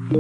Hey,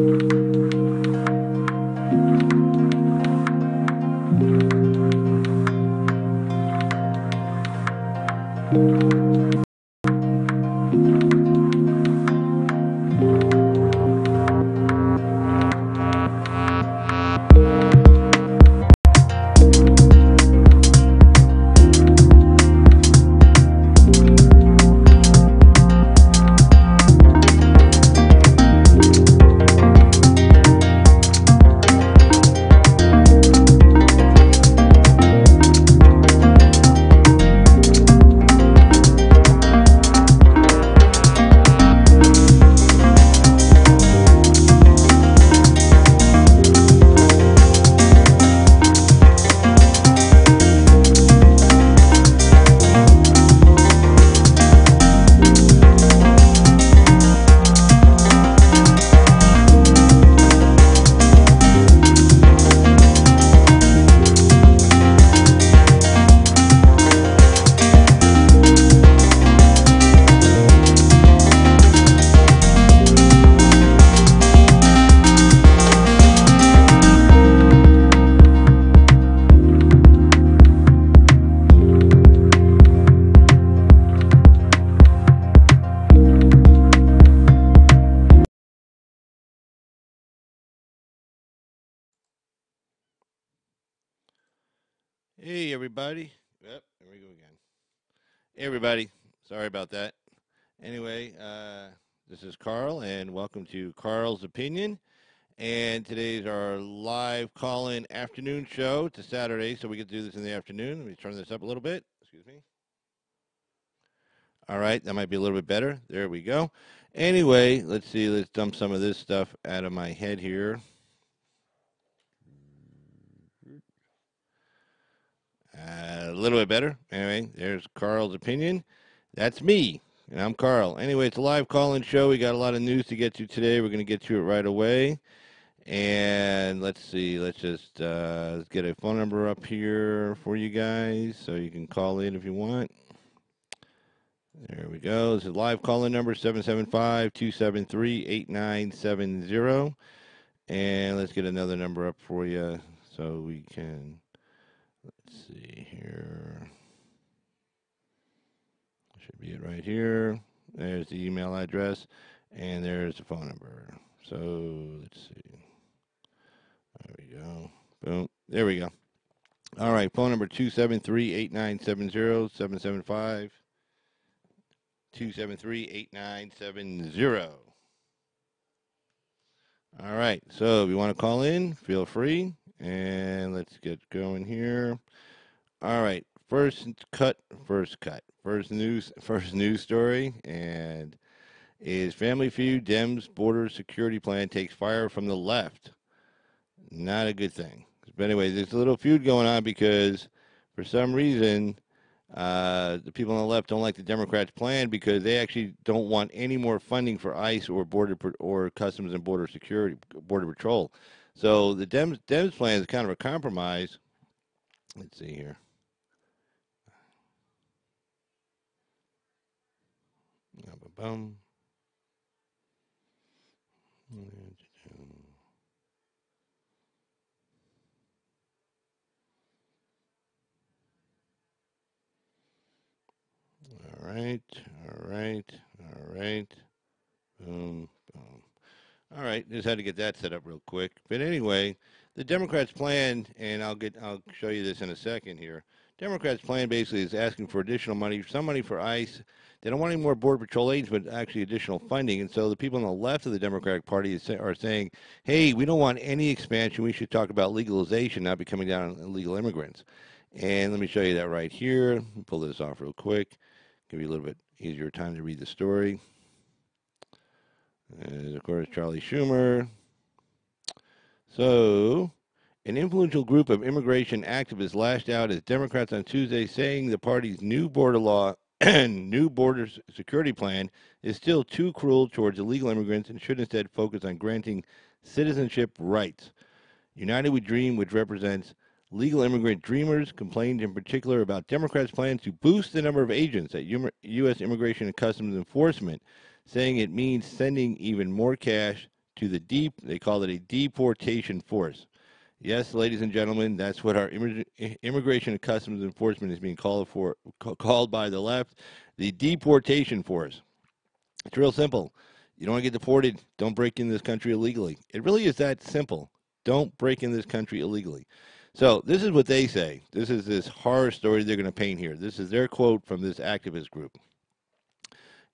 everybody. Yep, there we go again. Hey, everybody. Sorry about that. Anyway, this is Carl, and welcome to Carl's Opinion. And today's our live call-in afternoon show. It's a Saturday, so we get to do this in the afternoon. Let me turn this up a little bit. Excuse me. All right, that might be a little bit better. There we go. Anyway, let's see. Let's dump some of this stuff out of my head here. A little bit better. Anyway, there's Carl's Opinion. That's me, and I'm Carl. Anyway, it's a live call-in show. We got a lot of news to get to today. We're going to get to it right away. And let's see. Let's just let's get a phone number up here for you guys so you can call in if you want. There we go. This is live call-in number 775-273-8970. And let's get another number up for you so we can, let's see here. Should be it right here. There's the email address, and there's the phone number. So let's see. There we go. Boom. There we go. All right. Phone number 273-8970, 775-273-8970. All right. So if you want to call in, feel free. And let's get going here. All right. First news story, and is Family Feud Dems border security plan takes fire from the left. Not a good thing. But anyway, there's a little feud going on because for some reason the people on the left don't like the Democrats' plan because they actually don't want any more funding for ICE or Customs and Border Security, Border Patrol. So the Dems plan is kind of a compromise. Let's see here. Bum. All right. Boom. All right, just had to get that set up real quick. But anyway, the Democrats' plan, and I'll show you this in a second here. Democrats' plan basically is asking for additional money, some money for ICE. They don't want any more Border Patrol agents, but actually additional funding. And so the people on the left of the Democratic Party are saying, hey, we don't want any expansion. We should talk about legalization, not becoming down on illegal immigrants. And let me show you that right here. Pull this off real quick. Give you a little bit easier time to read the story. And of course, Charlie Schumer. So, an influential group of immigration activists lashed out as Democrats on Tuesday, saying the party's new border law and new border security plan is still too cruel towards illegal immigrants and should instead focus on granting citizenship rights. United We Dream, which represents legal immigrant dreamers, complained in particular about Democrats' plans to boost the number of agents at U.S. Immigration and Customs Enforcement, saying it means sending even more cash to the deep. They call it a deportation force. Yes, ladies and gentlemen, that's what our Immigration and Customs Enforcement is being called by the left, the deportation force. It's real simple. You don't want to get deported, don't break in this country illegally. It really is that simple. Don't break in this country illegally. So this is what they say. This is this horror story they're going to paint here. This is their quote from this activist group.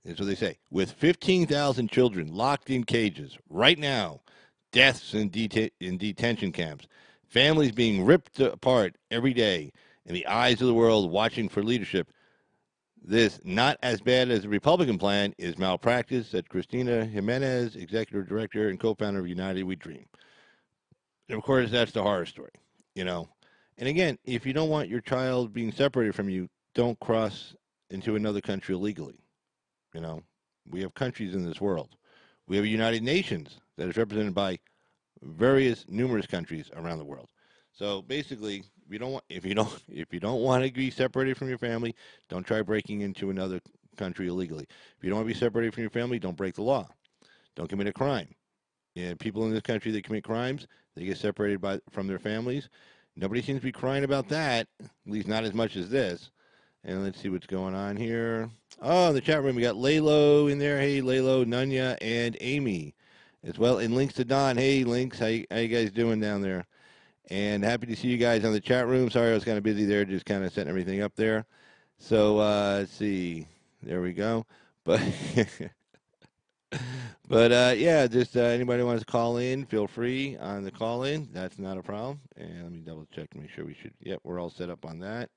This is what they say. With 15,000 children locked in cages right now, deaths in detention camps, families being ripped apart every day, and the eyes of the world watching for leadership, this, not as bad as the Republican plan, is malpractice, said Cristina Jimenez, executive director and co-founder of United We Dream. And of course, that's the horror story, you know. And again, if you don't want your child being separated from you, don't cross into another country illegally. You know, we have countries in this world. We have a United Nations that is represented by numerous countries around the world. So basically, if you don't want to be separated from your family, don't try breaking into another country illegally. If you don't want to be separated from your family, don't break the law. Don't commit a crime. And people in this country that commit crimes, they get separated from their families. Nobody seems to be crying about that, at least not as much as this. And let's see what's going on here. Oh, in the chat room, we got Laylo in there. Hey, Laylo, Nunya, and Amy as well. And Links to Don. Hey, Links, how you guys doing down there? And happy to see you guys on the chat room. Sorry I was kind of busy there, just kind of setting everything up there. So let's see. There we go. But yeah, just anybody wants to call in, feel free on the call in. That's not a problem. And let me double check to make sure we should. Yep, we're all set up on that.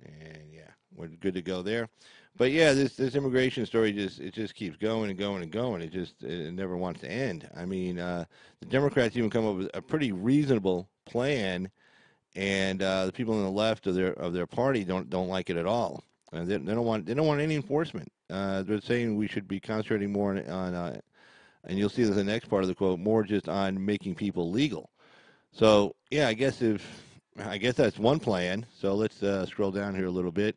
And yeah, we're good to go there. But yeah, this immigration story just keeps going and going and going. It never wants to end. I mean, the Democrats even come up with a pretty reasonable plan, and the people on the left of their party don't like it at all. They don't want any enforcement. They're saying we should be concentrating more on and you'll see this in the next part of the quote, more just on making people legal. So yeah, I guess that's one plan. So let's scroll down here a little bit.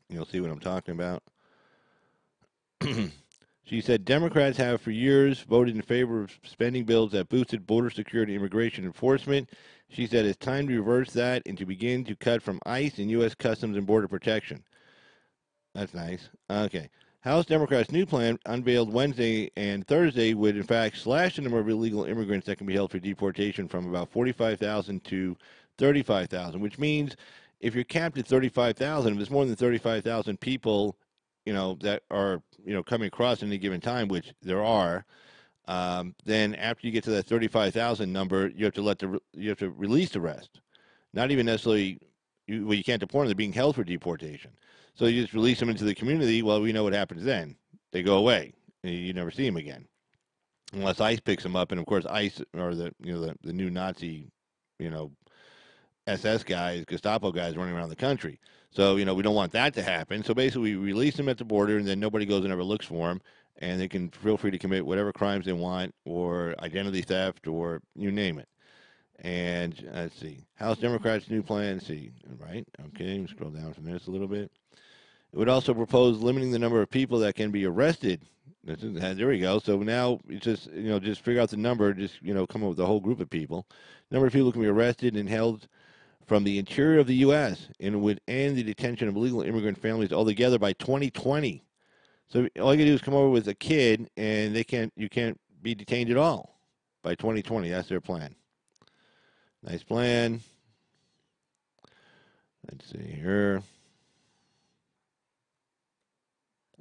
You'll see what I'm talking about. She said Democrats have for years voted in favor of spending bills that boosted border security and immigration enforcement. She said it's time to reverse that and to begin to cut from ICE and U.S. Customs and Border Protection. That's nice. Okay. House Democrats' new plan, unveiled Wednesday and Thursday, would in fact slash the number of illegal immigrants that can be held for deportation from about 45,000 to 35,000, which means if you're capped at 35,000, if there's more than 35,000 people, that are, coming across at any given time, which there are, then after you get to that 35,000 number, you have to release the rest. Not even necessarily, you can't deport them; they're being held for deportation. So you just release them into the community. Well, we know what happens then. They go away. And you never see them again, unless ICE picks them up. And of course, ICE are the new Nazi, SS guys, Gestapo guys running around the country. So we don't want that to happen. So basically, we release them at the border, and then nobody goes and ever looks for them, and they can feel free to commit whatever crimes they want, or identity theft, or you name it. And let's see, House Democrats' new plan. See, right? Okay, scroll down from this a little bit. It would also propose limiting the number of people that can be arrested. There we go. So now it's just figure out the number. Just come up with a whole group of people. Number of people can be arrested and held from the interior of the U.S. and would end the detention of illegal immigrant families altogether by 2020. So all you can do is come over with a kid, and you can't be detained at all by 2020. That's their plan. Nice plan. Let's see here.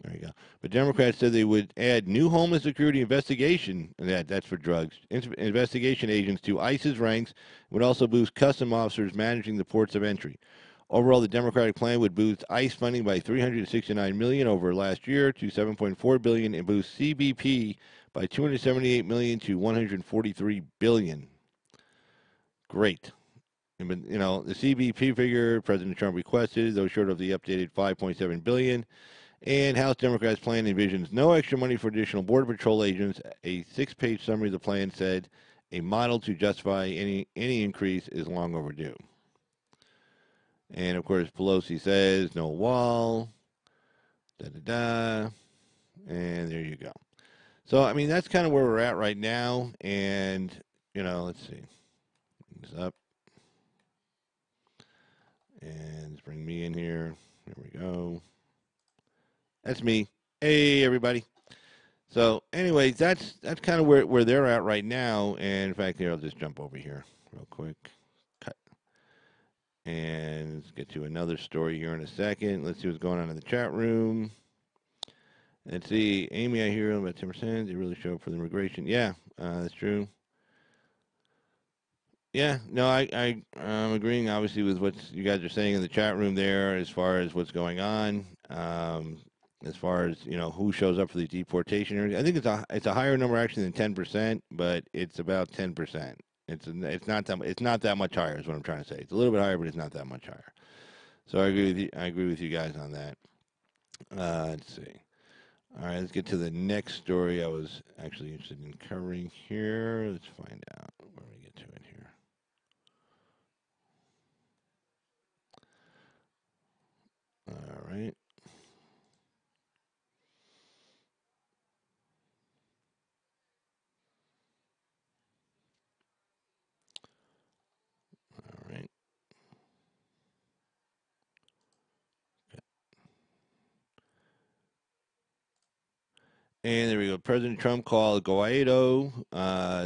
There you go. But Democrats said they would add new Homeland Security investigation, that's for drugs, investigation agents to ICE's ranks, would also boost custom officers managing the ports of entry. Overall, the Democratic plan would boost ICE funding by $369 million over last year to $7.4 billion and boost CBP by $278 million to $143 billion. Great. And, the CBP figure President Trump requested, though short of the updated $5.7 billion. And House Democrats' plan envisions no extra money for additional Border Patrol agents. A 6-page summary of the plan said a model to justify any increase is long overdue. And, of course, Pelosi says no wall, and there you go. So, I mean, that's kind of where we're at right now. And, let's see. This up. And let's bring me in here. There we go. That's me. Hey, everybody. So, anyways, that's kind of where they're at right now. And in fact, here, I'll just jump over here real quick. Cut. And let's get to another story here in a second. Let's see what's going on in the chat room. Let's see. Amy, I hear about 10%. They really show up for the immigration. Yeah, that's true. Yeah, no, I'm agreeing obviously with what you guys are saying in the chat room there as far as what's going on. As far as who shows up for the deportation hearings, I think it's a higher number actually than 10%, but it's about 10%. It's not that much higher is what I'm trying to say. It's a little bit higher, but it's not that much higher. So I agree with you. I agree with you guys on that. Let's see. All right, let's get to the next story I was actually interested in covering here. Let's find out where we get to it here. All right. All right. And there we go. President Trump called Guaido,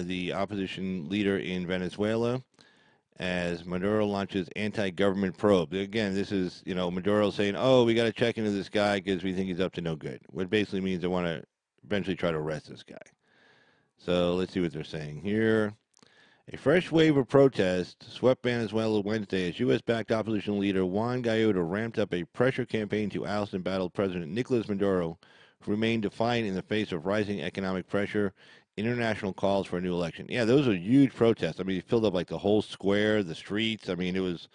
the opposition leader in Venezuela, as Maduro launches anti-government probe. Again, this is, Maduro saying, oh, we got to check into this guy because we think he's up to no good. What basically means they want to eventually try to arrest this guy. So let's see what they're saying here. A fresh wave of protests swept Venezuela Wednesday as U.S.-backed opposition leader Juan Guaido ramped up a pressure campaign to oust embattled President Nicolas Maduro, who remained defiant in the face of rising economic pressure, international calls for a new election. Yeah, those are huge protests. I mean, it filled up like the whole square, the streets. I mean, it was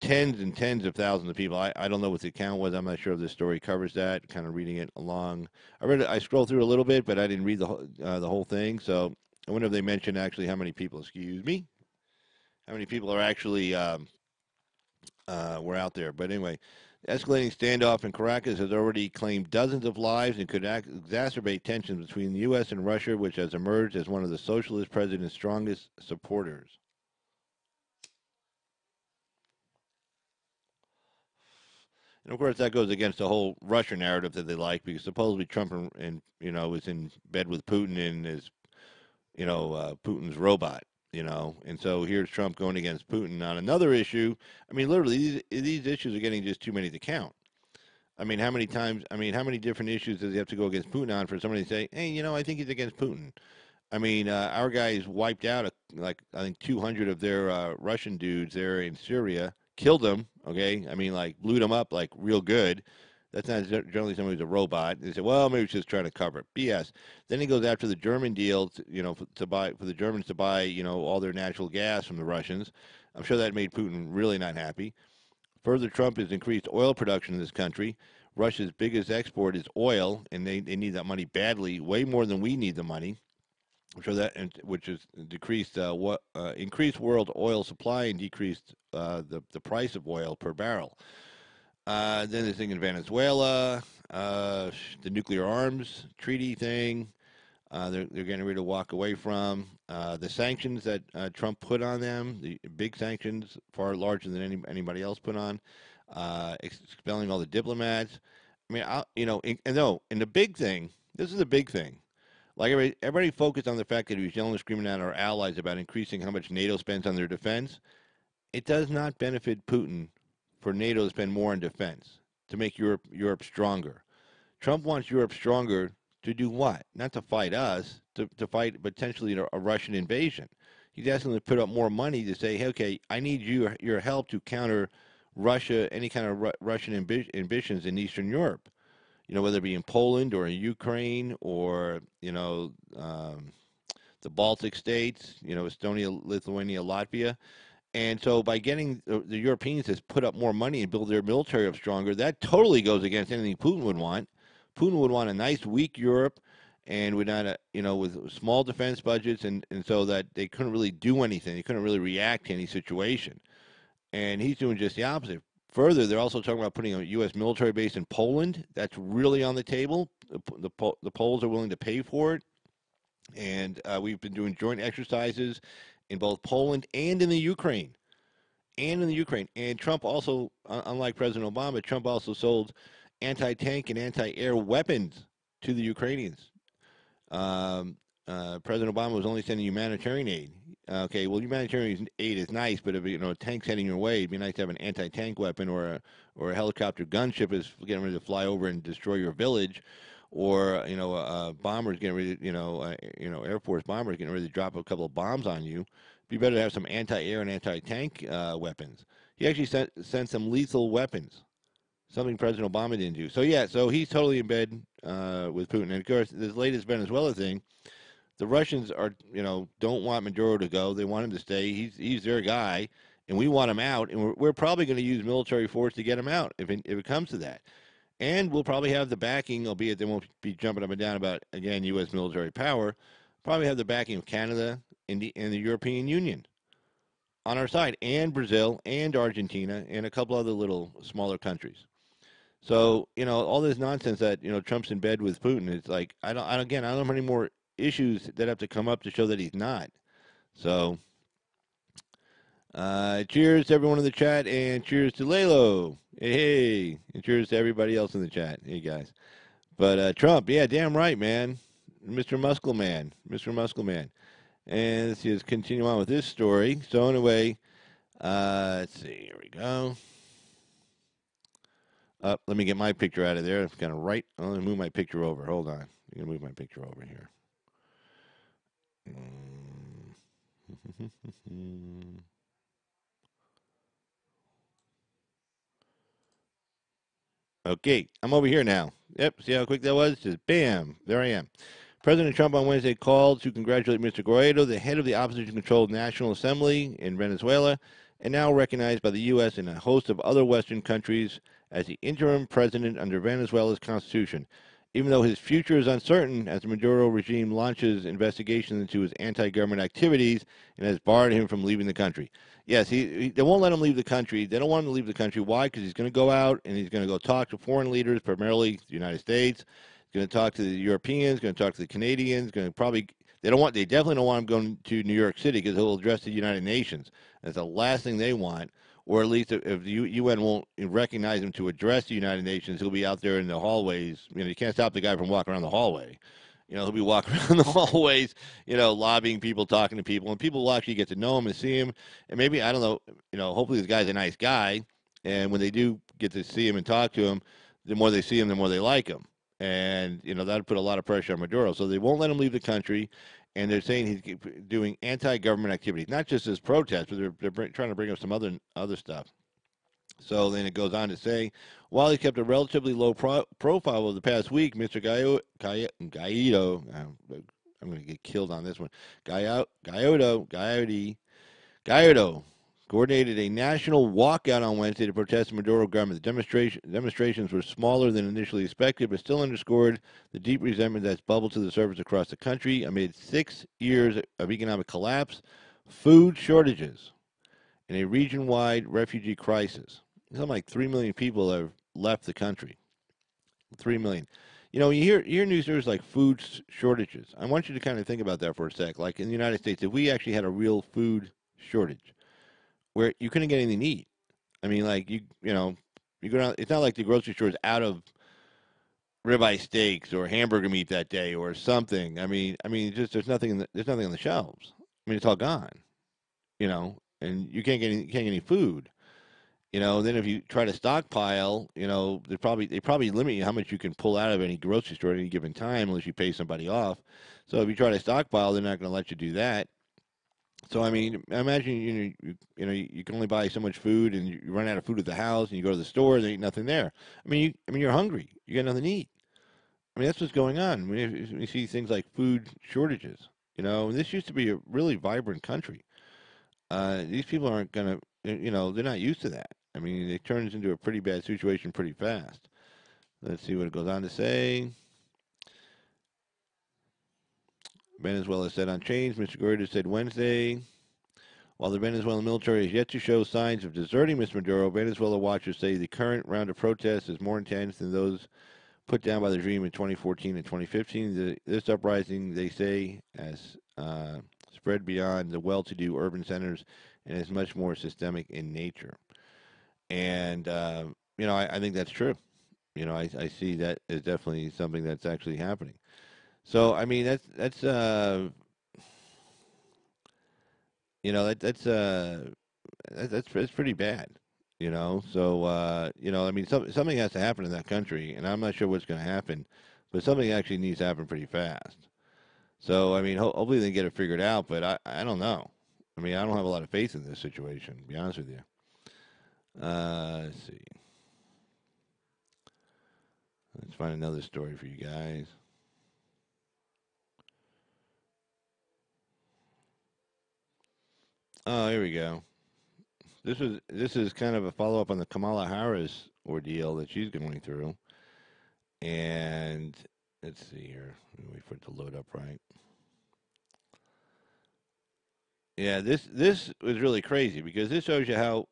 tens and tens of thousands of people. I don't know what the count was. I'm not sure if this story covers that. Kind of reading it along. I scrolled through a little bit, but I didn't read the whole thing. So I wonder if they mentioned actually how many people. Excuse me. How many people are actually were out there? But anyway, escalating standoff in Caracas has already claimed dozens of lives and could exacerbate tensions between the U.S. and Russia, which has emerged as one of the socialist president's strongest supporters. And of course, that goes against the whole Russia narrative that they like, because supposedly Trump and is in bed with Putin and is Putin's robot. And so here's Trump going against Putin on another issue. I mean, literally, these issues are getting just too many to count. I mean, how many times? I mean, how many different issues does he have to go against Putin on for somebody to say, "Hey, I think he's against Putin"? I mean, our guys wiped out like I think 200 of their Russian dudes there in Syria, killed them. Okay, I mean, like blew them up like real good. That's not generally somebody who's a robot. They say, well, maybe he's just trying to cover it. BS. Then he goes after the German deal, to buy for the Germans to buy, all their natural gas from the Russians. I'm sure that made Putin really not happy. Further, Trump has increased oil production in this country. Russia's biggest export is oil, and they need that money badly, way more than we need the money. I'm sure that, which is decreased increased world oil supply and decreased the price of oil per barrel. Then this thing in Venezuela, the nuclear arms treaty thing. They're getting ready to walk away from the sanctions that Trump put on them, the big sanctions, far larger than anybody else put on, expelling all the diplomats. I mean, and the big thing, this is the big thing. Like everybody focused on the fact that he was yelling and screaming at our allies about increasing how much NATO spends on their defense. It does not benefit Putin for NATO to spend more on defense to make Europe stronger. Trump wants Europe stronger to do what? Not to fight us, to fight potentially a Russian invasion. He's asking them to put up more money to say, hey, okay, I need your help to counter Russia, any kind of Russian ambitions in Eastern Europe. Whether it be in Poland or in Ukraine or, the Baltic states, Estonia, Lithuania, Latvia. And so by getting the Europeans to put up more money and build their military up stronger, that totally goes against anything Putin would want. Putin would want a nice, weak Europe and would not, with small defense budgets and so that they couldn't really do anything. They couldn't really react to any situation. And he's doing just the opposite. Further, they're also talking about putting a U.S. military base in Poland. That's really on the table. The Poles are willing to pay for it, and we've been doing joint exercises in both Poland and in the Ukraine. And Trump also, unlike President Obama, Trump also sold anti-tank and anti-air weapons to the Ukrainians. Um, President Obama was only sending humanitarian aid. Okay, well, humanitarian aid is nice, but if a tank's heading your way, it'd be nice to have an anti-tank weapon or a helicopter gunship is getting ready to fly over and destroy your village, or bombers getting ready, Air Force bombers getting ready to drop a couple of bombs on you. It'd be better to have some anti-air and anti-tank weapons. He actually sent some lethal weapons, something President Obama didn't do. So yeah, so he's totally in bed with Putin. And of course, this latest Venezuela thing, the Russians don't want Maduro to go. They want him to stay. He's their guy, and we want him out. And we're probably going to use military force to get him out if it comes to that. And we'll probably have the backing, albeit they won't be jumping up and down about again U.S. military power. Probably have the backing of Canada and the European Union on our side, and Brazil and Argentina and a couple other little smaller countries. So all this nonsense that Trump's in bed with Putin. It's like I don't know how many more issues that have to come up to show that he's not. So, cheers to everyone in the chat, and cheers to Lalo. Hey, and cheers to everybody else in the chat. Hey guys, but Trump, yeah, damn right, man, Mr. Muscle Man. And let's just continue on with this story. So anyway, let's see. Here we go. Let me get my picture out of there. It's kind of right. Let me move my picture over. Hold on. I'm going to move my picture over here. Okay, I'm over here now. Yep, see how quick that was? Just bam, there I am. President Trump on Wednesday called to congratulate Mr. Guaido, the head of the opposition-controlled National Assembly in Venezuela, and now recognized by the U.S. and a host of other Western countries as the interim president under Venezuela's constitution, even though his future is uncertain as the Maduro regime launches investigations into his anti-government activities and has barred him from leaving the country. Yes, they won't let him leave the country. They don't want him to leave the country. Why? Because he's going to go out and he's going to go talk to foreign leaders, primarily the United States. He's going to talk to the Europeans, going to talk to the Canadians, going to probably they definitely don't want him going to New York City because he'll address the United Nations. That's the last thing they want. Or at least if the UN won't recognize him to address the United Nations, he'll be out there in the hallways. You can't stop the guy from walking around the hallway. He'll be walking around the hallways, lobbying people, talking to people, and people will actually get to know him and see him. And maybe, I don't know, hopefully this guy's a nice guy. And when they do get to see him and talk to him, the more they see him, the more they like him. And, that'll put a lot of pressure on Maduro. So they won't let him leave the country. And they're saying he's doing anti-government activities, not just as protests, but they're trying to bring up some other stuff. So then it goes on to say, while he kept a relatively low profile over the past week, Mr. Guaido, I'm going to get killed on this one. Guaido coordinated a national walkout on Wednesday to protest the Maduro government. The demonstrations were smaller than initially expected, but still underscored the deep resentment that's bubbled to the surface across the country amid 6 years of economic collapse, food shortages, and a region-wide refugee crisis. Something like 3 million people have left the country. 3 million. You hear news stories like food shortages. I want you to kind of think about that for a sec. Like in the United States, if we actually had a real food shortage, where you couldn't get anything to eat. I mean, like you go down. It's not like the grocery store is out of ribeye steaks or hamburger meat that day or something. I mean, just there's nothing on the shelves. I mean, it's all gone. And you can't get any food. Then if you try to stockpile, they probably limit you how much you can pull out of any grocery store at any given time unless you pay somebody off. So if you try to stockpile, they're not going to let you do that. So I mean, imagine you can only buy so much food, and you run out of food at the house, and you go to the store, and there ain't nothing there. I mean, you're hungry. You got nothing to eat. I mean, that's what's going on. We see things like food shortages. This used to be a really vibrant country. These people aren't gonna, they're not used to that. I mean, it turns into a pretty bad situation pretty fast. Let's see what it goes on to say. Venezuela said on change. Mr. Guaido said Wednesday. While the Venezuelan military has yet to show signs of deserting Mr. Maduro, Venezuela watchers say the current round of protests is more intense than those put down by the regime in 2014 and 2015. This uprising, they say, has spread beyond the well-to-do urban centers and is much more systemic in nature. And I think that's true. I see that as definitely something that's actually happening. So I mean that's pretty bad. So I mean something has to happen in that country, and I'm not sure what's going to happen, but something actually needs to happen pretty fast. So I mean hopefully they get it figured out, but I don't know. I mean I don't have a lot of faith in this situation, to be honest with you. Let's see. Let's find another story for you guys. Oh, here we go. This is kind of a follow up on the Kamala Harris ordeal that she's going through. And let's see here. Wait for it to load up right. Yeah, this was really crazy because this shows you how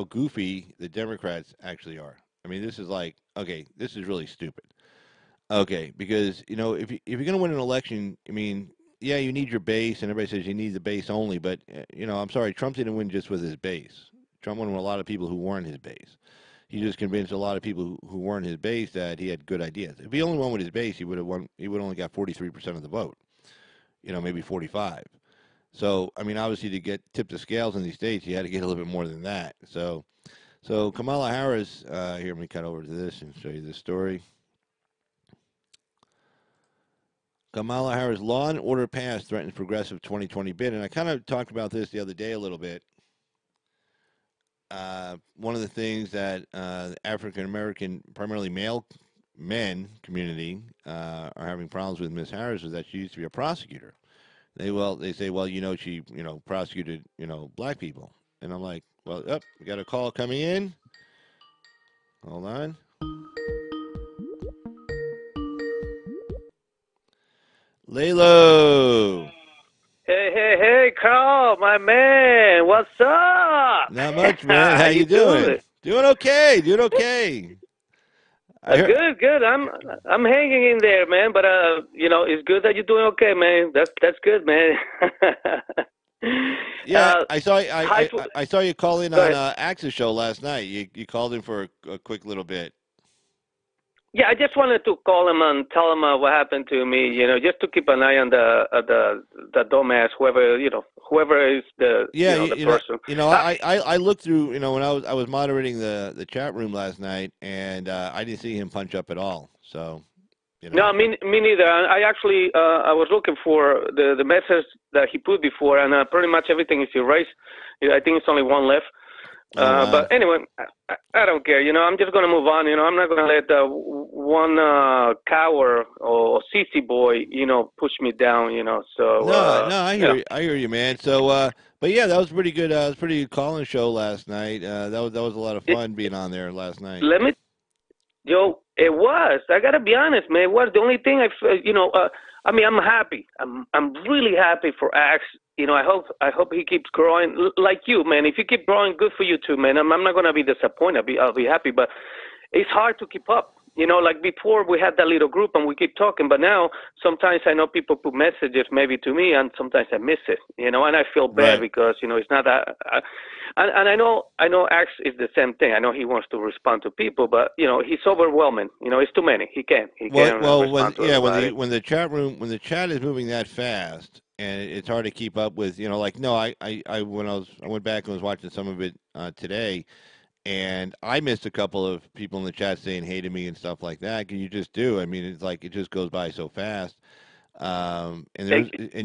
goofy the Democrats actually are. I mean, this is like, okay, this is really stupid. Okay, because if you're going to win an election, I mean, yeah, you need your base, and everybody says you need the base only. But I'm sorry, Trump didn't win just with his base. Trump won with a lot of people who weren't his base. He just convinced a lot of people who weren't his base that he had good ideas. If he only won with his base, he would have won. He would only got 43% of the vote. Maybe 45. So I mean, obviously, to get tip the scales in these states, you had to get a little bit more than that. So Kamala Harris. Here, let me cut over to this and show you this story. Kamala Harris' law and order pass threatens progressive 2020 bid. And I kind of talked about this the other day a little bit. One of the things that African American, primarily male men community, are having problems with Miss Harris is that she used to be a prosecutor. They say, well, she, prosecuted, black people. And I'm like, well, we got a call coming in. Hold on. Lalo. Hey, Carl, my man, what's up? Not much, man. How you doing? Doing okay. Good. I'm hanging in there, man. But it's good that you're doing okay, man. That's good, man. Yeah, I saw you call in on Axe's show last night. You called in for a quick little bit. Yeah, I just wanted to call him and tell him what happened to me. Just to keep an eye on the dumbass, whoever is the the person. I looked through when I was moderating the chat room last night, and I didn't see him punch up at all. So. No, me neither. I actually I was looking for the message that he put before, and pretty much everything is erased. I think it's only one left. Wow. But anyway, I don't care. I'm just going to move on. I'm not going to let one coward or sissy boy, push me down. So no, I hear you, man. So, but yeah, that was pretty good. It was a pretty good call-in show last night. That was a lot of fun being on there last night. It was. I gotta be honest, man. It was the only thing I mean, I'm happy. I'm really happy for Axe. I hope he keeps growing like you, man. If you keep growing, good for you too, man. I'm not gonna be disappointed. I'll be happy, but it's hard to keep up. Like before we had that little group and we keep talking, but now sometimes I know people put messages maybe to me and sometimes I miss it, and I feel bad because, it's not that, and I know Axe is the same thing. I know he wants to respond to people, but, he's overwhelming. It's too many. He can't respond to everybody. When the chat is moving that fast and it's hard to keep up with, I went back and was watching some of it today. And I missed a couple of people in the chat saying hey to me and stuff like that. You just do. I mean, it's like it just goes by so fast. And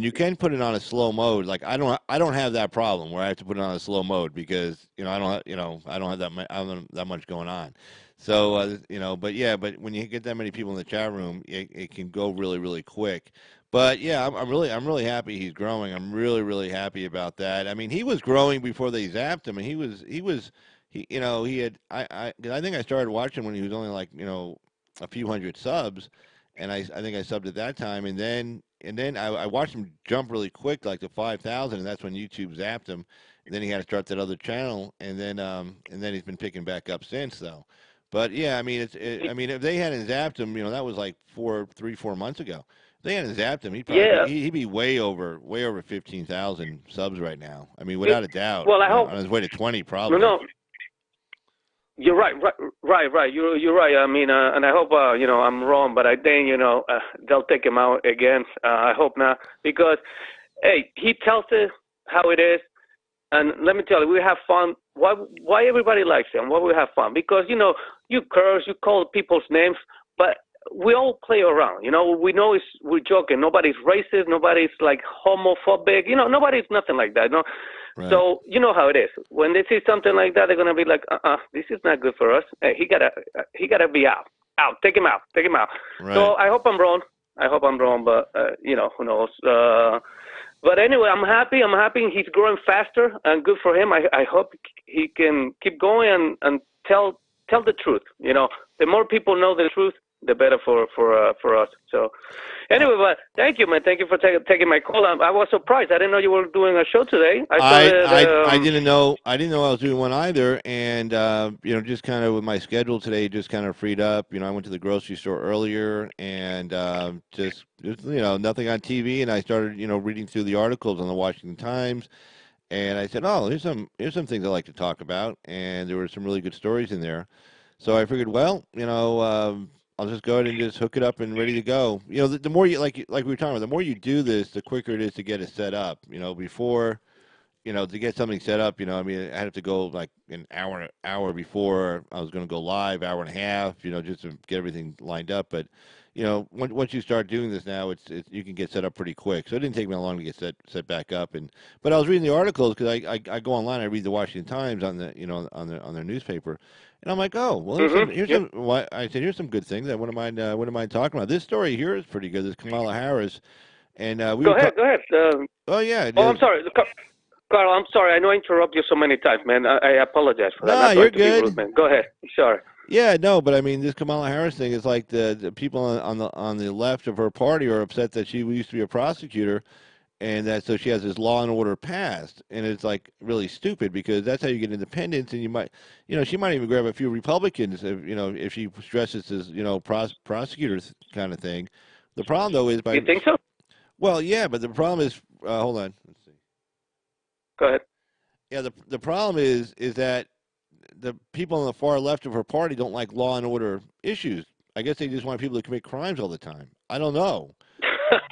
you can put it on a slow mode. Like I don't have that problem where I have to put it on a slow mode because I don't have that much going on. So but when you get that many people in the chat room, it can go really really quick. But yeah, I'm really happy he's growing. I'm really happy about that. I mean, he was growing before they zapped him, and he was. He had. I think I started watching when he was only like a few hundred subs, and I think I subbed at that time, and then I watched him jump really quick, like to 5,000, and that's when YouTube zapped him, and then he had to start that other channel, and then he's been picking back up since though. But yeah, I mean, I mean, if they hadn't zapped him, that was like 4 months ago. If they hadn't zapped him, Yeah. he'd be way over 15,000 subs right now. I mean, It, without a doubt, well, I hope on his way to 20 no, probably. no. You're right, right. You're right. I mean, and I hope I'm wrong, but I think they'll take him out again. I hope not, because hey, he tells us how it is, and let me tell you, we have fun. Why everybody likes him? Why we have fun? Because you curse, you call people's names, but we all play around. We know we're joking. Nobody's racist. Nobody's like homophobic. Nobody's nothing like that. Right. So you know how it is. When they see something like that, they're gonna be like, this is not good for us. Hey, he gotta be out. Take him out. Right. So I hope I'm wrong. But who knows? But anyway, I'm happy. He's growing faster, and good for him. I hope he can keep going and tell the truth. The more people know the truth, the better for us. So anyway, but thank you, man. Thank you for taking my call. I was surprised. I didn't know you were doing a show today. I didn't know. I didn't know I was doing one either, and just kind of with my schedule today, just kind of freed up. I went to the grocery store earlier, and just nothing on TV, and I started reading through the articles on the Washington Times, and I said, oh, here's some things I like to talk about, and there were some really good stories in there. So I figured, well, I'll just go ahead and just hook it up and ready to go. The more you like we were talking about, the more you do this, the quicker it is to get it set up. Before, to get something set up, I mean, I have to go like an hour before I was going to go live, hour and a half, just to get everything lined up. But, once you start doing this now, it's you can get set up pretty quick. So it didn't take me long to get set back up. But I was reading the articles because I go online, I read the Washington Times on the on their newspaper. And I'm like, oh, well, here's some. I said, here's some good things. I wouldn't mind talking about. This story here is pretty good. This Kamala Harris, and go ahead. Oh yeah. I'm sorry, Carl. I'm sorry. I know I interrupt you so many times, man. I apologize for that. No, you're good. Rude, man. Go ahead. Sorry. Yeah, no, but I mean, this Kamala Harris thing is like the people on the left of her party are upset that she used to be a prosecutor, and that so she has this law and order passed, and it's like really stupid because that's how you get independence, and you might, she might even grab a few Republicans if she stresses this, prosecutors kind of thing. The problem though is You think so? Well, yeah, but the problem is, hold on, let's see. Go ahead. Yeah, the problem is that the people on the far left of her party don't like law and order issues. I guess they just want people to commit crimes all the time. I don't know.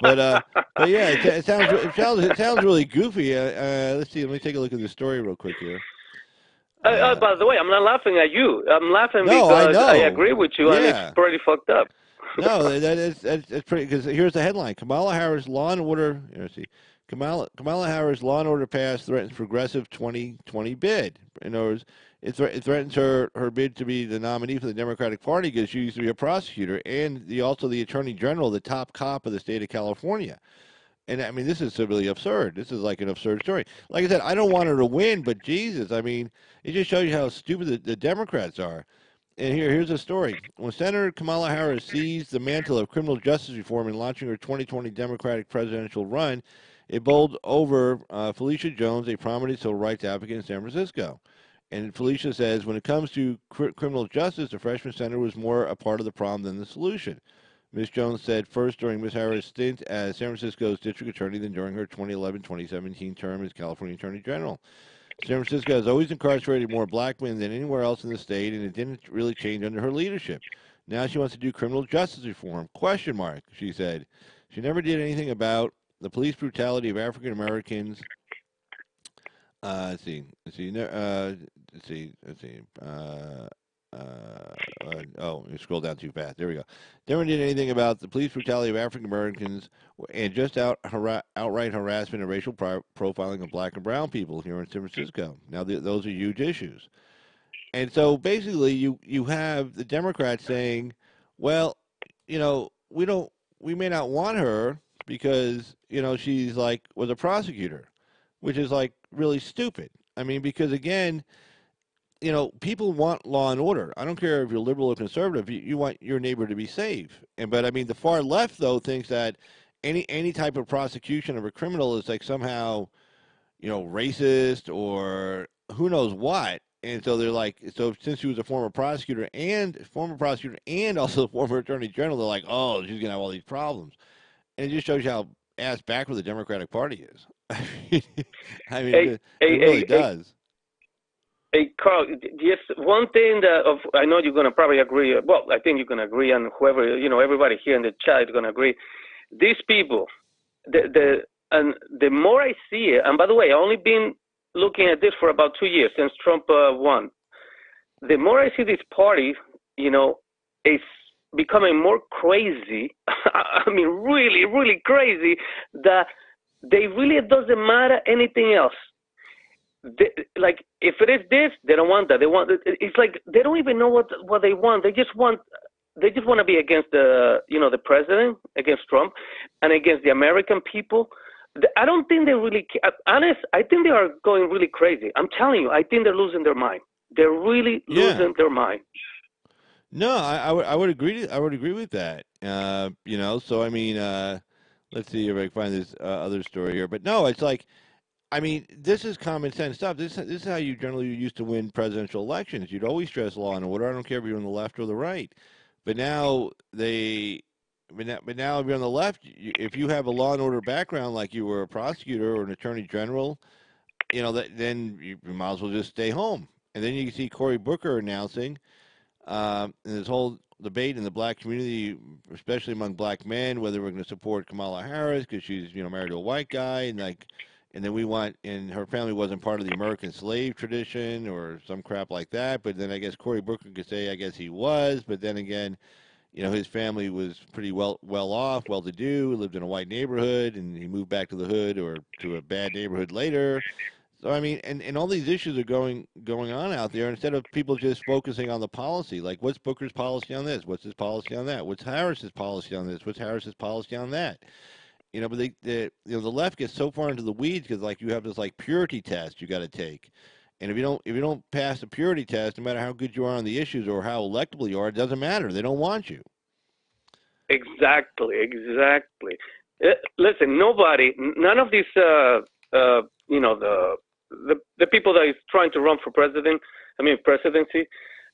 But yeah, it sounds really goofy. Let's see. Let me take a look at the story real quick here. By the way, I'm not laughing at you. I'm laughing because I know. I agree with you, and it's pretty fucked up. No, that's pretty. Because here's the headline: Kamala Harris law and order. See, Kamala Harris law and order pass threatens progressive 2020 bid. In other words, it threatens her bid to be the nominee for the Democratic Party because she used to be a prosecutor and also the Attorney General, the top cop of the state of California. And I mean, this is really absurd. This is like an absurd story. Like I said, I don't want her to win, but Jesus, I mean, it just shows you how stupid the Democrats are. And here's a story. When Senator Kamala Harris seized the mantle of criminal justice reform in launching her 2020 Democratic presidential run, it bowled over Felicia Jones, a prominent civil rights advocate in San Francisco. And Felicia says, when it comes to criminal justice, the freshman senator was more a part of the problem than the solution. Ms. Jones said first during Ms. Harris' stint as San Francisco's district attorney than during her 2011-2017 term as California Attorney General. San Francisco has always incarcerated more black men than anywhere else in the state, and it didn't really change under her leadership. Now she wants to do criminal justice reform. ? She said. She never did anything about the police brutality of African Americans. Let's see. You scroll down too fast. There we go. Never did anything about the police brutality of African Americans and just outright harassment and racial profiling of black and brown people here in San Francisco. Now, those are huge issues. And so basically you have the Democrats saying, well, we may not want her because, she's was a prosecutor, which is really stupid. I mean, because again, people want law and order. I don't care if you're liberal or conservative. You want your neighbor to be safe. But I mean, the far left though thinks that any type of prosecution of a criminal is somehow, racist or who knows what. And so they're like, so since she was a former prosecutor and also a former attorney general, they're like, oh, she's gonna have all these problems, and it just shows you how ass backward the Democratic Party is. I mean, Hey, it hey, really hey, hey, does. hey, Carl. Just one thing I know you're gonna probably agree. Well, I think you're gonna agree, and whoever everybody here in the chat is gonna agree. These people, the more I see it, and by the way, I've only been looking at this for about 2 years since Trump won. The more I see this party, it's becoming more crazy. I mean, really, really crazy. That they really, it doesn't matter anything else. Like if it is this, they don't want that. They want it's like they don't even know what they want. They just want to be against the president, against Trump, and against the American people. I don't think they really honest. I think they are going really crazy. I'm telling you, I think they're losing their mind. They're really losing their mind. No, I would agree. I would agree with that. So I mean, let's see if I can find this other story here. But no, it's like, I mean, this is common sense stuff. This is how you generally used to win presidential elections. You'd always stress law and order. I don't care if you're on the left or the right. But now but now if you're on the left, if you have a law and order background, like you were a prosecutor or an attorney general, then you might as well just stay home. And then you see Cory Booker announcing, and this whole debate in the black community, especially among black men, whether we're going to support Kamala Harris because she's married to a white guy, and then her family wasn't part of the American slave tradition or some crap like that. But then I guess Cory Booker could say I guess he was, but then again, his family was pretty well off, well to do, lived in a white neighborhood, and he moved back to the hood or to a bad neighborhood later. So I mean, and all these issues are going on out there instead of people just focusing on the policy. Like, what's Booker's policy on this? What's his policy on that? What's Harris's policy on this? What's Harris's policy on that? But the left gets so far into the weeds because like you have this like purity test you got to take, and if you don't pass the purity test, no matter how good you are on the issues or how electable you are, it doesn't matter. They don't want you. Exactly. Listen, none of these, the people that is trying to run for presidency,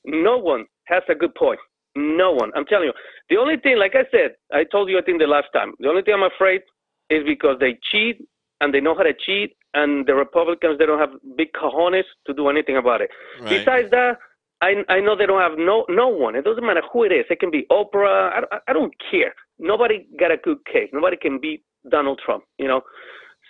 no one has a good point. No one. I'm telling you. The only thing, like I said, I told you I think the last time, the only thing I'm afraid is because they cheat and they know how to cheat, and the Republicans, they don't have big cojones to do anything about it. Right. Besides that, I know they don't have no one. It doesn't matter who it is. It can be Oprah. I don't care. Nobody got a good case. Nobody can beat Donald Trump,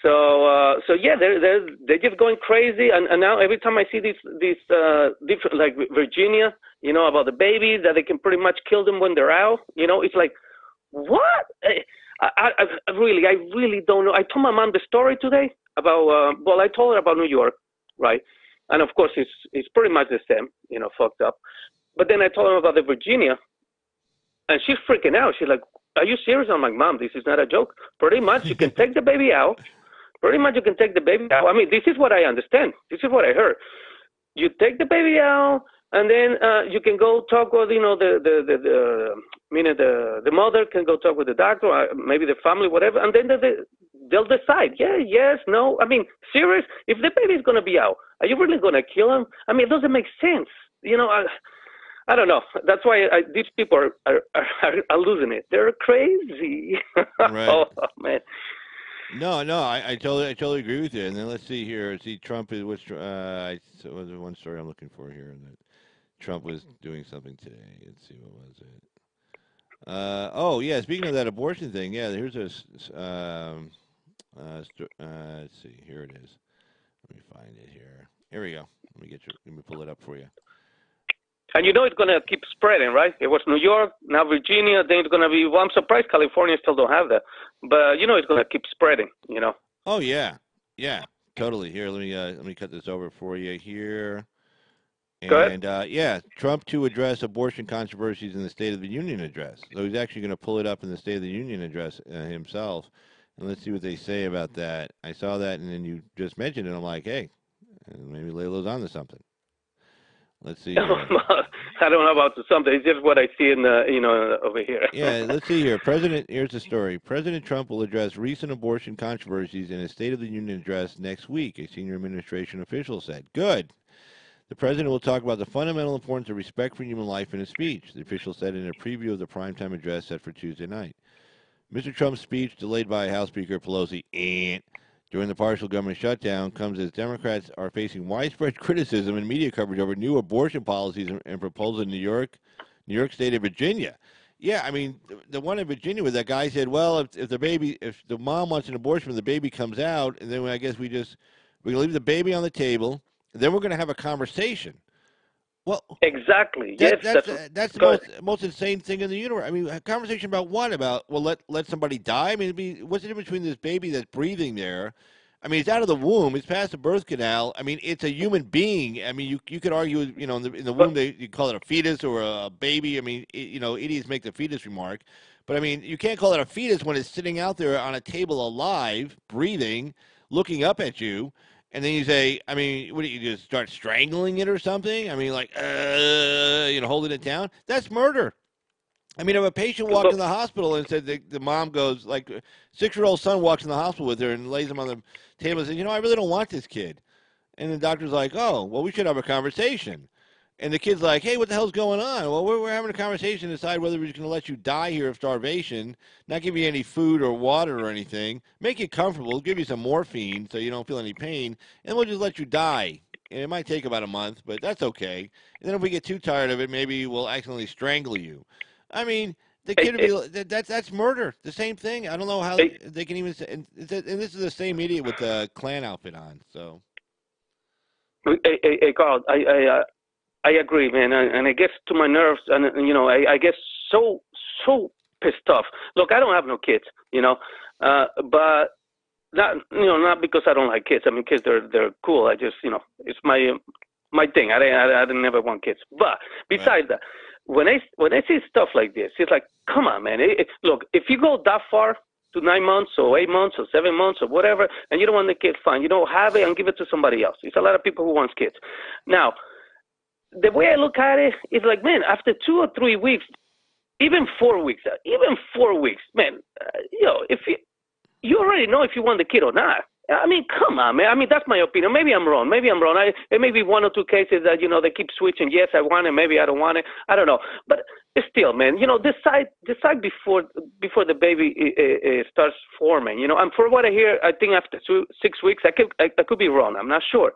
So yeah, they're just going crazy, and now every time I see these different, like Virginia, about the babies that they can pretty much kill them when they're out, it's like, what? I really don't know. I told my mom the story today about I told her about New York, right? And of course it's pretty much the same, fucked up. But then I told her about the Virginia, and she's freaking out. She's like, "Are you serious?" I'm like, "Mom, this is not a joke. Pretty much you can take the baby out. Pretty much you can take the baby out. I mean, this is what I understand. This is what I heard. You take the baby out, and then you can go talk with, the mother can go talk with the doctor, maybe the family, whatever, and then they'll decide. Yeah, yes, no. I mean, serious. If the baby is going to be out, are you really going to kill him? I mean, it doesn't make sense. I don't know. That's why these people are losing it. They're crazy. Right. Oh man. No, I totally agree with you. And then let's see here. See, Trump is so there's one story I'm looking for here that Trump was doing something today. Let's see, what was it? Oh yeah, speaking of that abortion thing, yeah. Here's let's see. Here it is. Let me find it here. Here we go. Let me pull it up for you. And it's going to keep spreading, right? It was New York, now Virginia, then it's going to be, well, I'm surprised California still don't have that. But, it's going to keep spreading, Oh, yeah. Yeah, totally. Here, let me cut this over for you here. And, yeah, Trump to address abortion controversies in the State of the Union address. So he's actually going to pull it up in the State of the Union address himself. And let's see what they say about that. I saw that, and then you just mentioned it. I'm like, hey, maybe Layla's on to something. Let's see. I don't know about something. It's just what I see in over here. Yeah, let's see here. Here's the story. President Trump will address recent abortion controversies in his State of the Union address next week, a senior administration official said. Good. The president will talk about the fundamental importance of respect for human life in his speech, the official said in a preview of the primetime address set for Tuesday night. Mr. Trump's speech, delayed by House Speaker Pelosi during the partial government shutdown, comes as Democrats are facing widespread criticism and media coverage over new abortion policies and proposals in New York State, and Virginia. Yeah, I mean, the one in Virginia where that guy said, well, if the mom wants an abortion, the baby comes out, and then I guess we can leave the baby on the table, and then we're going to have a conversation. Well, exactly. That's the most insane thing in the universe. I mean, a conversation about what? About, well, let somebody die? I mean, what's the difference between this baby that's breathing there? I mean, it's out of the womb. It's past the birth canal. I mean, it's a human being. I mean, you could argue, you know, in the womb, you call it a fetus or a baby. I mean, you know, idiots make the fetus remark. But, I mean, you can't call it a fetus when it's sitting out there on a table alive, breathing, looking up at you. And then you say, I mean, what do you just start strangling it or something? I mean, like, you know, holding it down? That's murder. I mean, if a patient walked in the hospital and said the mom goes, like, 6-year-old son walks in the hospital with her and lays him on the table and says, you know, I really don't want this kid. And the doctor's like, oh, well, we should have a conversation. And the kid's like, hey, what the hell's going on? Well, we're having a conversation to decide whether we're just going to let you die here of starvation, not give you any food or water or anything, make you comfortable, give you some morphine so you don't feel any pain, and we'll just let you die. And it might take about a month, but that's okay. And then if we get too tired of it, maybe we'll accidentally strangle you. I mean, the kid would be, that's murder. The same thing. I don't know how they can even say. And this is the same idiot with the Klan outfit on. So, hey Carl, I agree, man, and it gets to my nerves, and you know, I get so pissed off. Look, I don't have no kids, you know, but not because I don't like kids. I mean, kids they're cool. I just, you know, it's my thing. I didn't never want kids. But besides that, when I see stuff like this, it's like, come on, man. Look, if you go that far to 9 months or 8 months or 7 months or whatever, and you don't want the kid, fine. You don't have it and give it to somebody else. There's a lot of people who want kids. Now, the way I look at it is like, man, after 2 or 3 weeks, even 4 weeks, man, you know, if you already know if you want the kid or not. I mean, come on, man. I mean, that's my opinion. Maybe I'm wrong. It may be 1 or 2 cases that, you know, they keep switching. Yes, I want it. Maybe I don't want it. I don't know. But still, man, you know, decide before the baby starts forming. You know, and for what I hear, I think after 6 weeks, I could be wrong. I'm not sure.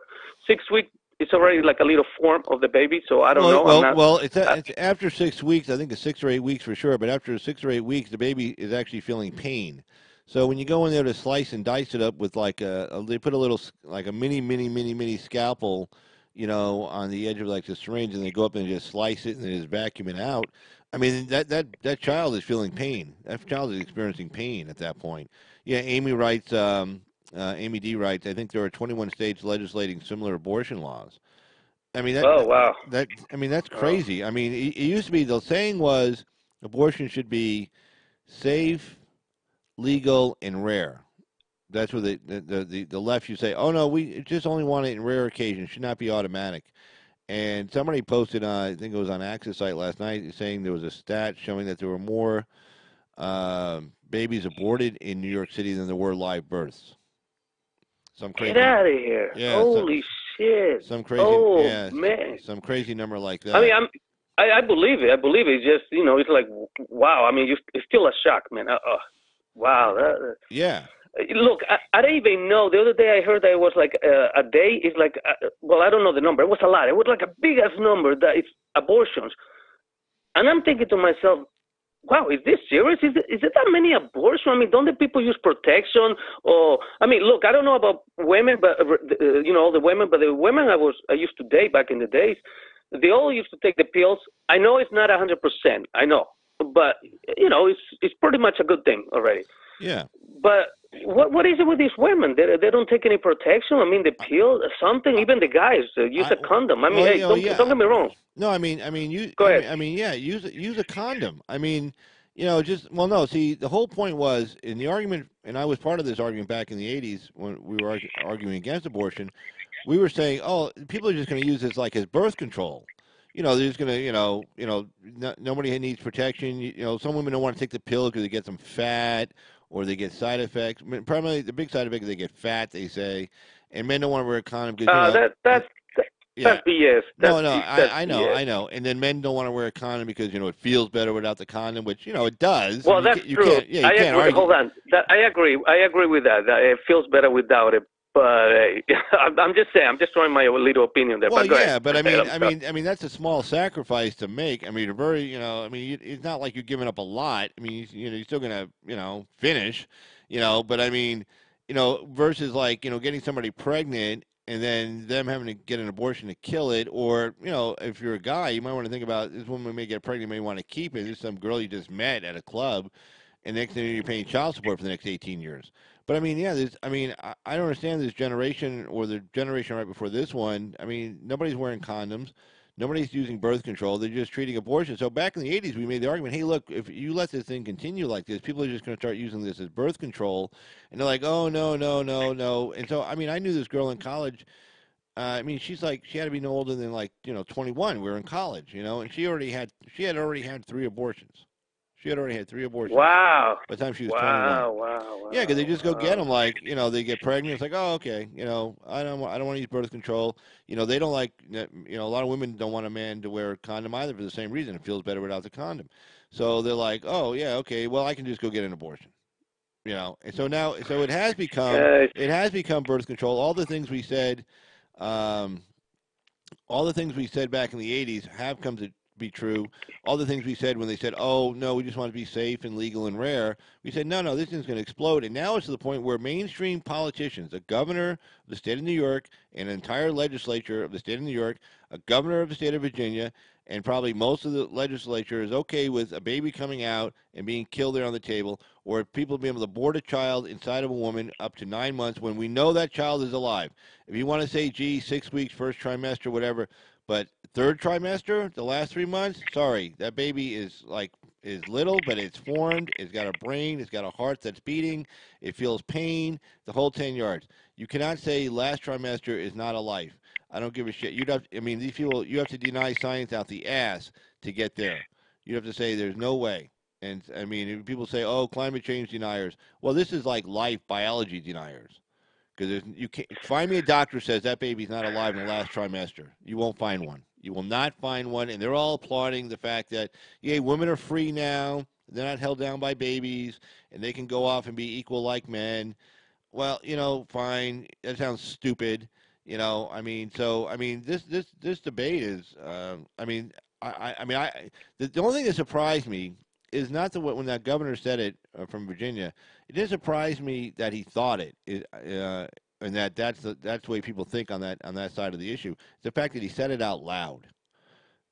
6 weeks, it's already like a little form of the baby. So I don't know. Well, it's after 6 weeks. I think it's 6 or 8 weeks for sure. But after 6 or 8 weeks, the baby is actually feeling pain. So when you go in there to slice and dice it up with like they put a little like a mini scalpel, you know, on the edge of like the syringe, and they go up and just slice it and then just vacuum it out. I mean, that child is feeling pain. That child is experiencing pain at that point. Yeah, Amy writes. Amy D writes. I think there are 21 states legislating similar abortion laws. I mean, wow. That's crazy. I mean, it used to be the saying was abortion should be safe, legal, and rare. That's where the left, you say, oh no, we just only want it in rare occasions. It should not be automatic. And somebody posted, I think it was on Access site last night, saying there was a stat showing that there were more babies aborted in New York City than there were live births. Some crazy. Get out of here! Yeah, holy shit! Some crazy. Oh yeah, man! Some crazy number like that. I mean, I believe it. I believe it. It's just, you know, it's like, wow. I mean, it's still a shock, man. Wow. Yeah. Look, I don't even know. The other day I heard that it was like a day is like, well, I don't know the number. It was a lot. It was like a big ass number that it's abortions. And I'm thinking to myself, wow, is this serious? Is it that many abortions? I mean, don't the people use protection? Or, I mean, look, I don't know about women, but, you know, all the women, but the women I used to date back in the days, they all used to take the pills. I know it's not 100%. I know. But, you know, it's pretty much a good thing already. Yeah. But what is it with these women? They don't take any protection? I mean, the pill, something, even the guys use a condom. I mean, don't get me wrong. No, I mean, go ahead. I mean, yeah, use a condom. I mean, you know, no, see, the whole point was in the argument, and I was part of this argument back in the 80s when we were arguing against abortion, we were saying, oh, people are just going to use this like as birth control. You know, they're just going to, nobody needs protection. You know, some women don't want to take the pill because it gets them fat or they get side effects. I mean, primarily, the big side effect is they get fat, they say. And men don't want to wear a condom because, Yeah. BS. No, That's I know, BS. I know. And then men don't want to wear a condom because it feels better without the condom, which it does. I Well, mean, that's you true. can't, yeah, you I can't agree. Hold argue. on. I agree. I agree with that. That it feels better without it. But I'm just saying. I'm just throwing my little opinion there. Well, But go ahead. yeah, but Go ahead. I'm sorry. I mean, that's a small sacrifice to make. I mean, a very, it's not like you're giving up a lot. I mean, you're still gonna, finish, But I mean, versus like, getting somebody pregnant and then them having to get an abortion to kill it, or if you're a guy, you might want to think about this woman may get pregnant, may want to keep it. There's some girl you just met at a club, and next thing you're paying child support for the next 18 years. But I mean, yeah, I don't understand this generation or the generation right before this one. I mean, nobody's wearing condoms. Nobody's using birth control. They're just treating abortion. So back in the 80s, we made the argument, hey, look, if you let this thing continue like this, people are just going to start using this as birth control. And they're like, oh, no, no, no, no. And so, I mean, I knew this girl in college. I mean, she's like, she had to be no older than 21. We were in college, and she had already had 3 abortions. She had already had 3 abortions Wow. by the time she was 21. Wow. Wow. Yeah, because they just go get Wow. them. Like, they get pregnant. It's like, oh, okay. I don't want to use birth control. They don't like. A lot of women don't want a man to wear a condom either for the same reason. It feels better without the condom. So they're like, oh yeah, okay. Well, I can just go get an abortion. And so now, so it has become birth control. All the things we said, um, all the things we said back in the 80s have come to be true. All the things we said when they said, oh, no, we just want to be safe and legal and rare, we said, no, this thing's going to explode. And now it's to the point where mainstream politicians, a governor of the state of New York, an entire legislature of the state of New York, a governor of the state of Virginia, and probably most of the legislature is okay with a baby coming out and being killed there on the table, or people being able to abort a child inside of a woman up to 9 months when we know that child is alive. If you want to say, gee, 6 weeks, first trimester, whatever, but third trimester, the last 3 months, sorry, that baby is little, but it's formed. It's got a brain. It's got a heart that's beating. It feels pain. The whole 10 yards. You cannot say last trimester is not a life. I don't give a shit. These people, you have to deny science out the ass to get there. You have to say there's no way. And I mean, if people say, oh, climate change deniers. Well, this is like life biology deniers. Because you can't find me a doctor who says that baby's not alive in the last trimester. You won't find one. You will not find one, and they're all applauding the fact that women are free now. They're not held down by babies, and they can go off and be equal like men. Well, fine. That sounds stupid. This debate is. The only thing that surprised me is not when that governor said it from Virginia. It did surprise me that he thought it, and that's the way people think on that side of the issue. It's the fact that he said it out loud.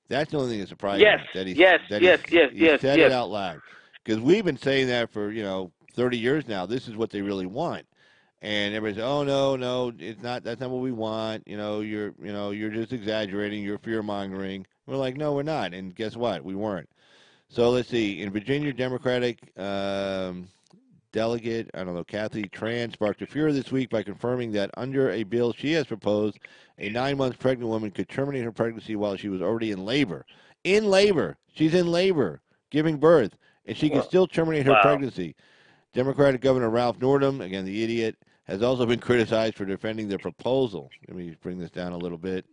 That's the only thing that surprised me. That he said it out loud. Because we've been saying that for 30 years now. This is what they really want, and everybody says, "Oh no, it's not. That's not what we want." You're just exaggerating. You're fear mongering. We're like, no, we're not. And guess what? We weren't. So let's see. In Virginia, Democratic delegate, I don't know, Kathy Tran sparked a furor this week by confirming that under a bill she has proposed, a 9-month pregnant woman could terminate her pregnancy while she was already in labor. In labor. She's in labor, giving birth, and she can still terminate her pregnancy. Democratic Governor Ralph Northam, again, the idiot, has also been criticized for defending the proposal. Let me bring this down a little bit.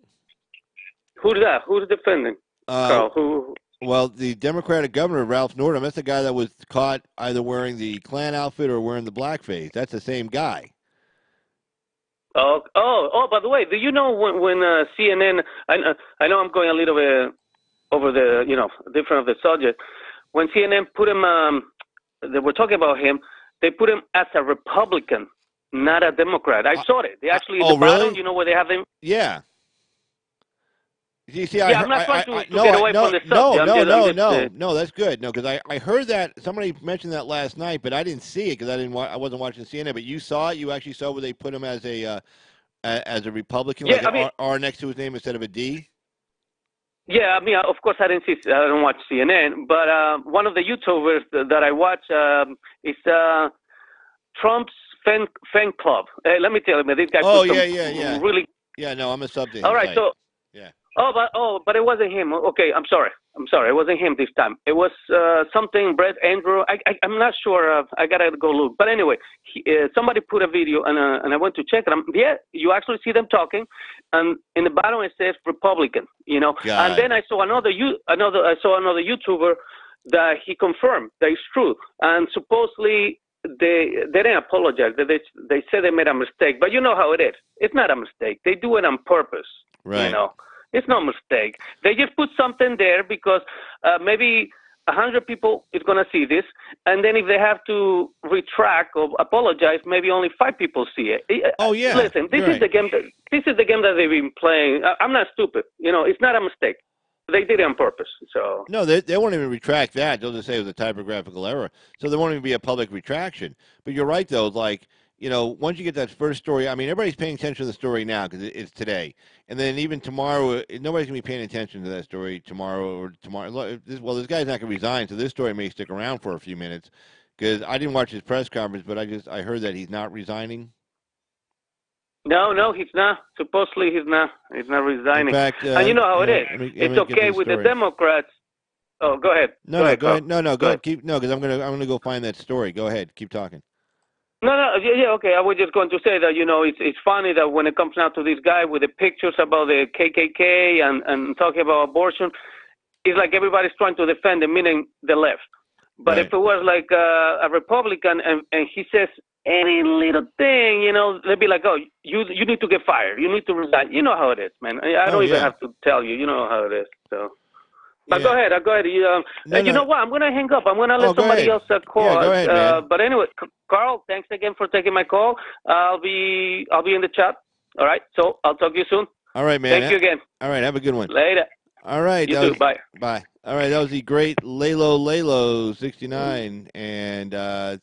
Who's that? Who's defending? Carl, who? Well, the Democratic governor, Ralph Northam, that's the guy that was caught either wearing the Klan outfit or wearing the blackface. That's the same guy. Oh! By the way, do you know when CNN? I know I'm going a little bit over the different of the subject. When CNN put him, they were talking about him. They put him as a Republican, not a Democrat. I saw it. They actually the bottom, really? where they have him. Yeah. You see, I'm not trying to get away from the subject. No, that's good. No, because I heard that somebody mentioned that last night, but I didn't see it because I wasn't watching CNN. But you saw it. You actually saw where they put him as a Republican, R next to his name instead of a D. Yeah, of course I don't watch CNN, but one of the YouTubers that I watch is Trump's fan club. Let me tell you, this guy. Really. Yeah, no, I'm a sub to his All right, site. so. Yeah. But it wasn't him. Okay, I'm sorry. I'm sorry, it wasn't him this time. It was something Brett Andrew. I'm not sure. I gotta go look. But anyway, somebody put a video, and I went to check it. Yeah, you actually see them talking, and in the bottom it says Republican. You know, God. and then I saw another YouTuber that he confirmed that it's true, and supposedly they didn't apologize. They said they made a mistake, but you know how it is. It's not a mistake. They do it on purpose. Right. You know. It's no mistake. They just put something there because maybe 100 people is going to see this, and then if they have to retract or apologize, maybe only 5 people see it. Oh yeah. Listen, this is the game. This is the game that they've been playing. I'm not stupid. You know, it's not a mistake. They did it on purpose. So no, they won't even retract that. They'll just say it was a typographical error. So there won't even be a public retraction. But you're right, though. Like, you know, once you get that first story, I mean, everybody's paying attention to the story now because it's today. And then even tomorrow, nobody's going to be paying attention to that story tomorrow or tomorrow. Well, this guy's not going to resign, so this story may stick around for a few minutes because I didn't watch his press conference, but I heard that he's not resigning. No, he's not. Supposedly he's not. He's not resigning. In fact, and you know how it is. It's okay with the Democrats. Oh, go ahead. Go ahead. Go ahead. Because I'm gonna go find that story. Go ahead. Keep talking. No, yeah, okay. I was just going to say that, you know, it's funny that when it comes down to this guy with the pictures about the KKK and talking about abortion, it's like everybody's trying to defend him, meaning the left. But right. If it was like a Republican and he says any little thing, you know, they'd be like, oh, you need to get fired. You need to resign. You know how it is, man. I don't even have to tell you. You know how it is, so. But go ahead. You know what? I'm going to hang up. I'm going to let somebody else call. Yeah, go ahead, man. But anyway, Carl, thanks again for taking my call. I'll be in the chat. All right. So I'll talk to you soon. All right, man. Thank you again. All right. Have a good one. Later. All right. You too. Bye. Bye. All right. That was the great Lalo 69. And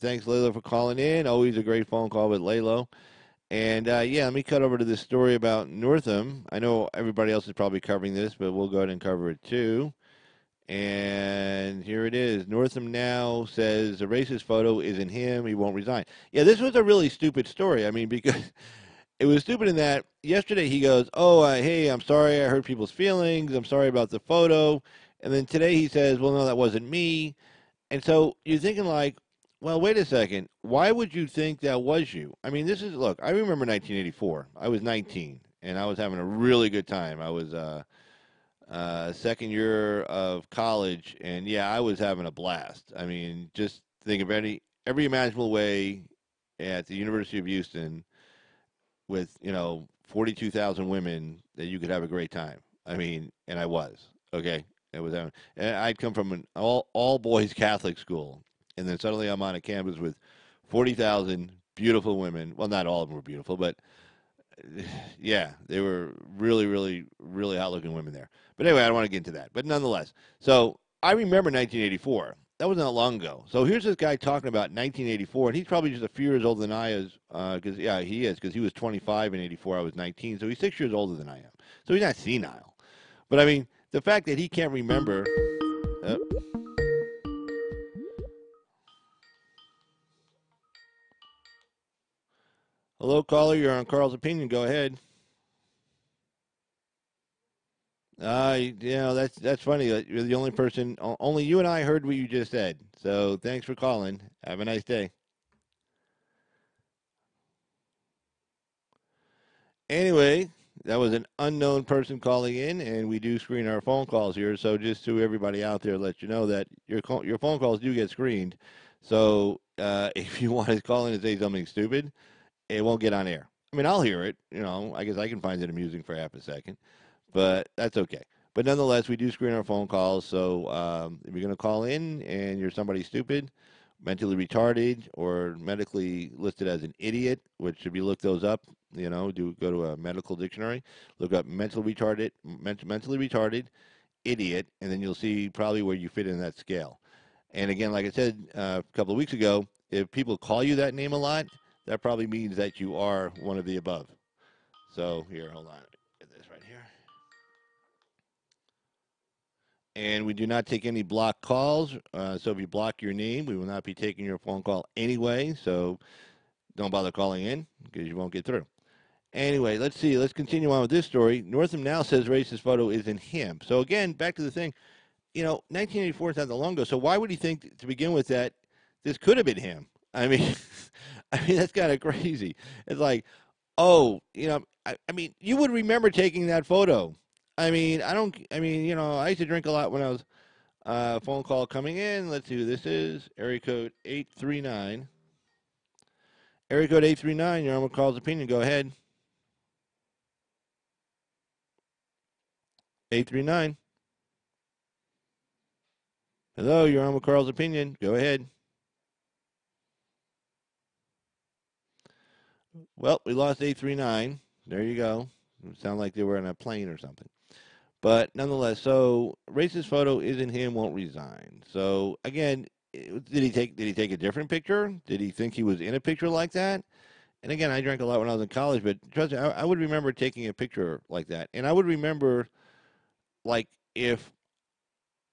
thanks, Lalo, for calling in. Always a great phone call with Lalo. And, let me cut over to this story about Northam. I know everybody else is probably covering this, but we'll go ahead and cover it too. And here it is. Northam now says the racist photo isn't him. He won't resign. Yeah, this was a really stupid story. I mean, because it was stupid in that yesterday he goes, hey, I'm sorry I hurt people's feelings. I'm sorry about the photo. And then today he says, well, no, that wasn't me. And so you're thinking like, well, wait a second. Why would you think that was you? I mean, look, I remember 1984. I was 19, and I was having a really good time. I was second year of college, and yeah, I was having a blast. I mean, just think of every imaginable way at the University of Houston with 42,000 women that you could have a great time. I mean, and I was okay. It was, and I'd come from an all boys Catholic school, and then suddenly I'm on a campus with 40,000 beautiful women. Well, not all of them were beautiful, but yeah, they were really, really, really hot-looking women there. But anyway, I don't want to get into that. But nonetheless, so I remember 1984. That wasn't that long ago. So here's this guy talking about 1984, and he's probably just a few years older than I is, because he is, because he was 25 in 84. I was 19, so he's 6 years older than I am. So he's not senile. But I mean, the fact that he can't remember. Hello, caller. You're on Carl's Opinion. Go ahead. That's funny. You're the only person. Only you and I heard what you just said. So thanks for calling. Have a nice day. Anyway, that was an unknown person calling in, and we do screen our phone calls here. So just to everybody out there, let you know that your phone calls do get screened. So if you want to call in and say something stupid, it won't get on air. I mean, I'll hear it. I guess I can find it amusing for half a second, but that's okay. But nonetheless, we do screen our phone calls. So if you're going to call in and you're somebody stupid, mentally retarded, or medically listed as an idiot, which if you look those up, go to a medical dictionary, look up mentally retarded, idiot, and then you'll see probably where you fit in that scale. And again, like I said a couple of weeks ago, if people call you that name a lot, that probably means that you are one of the above. So here, hold on. Get this right here. And we do not take any block calls. So if you block your name, we will not be taking your phone call anyway. So don't bother calling in because you won't get through. Anyway, let's see. Let's continue on with this story. Northam now says racist photo isn't him. So again, back to the thing. 1984 is not that long ago. So why would he think to begin with that this could have been him? I mean, I mean that's kind of crazy. It's like, oh, I mean, you would remember taking that photo. I mean, I don't. I mean, I used to drink a lot when I was phone call coming in. Let's see who this is. Area code 839. Area code 839. You're on with Carl's Opinion. Go ahead. 839. Hello, you're on with Carl's Opinion. Go ahead. Well, we lost 839. There you go. It sounded like they were on a plane or something. But nonetheless, so racist photo isn't him, won't resign. So again, did he take a different picture? Did he think he was in a picture like that? And again, I drank a lot when I was in college, but trust me, I would remember taking a picture like that, and I would remember like if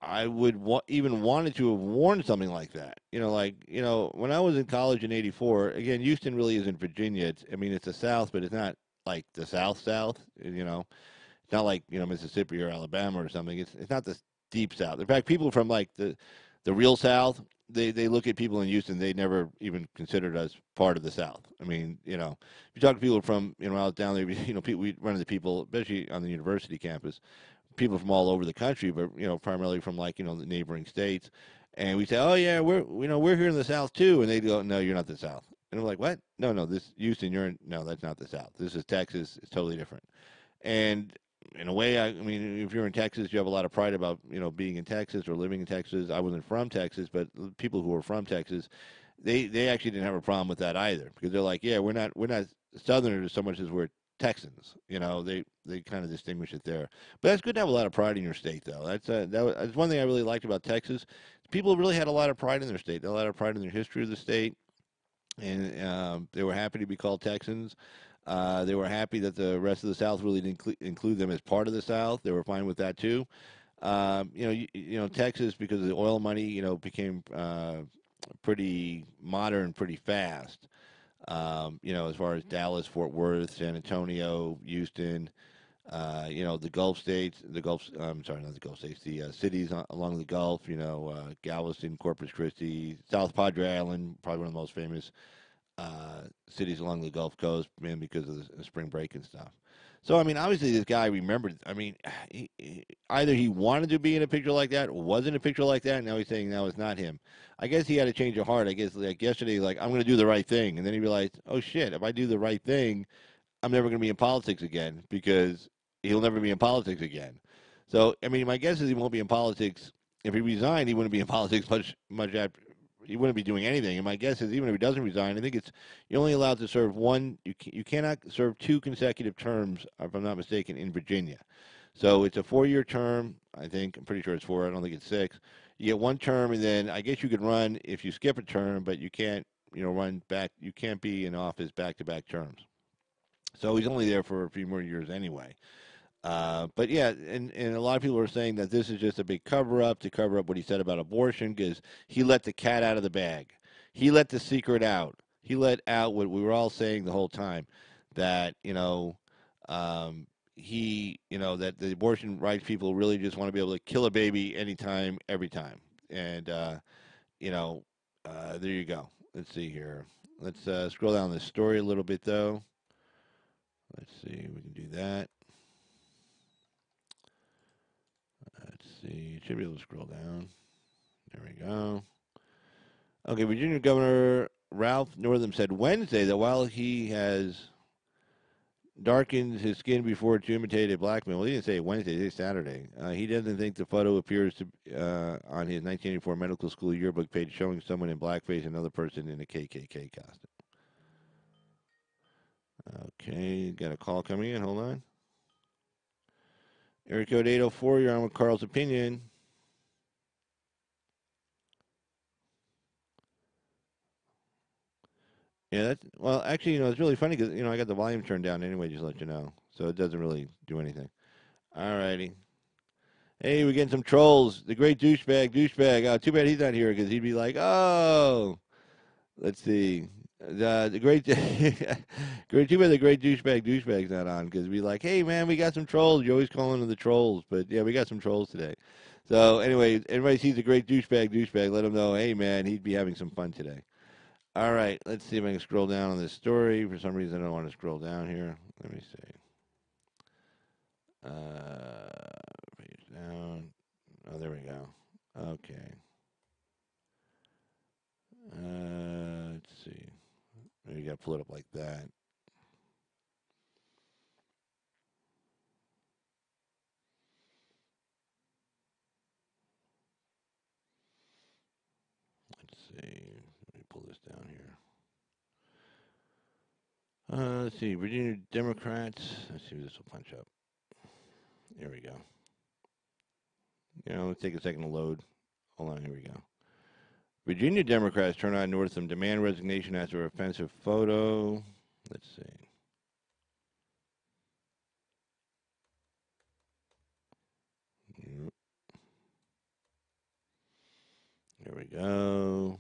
I would even wanted to have worn something like that. When I was in college in '84. Again, Houston really isn't Virginia. I mean, it's the South, but it's not like the South South. It's not like Mississippi or Alabama or something. It's not the deep South. In fact, people from like the real South, they look at people in Houston. They never even considered us part of the South. I mean, if you talk to people from out down there, people, we run into people, especially on the university campus, people from all over the country, but primarily from like the neighboring states, and we say, oh yeah, we're here in the South too, and they go, no, you're not the South, and I'm like, what? No, this Houston, no, that's not the South. This is Texas. It's totally different, and in a way, I mean, if you're in Texas, you have a lot of pride about being in Texas or living in Texas. I wasn't from Texas, but people who were from Texas, they actually didn't have a problem with that either because they're like, yeah, we're not Southerners so much as we're Texans. They kind of distinguish it there. But that's good to have a lot of pride in your state, though. That's one thing I really liked about Texas. People really had a lot of pride in their state, a lot of pride in their history of the state, and they were happy to be called Texans. They were happy that the rest of the South really didn't include them as part of the South. They were fine with that too. Texas, because of the oil money, became pretty modern pretty fast. As far as Dallas, Fort Worth, San Antonio, Houston, the Gulf states, I'm sorry, not the Gulf states, the cities along the Gulf, Galveston, Corpus Christi, South Padre Island, probably one of the most famous cities along the Gulf Coast, man, because of the spring break and stuff. So, I mean, obviously this guy remembered, I mean, either he wanted to be in a picture like that, or was in a picture like that, and now he's saying now it's not him. I guess he had a change of heart. I guess, like yesterday, like, I'm going to do the right thing. And then he realized, oh, shit, if I do the right thing, I'm never going to be in politics again because he'll never be in politics again. So, I mean, my guess is he won't be in politics. If he resigned, he wouldn't be in politics much after. He wouldn't be doing anything. And my guess is, even if he doesn't resign, I think you're only allowed to serve one. You cannot serve two consecutive terms, if I'm not mistaken, in Virginia. So it's a 4-year term. I think I'm pretty sure it's 4. I don't think it's 6. You get one term, and then I guess you could run if you skip a term, but you can't, run back. You can't be in office back-to-back terms. So he's only there for a few more years anyway. But yeah, and a lot of people are saying that this is just a big cover-up to cover up what he said about abortion because he let the cat out of the bag. He let the secret out. He let out what we were all saying the whole time, that, that the abortion rights people really just want to be able to kill a baby anytime, every time. And, there you go. Let's see here. Let's scroll down this story a little bit, though. Let's see. We can do that. Let's see. Should be able to scroll down. There we go. Okay, Virginia Governor Ralph Northam said Wednesday that while he has darkened his skin before to imitate a black man, well, he didn't say Wednesday, he said Saturday. He doesn't think the photo appears to on his 1984 medical school yearbook page showing someone in blackface and another person in a KKK costume. Okay, got a call coming in. Hold on. Area code 804, you're on with Carl's Opinion. Yeah, well, actually, it's really funny because, I got the volume turned down anyway, just to let you know. So it doesn't really do anything. All righty. Hey, we're getting some trolls. The great douchebag. Oh, too bad he's not here because he'd be like, oh, let's see. The great, too bad the great douchebag's not on because we'd be like, hey, man, we got some trolls. You're always calling them the trolls. But, yeah, we got some trolls today. So anyway, everybody sees a great douchebag. Let him know, hey man, he'd be having some fun today. All right, let's see if I can scroll down on this story. For some reason, I don't want to scroll down here. Let me see. Page down. Oh, there we go. Okay. Let's see. Maybe you got to pull it up like that. Let's see. Let me pull this down here. Let's see. Virginia Democrats. Let's see if this will punch up. Here we go. Let's take a second to load. Hold on. Here we go. Virginia Democrats turn on Northam, demand resignation after offensive photo. Let's see. There we go.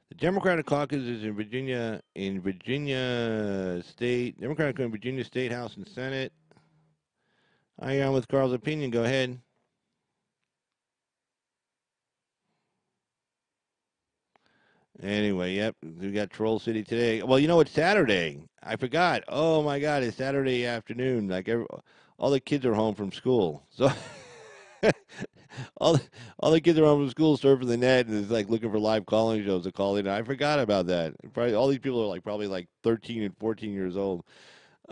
The Democratic caucus is in Virginia State. Democratic in Virginia State House and Senate. I am with Carl's opinion. Go ahead. Anyway, yep, we got Troll City today. Well, it's Saturday. I forgot. Oh my God, it's Saturday afternoon. All the kids are home from school, so all the, all the kids are home from school, surfing the net, and it's like looking for live calling shows to call in. I forgot about that. Probably all these people are probably 13 and 14 years old.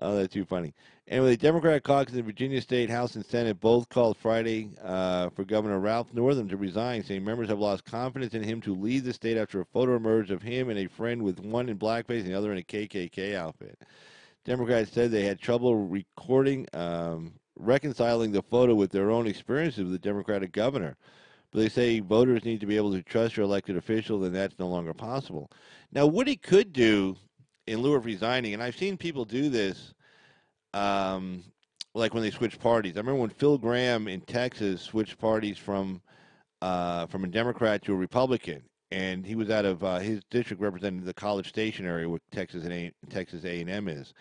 Oh, that's too funny. Anyway, the Democratic caucus in Virginia State House and Senate both called Friday for Governor Ralph Northam to resign, saying members have lost confidence in him to lead the state after a photo emerged of him and a friend with one in blackface and the other in a KKK outfit. Democrats said they had trouble reconciling the photo with their own experiences with the Democratic governor. But they say voters need to be able to trust your elected officials, and that's no longer possible. Now, what he could do in lieu of resigning, and I've seen people do this, like when they switch parties. I remember when Phil Gramm in Texas switched parties from a Democrat to a Republican, and he was out of his district represented the College Station area, where Texas A&M is.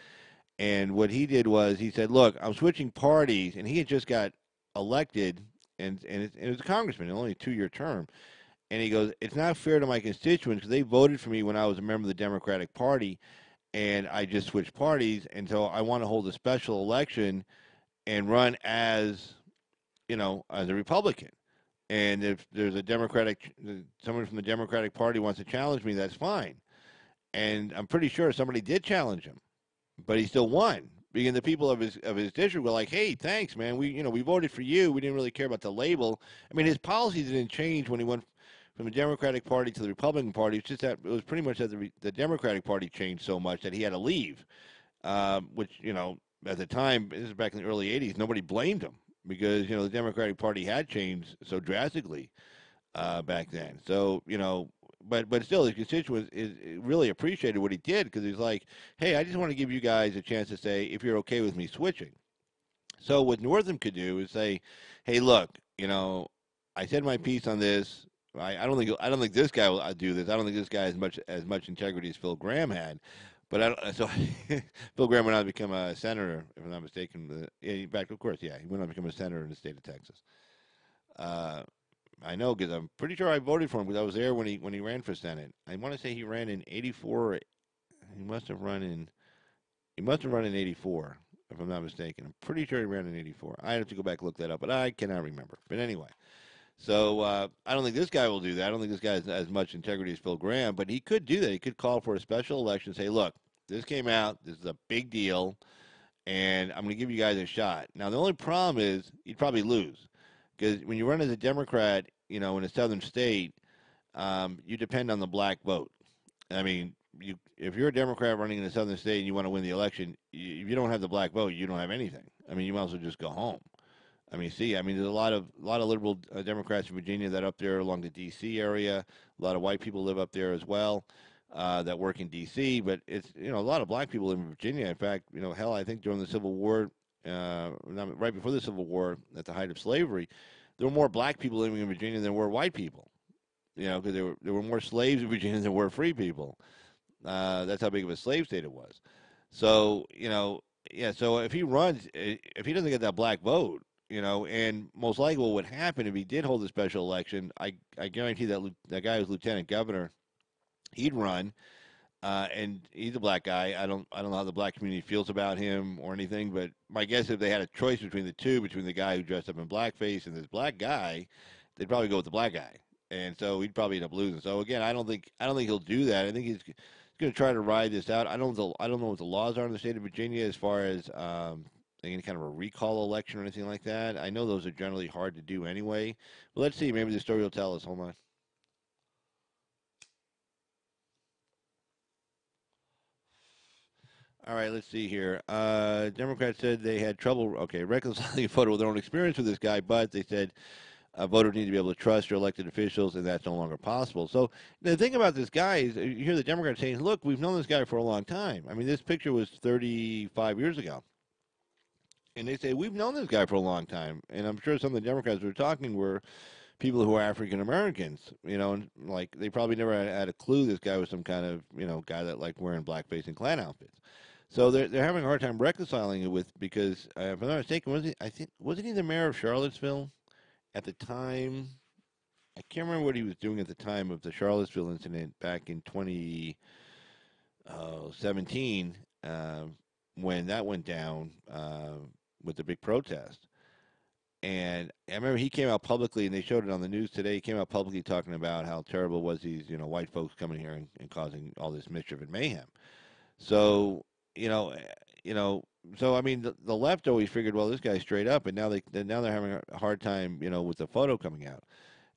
And what he did was he said, "Look, I'm switching parties," and he had just got elected, and it was a congressman, only a 2-year term. And he goes, "It's not fair to my constituents because they voted for me when I was a member of the Democratic Party, and I just switched parties, and so I want to hold a special election and run as a Republican. And if there's someone from the Democratic Party wants to challenge me, that's fine." And I'm pretty sure somebody did challenge him, but he still won. Because the people of his district were like, "Hey, thanks, man. We voted for you. We didn't really care about the label." I mean, his policies didn't change when he went from the Democratic Party to the Republican Party. It's just that it was pretty much that the Democratic Party changed so much that he had to leave. Which at the time, this is back in the early '80s, nobody blamed him because the Democratic Party had changed so drastically back then. So but still, his constituents really appreciated what he did because he's like, "Hey, I just want to give you guys a chance to say if you're okay with me switching." So what Northam could do is say, "Hey, look, I said my piece on this. I don't think this guy will do this. I don't think this guy has as much integrity as Phil Gramm had." But so Phil Gramm went on to become a senator, if I'm not mistaken. Yeah, in fact, of course, yeah, he went on to become a senator in the state of Texas. Uh, I know because I'm pretty sure I voted for him because I was there when he ran for Senate. I want to say he ran in '84. He must have run in '84, if I'm not mistaken. I'm pretty sure he ran in '84. I have to go back and look that up, but I cannot remember. But anyway, so I don't think this guy will do that. I don't think this guy has as much integrity as Phil Gramm, but he could do that. He could call for a special election, say, "Look, this came out. This is a big deal, and I'm going to give you guys a shot." Now, the only problem is he'd probably lose because when you run as a Democrat, in a southern state, you depend on the black vote. I mean, if you're a Democrat running in a southern state and you want to win the election, if you don't have the black vote, you don't have anything. I mean, you might as well just go home. There's a lot of liberal Democrats in Virginia that are up there along the D.C. area. A lot of white people live up there as well that work in D.C. But it's a lot of black people live in Virginia. In fact, hell, I think during the Civil War, right before the Civil War, at the height of slavery, there were more black people living in Virginia than there were white people. Because there were more slaves in Virginia than were free people. That's how big of a slave state it was. So yeah. So if he runs, if he doesn't get that black vote, and most likely what would happen if he did hold a special election, I guarantee that that guy who's lieutenant governor, he'd run, and he's a black guy. I don't know how the black community feels about him or anything, but my guess is if they had a choice between the two, between the guy who dressed up in blackface and this black guy, they'd probably go with the black guy, and so he'd probably end up losing. So again, I don't think he'll do that. I think he's going to try to ride this out. I don't know what the laws are in the state of Virginia as far as any kind of a recall election or anything like that. I know those are generally hard to do anyway. But let's see. Maybe the story will tell us. Hold on. All right, let's see here. Democrats said they had trouble, reconciling a photo with their own experience with this guy, but they said voters need to be able to trust their elected officials, and that's no longer possible. So the thing about this guy is, you hear the Democrats saying, "Look, we've known this guy for a long time." I mean, this picture was 35 years ago, and they say we've known this guy for a long time. And I'm sure some of the Democrats were talking were people who are African Americans, and like they probably never had a clue this guy was some kind of guy that liked wearing blackface and Klan outfits. So they're having a hard time reconciling it with because if I'm not mistaken, wasn't he the mayor of Charlottesville at the time? I can't remember what he was doing at the time of the Charlottesville incident back in 2017 when that went down with the big protest. And I remember he came out publicly, and they showed it on the news today. He came out publicly talking about how terrible it was these white folks coming here and causing all this mischief and mayhem. So you know, you know. So I mean, the left always figured, well, this guy's straight up, and now they're having a hard time, with the photo coming out.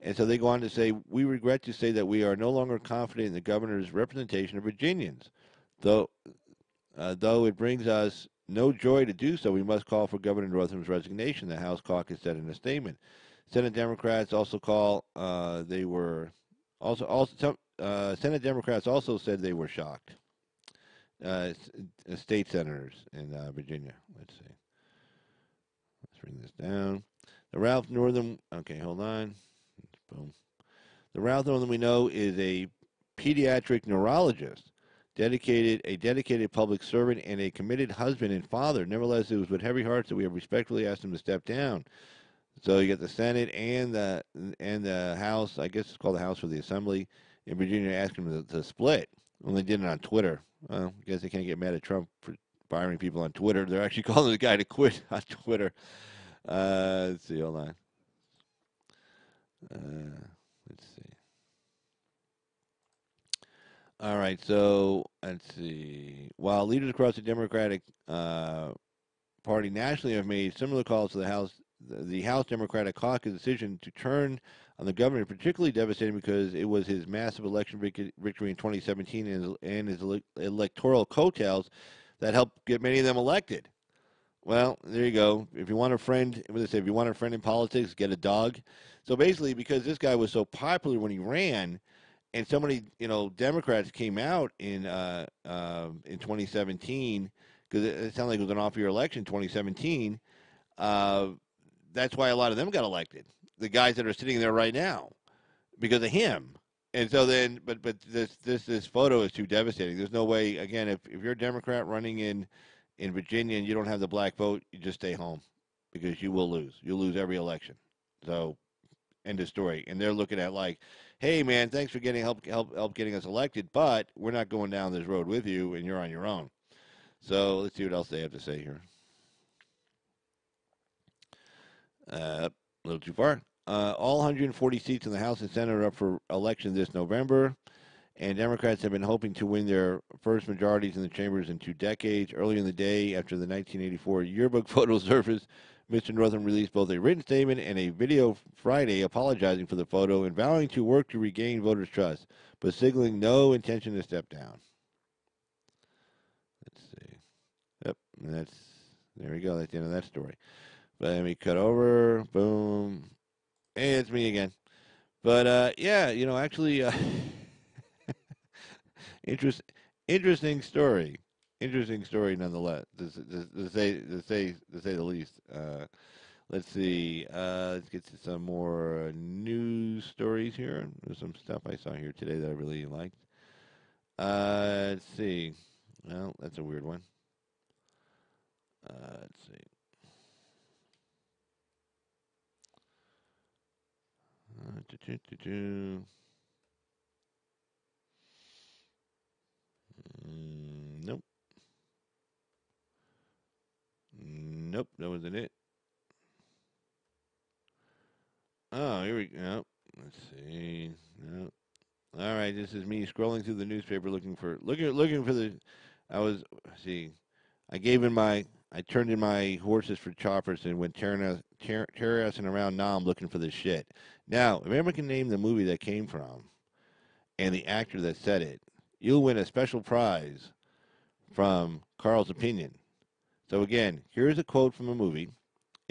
And so they go on to say, we regret to say that we are no longer confident in the governor's representation of Virginians, though though it brings us no joy to do so. We must call for Governor Northam's resignation. The House caucus said in a statement. Senate Democrats also call. They were also Senate Democrats also said they were shocked. State senators in Virginia. Let's see. Let's bring this down. The Ralph Northam. Okay, hold on. Boom. The Ralph Northam we know is a pediatric neurologist, dedicated public servant, and a committed husband and father. Nevertheless, it was with heavy hearts that we have respectfully asked him to step down. So you get the Senate and the House. I guess it's called the House or the Assembly in Virginia asking them to split. Well, they did it on Twitter. Well, I guess they can't get mad at Trump for firing people on Twitter. They're actually calling the guy to quit on Twitter. Let's see. Hold on. Let's see. All right. So let's see. While leaders across the Democratic Party nationally have made similar calls to the House Democratic Caucus decision to turn on the governor, particularly devastating because it was his massive election victory in 2017 and his electoral coattails that helped get many of them elected. Well, there you go. If you want a friend, what they say, if you want a friend in politics, get a dog. So basically, because this guy was so popular when he ran, and so many Democrats came out in 2017 because it sounded like it was an off-year election, 2017. That's why a lot of them got elected. The guys that are sitting there right now, because of him. And so then, but this photo is too devastating. There's no way. Again, if you're a Democrat running in Virginia and you don't have the black vote, you just stay home because you will lose. You'll lose every election. So, end of story. And they're looking at like, hey man, thanks for getting help getting us elected, but we're not going down this road with you, and you're on your own. So let's see what else they have to say here. A little too far. All 140 seats in the House and Senate are up for election this November, and Democrats have been hoping to win their first majorities in the chambers in 2 decades. Earlier in the day, after the 1984 yearbook photo surfaced, Mr. Northam released both a written statement and a video Friday apologizing for the photo and vowing to work to regain voters' trust, but signaling no intention to step down. Let's see. Yep, and there we go. That's the end of that story. But let me cut over. Boom. Hey, it's me again. But yeah, actually, interest, interesting story. Interesting story, nonetheless. To say the least. Let's see. Let's get to some more news stories here. There's some stuff I saw here today that I really liked. Let's see. Well, that's a weird one. Let's see. Nope. Nope, that wasn't it. Oh, here we go. Let's see. No. All right, this is me scrolling through the newspaper looking for the. I was see. I gave in my. I turned in my horses for choppers and went terrorizing around Nam looking for this shit. Now, if anyone can name the movie that came from and the actor that said it, you'll win a special prize from Carl's Opinion. So again, here's a quote from a movie,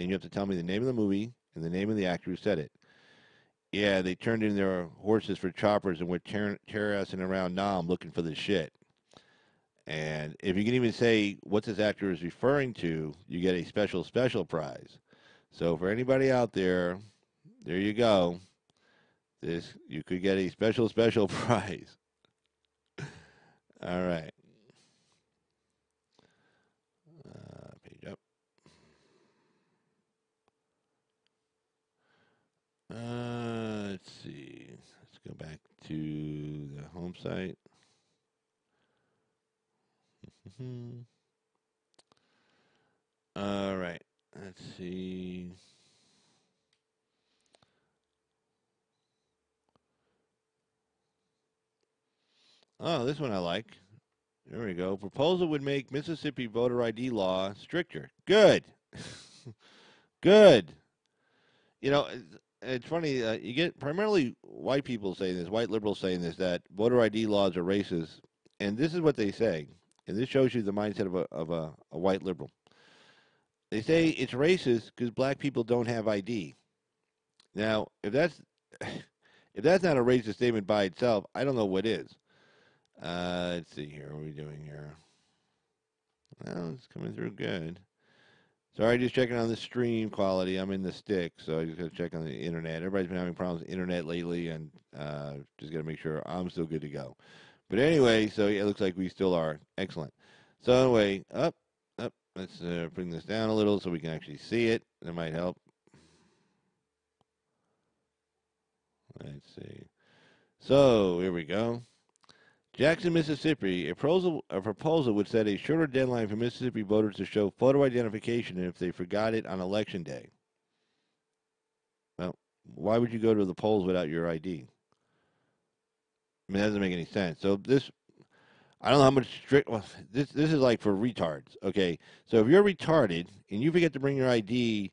and you have to tell me the name of the movie and the name of the actor who said it. Yeah, they turned in their horses for choppers and went terrorizing around Nam looking for this shit. And if you can even say what this actor is referring to, you get a special prize. So for anybody out there, there you go. This you could get a special prize. All right. Page up. Let's see. Let's go back to the home site. All right. Let's see. Oh, this one I like. There we go. Proposal would make Mississippi voter ID law stricter. Good. Good. You know, it's funny. You get primarily white people saying this, white liberals saying this, that voter ID laws are racist. And this is what they say. And this shows you the mindset of a white liberal. They say it's racist because black people don't have ID. Now, if that's if that's not a racist statement by itself, I don't know what is. Let's see here. What are we doing here? Well, it's coming through good. Sorry, just checking on the stream quality. I'm in the stick, so I just got to check on the internet. Everybody's been having problems with the internet lately, and just got to make sure I'm still good to go. But anyway, so yeah, it looks like we still are. Excellent. So anyway, up. Let's bring this down a little so we can actually see it. That might help. Let's see. So here we go. Jackson, Mississippi. A proposal would set a shorter deadline for Mississippi voters to show photo identification if they forgot it on election day. Well, why would you go to the polls without your ID? I mean, that doesn't make any sense. So this, I don't know how much strict. Well, this is like for retards. Okay, so if you're retarded and you forget to bring your ID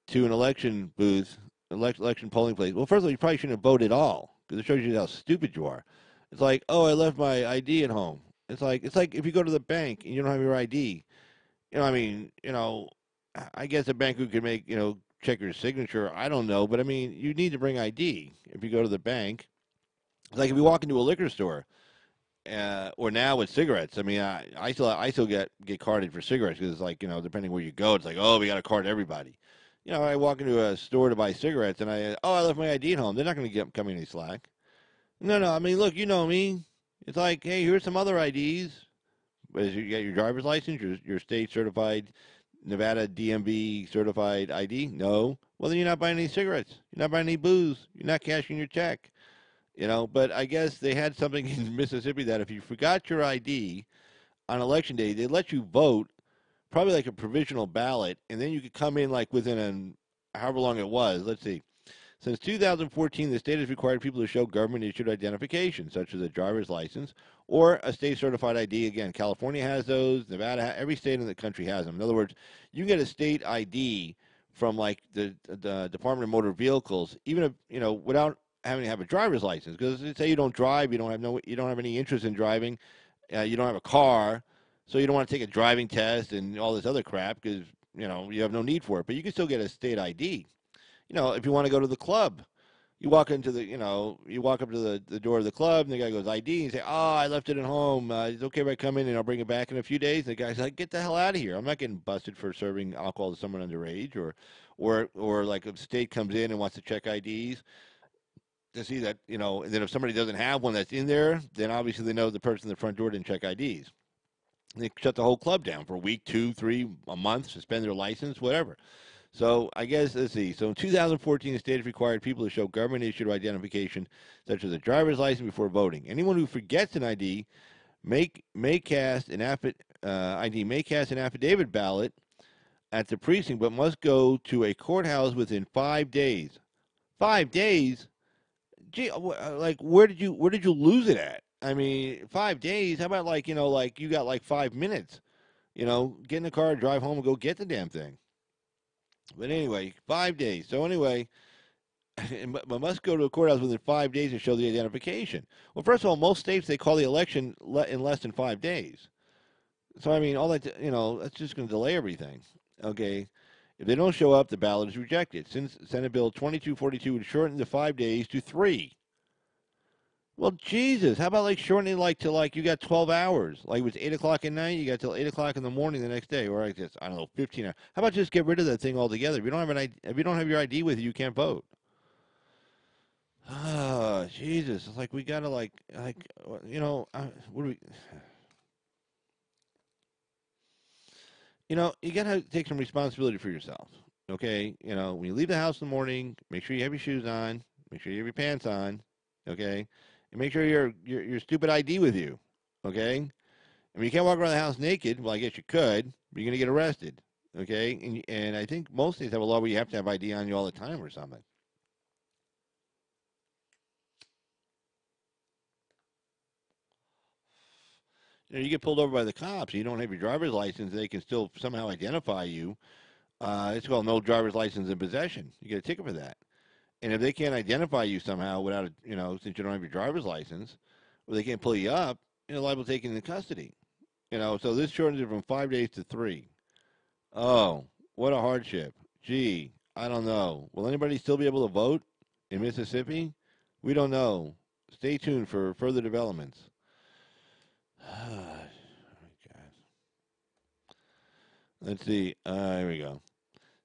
to an election booth, election polling place, well, first of all, you probably shouldn't have voted at all because it shows you how stupid you are. It's like, oh, I left my ID at home. It's like if you go to the bank and you don't have your ID. I mean, I guess a banker could make, check your signature. I don't know, but I mean, you need to bring ID if you go to the bank. It's like if you walk into a liquor store, or now with cigarettes. I mean, I still get carded for cigarettes because it's like, depending where you go, it's like, oh, we got to card everybody. I walk into a store to buy cigarettes and I left my ID at home. They're not going to come any slack. No. I mean, look, you know me. It's like, hey, here's some other IDs. You got your driver's license, your state certified, Nevada DMV certified ID? No. Well, then you're not buying any cigarettes. You're not buying any booze. You're not cashing your check. But I guess they had something in Mississippi that if you forgot your ID on election day, they let you vote, probably like a provisional ballot, and then you could come in like within however long it was. Let's see. Since 2014, the state has required people to show government-issued identification, such as a driver's license or a state-certified ID. Again, California has those. Nevada, every state in the country has them. In other words, you get a state ID from like the Department of Motor Vehicles, even if without having to have a driver's license. Because say you don't drive, you don't have any interest in driving, you don't have a car, so you don't want to take a driving test and all this other crap because you have no need for it. But you can still get a state ID. If you want to go to the club, you walk into you walk up to the door of the club, and the guy goes ID, and you say, "Oh, I left it at home. It's okay if I come in and I'll bring it back in a few days." And the guy's like, "Get the hell out of here! I'm not getting busted for serving alcohol to someone underage, or like if the state comes in and wants to check IDs to see that And then if somebody doesn't have one that's in there, then obviously they know the person at the front door didn't check IDs. They shut the whole club down for a week, 2, 3, a month, suspend their license, whatever." So I guess let's see. So in 2014, the state has required people to show government-issued identification, such as a driver's license, before voting. Anyone who forgets an ID may cast an affidavit ballot at the precinct, but must go to a courthouse within 5 days. 5 days? Gee, like where did you lose it at? I mean, 5 days. How about like you got like 5 minutes? Get in the car, drive home, and go get the damn thing. But anyway, 5 days. So anyway, but must go to a courthouse within 5 days to show the identification. Well, first of all, most states they call the election in less than 5 days. So I mean, all that that's just going to delay everything. Okay, if they don't show up, the ballot is rejected. Since Senate Bill 2242 would shorten the 5 days to 3. Well, Jesus, how about like shortening like to like you got 12 hours? Like it was 8 o'clock at night, you got till 8 o'clock in the morning the next day, or I guess I don't know, 15 hours. How about just get rid of that thing altogether? If you don't have if you don't have your ID with you, you can't vote. Ah, Jesus, it's like we gotta what do we? You gotta take some responsibility for yourself. Okay, when you leave the house in the morning, make sure you have your shoes on, make sure you have your pants on. Okay, and make sure your stupid ID with you. Okay, I mean you can't walk around the house naked. Well, I guess you could, but you're gonna get arrested. Okay, and I think most states have a law where you have to have ID on you all the time or something. You get pulled over by the cops, you don't have your driver's license, they can still somehow identify you. It's called no driver's license in possession. You get a ticket for that. And if they can't identify you somehow without, since you don't have your driver's license, or they can't pull you up, you're liable to take you into custody. So this shortens it from 5 days to 3. Oh, what a hardship. Gee, I don't know. Will anybody still be able to vote in Mississippi? We don't know. Stay tuned for further developments. Oh, God. Let's see. Here we go.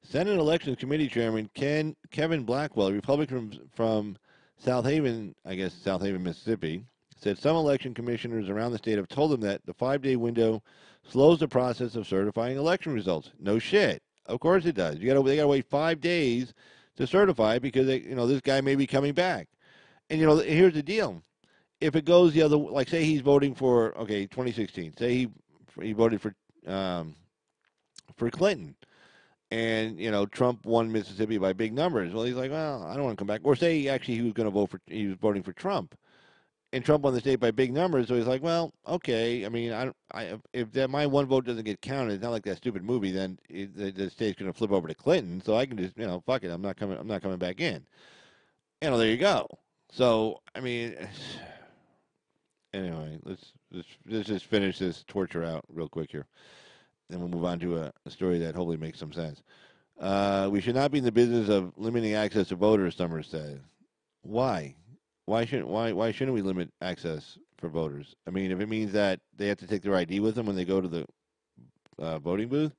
Senate Elections Committee Chairman Kevin Blackwell, Republican from South Haven, I guess South Haven, Mississippi, said some election commissioners around the state have told him that the 5-day window slows the process of certifying election results. No shit. Of course it does. They gotta wait 5 days to certify because this guy may be coming back. And here's the deal: if it goes the other, like say he's voting for 2016, say he voted for Clinton, and Trump won Mississippi by big numbers. Well, he's like, well, I don't want to come back. Or say he was going to he was voting for Trump, and Trump won the state by big numbers. So he's like, well, okay. I mean, if my one vote doesn't get counted, it's not like that stupid movie. Then the state's going to flip over to Clinton. So I can just fuck it. I'm not coming back in. There you go. So I mean, anyway, let's just finish this torture out real quick here. Then we'll move on to a story that hopefully makes some sense. We should not be in the business of limiting access to voters, Summers said. Why? Why shouldn't we limit access for voters? I mean, if it means that they have to take their ID with them when they go to the voting booth.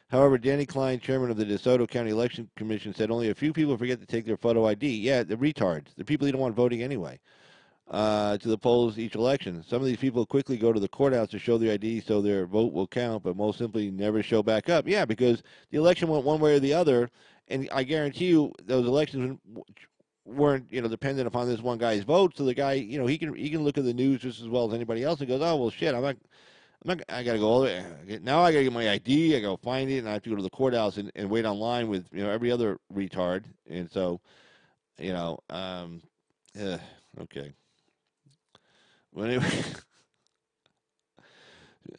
However, Danny Klein, chairman of the DeSoto County Election Commission, said only a few people forget to take their photo ID. Yeah, the retards, the people you don't want voting anyway. To the polls each election. Some of these people quickly go to the courthouse to show their ID so their vote will count, but most simply never show back up. Yeah, because the election went one way or the other, and I guarantee you those elections weren't dependent upon this one guy's vote. So the guy he can look at the news just as well as anybody else and goes, oh well shit, I got to go all the way. Now I got to get my ID. I got to find it, and I have to go to the courthouse and wait online with every other retard. And so okay. Well, anyway,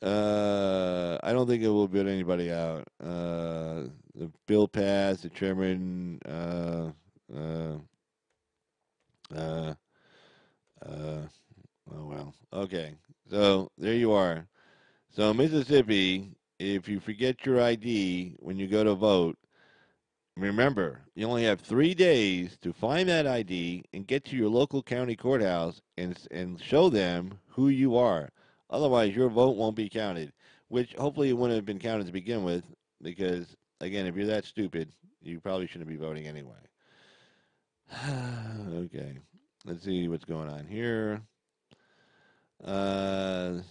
I don't think it will put anybody out. The bill passed. The chairman. Oh well. Okay. So there you are. So Mississippi, if you forget your ID when you go to vote, remember, you only have 3 days to find that ID and get to your local county courthouse and show them who you are. Otherwise, your vote won't be counted, which hopefully it wouldn't have been counted to begin with because, again, if you're that stupid, you probably shouldn't be voting anyway. Okay. Let's see what's going on here. The,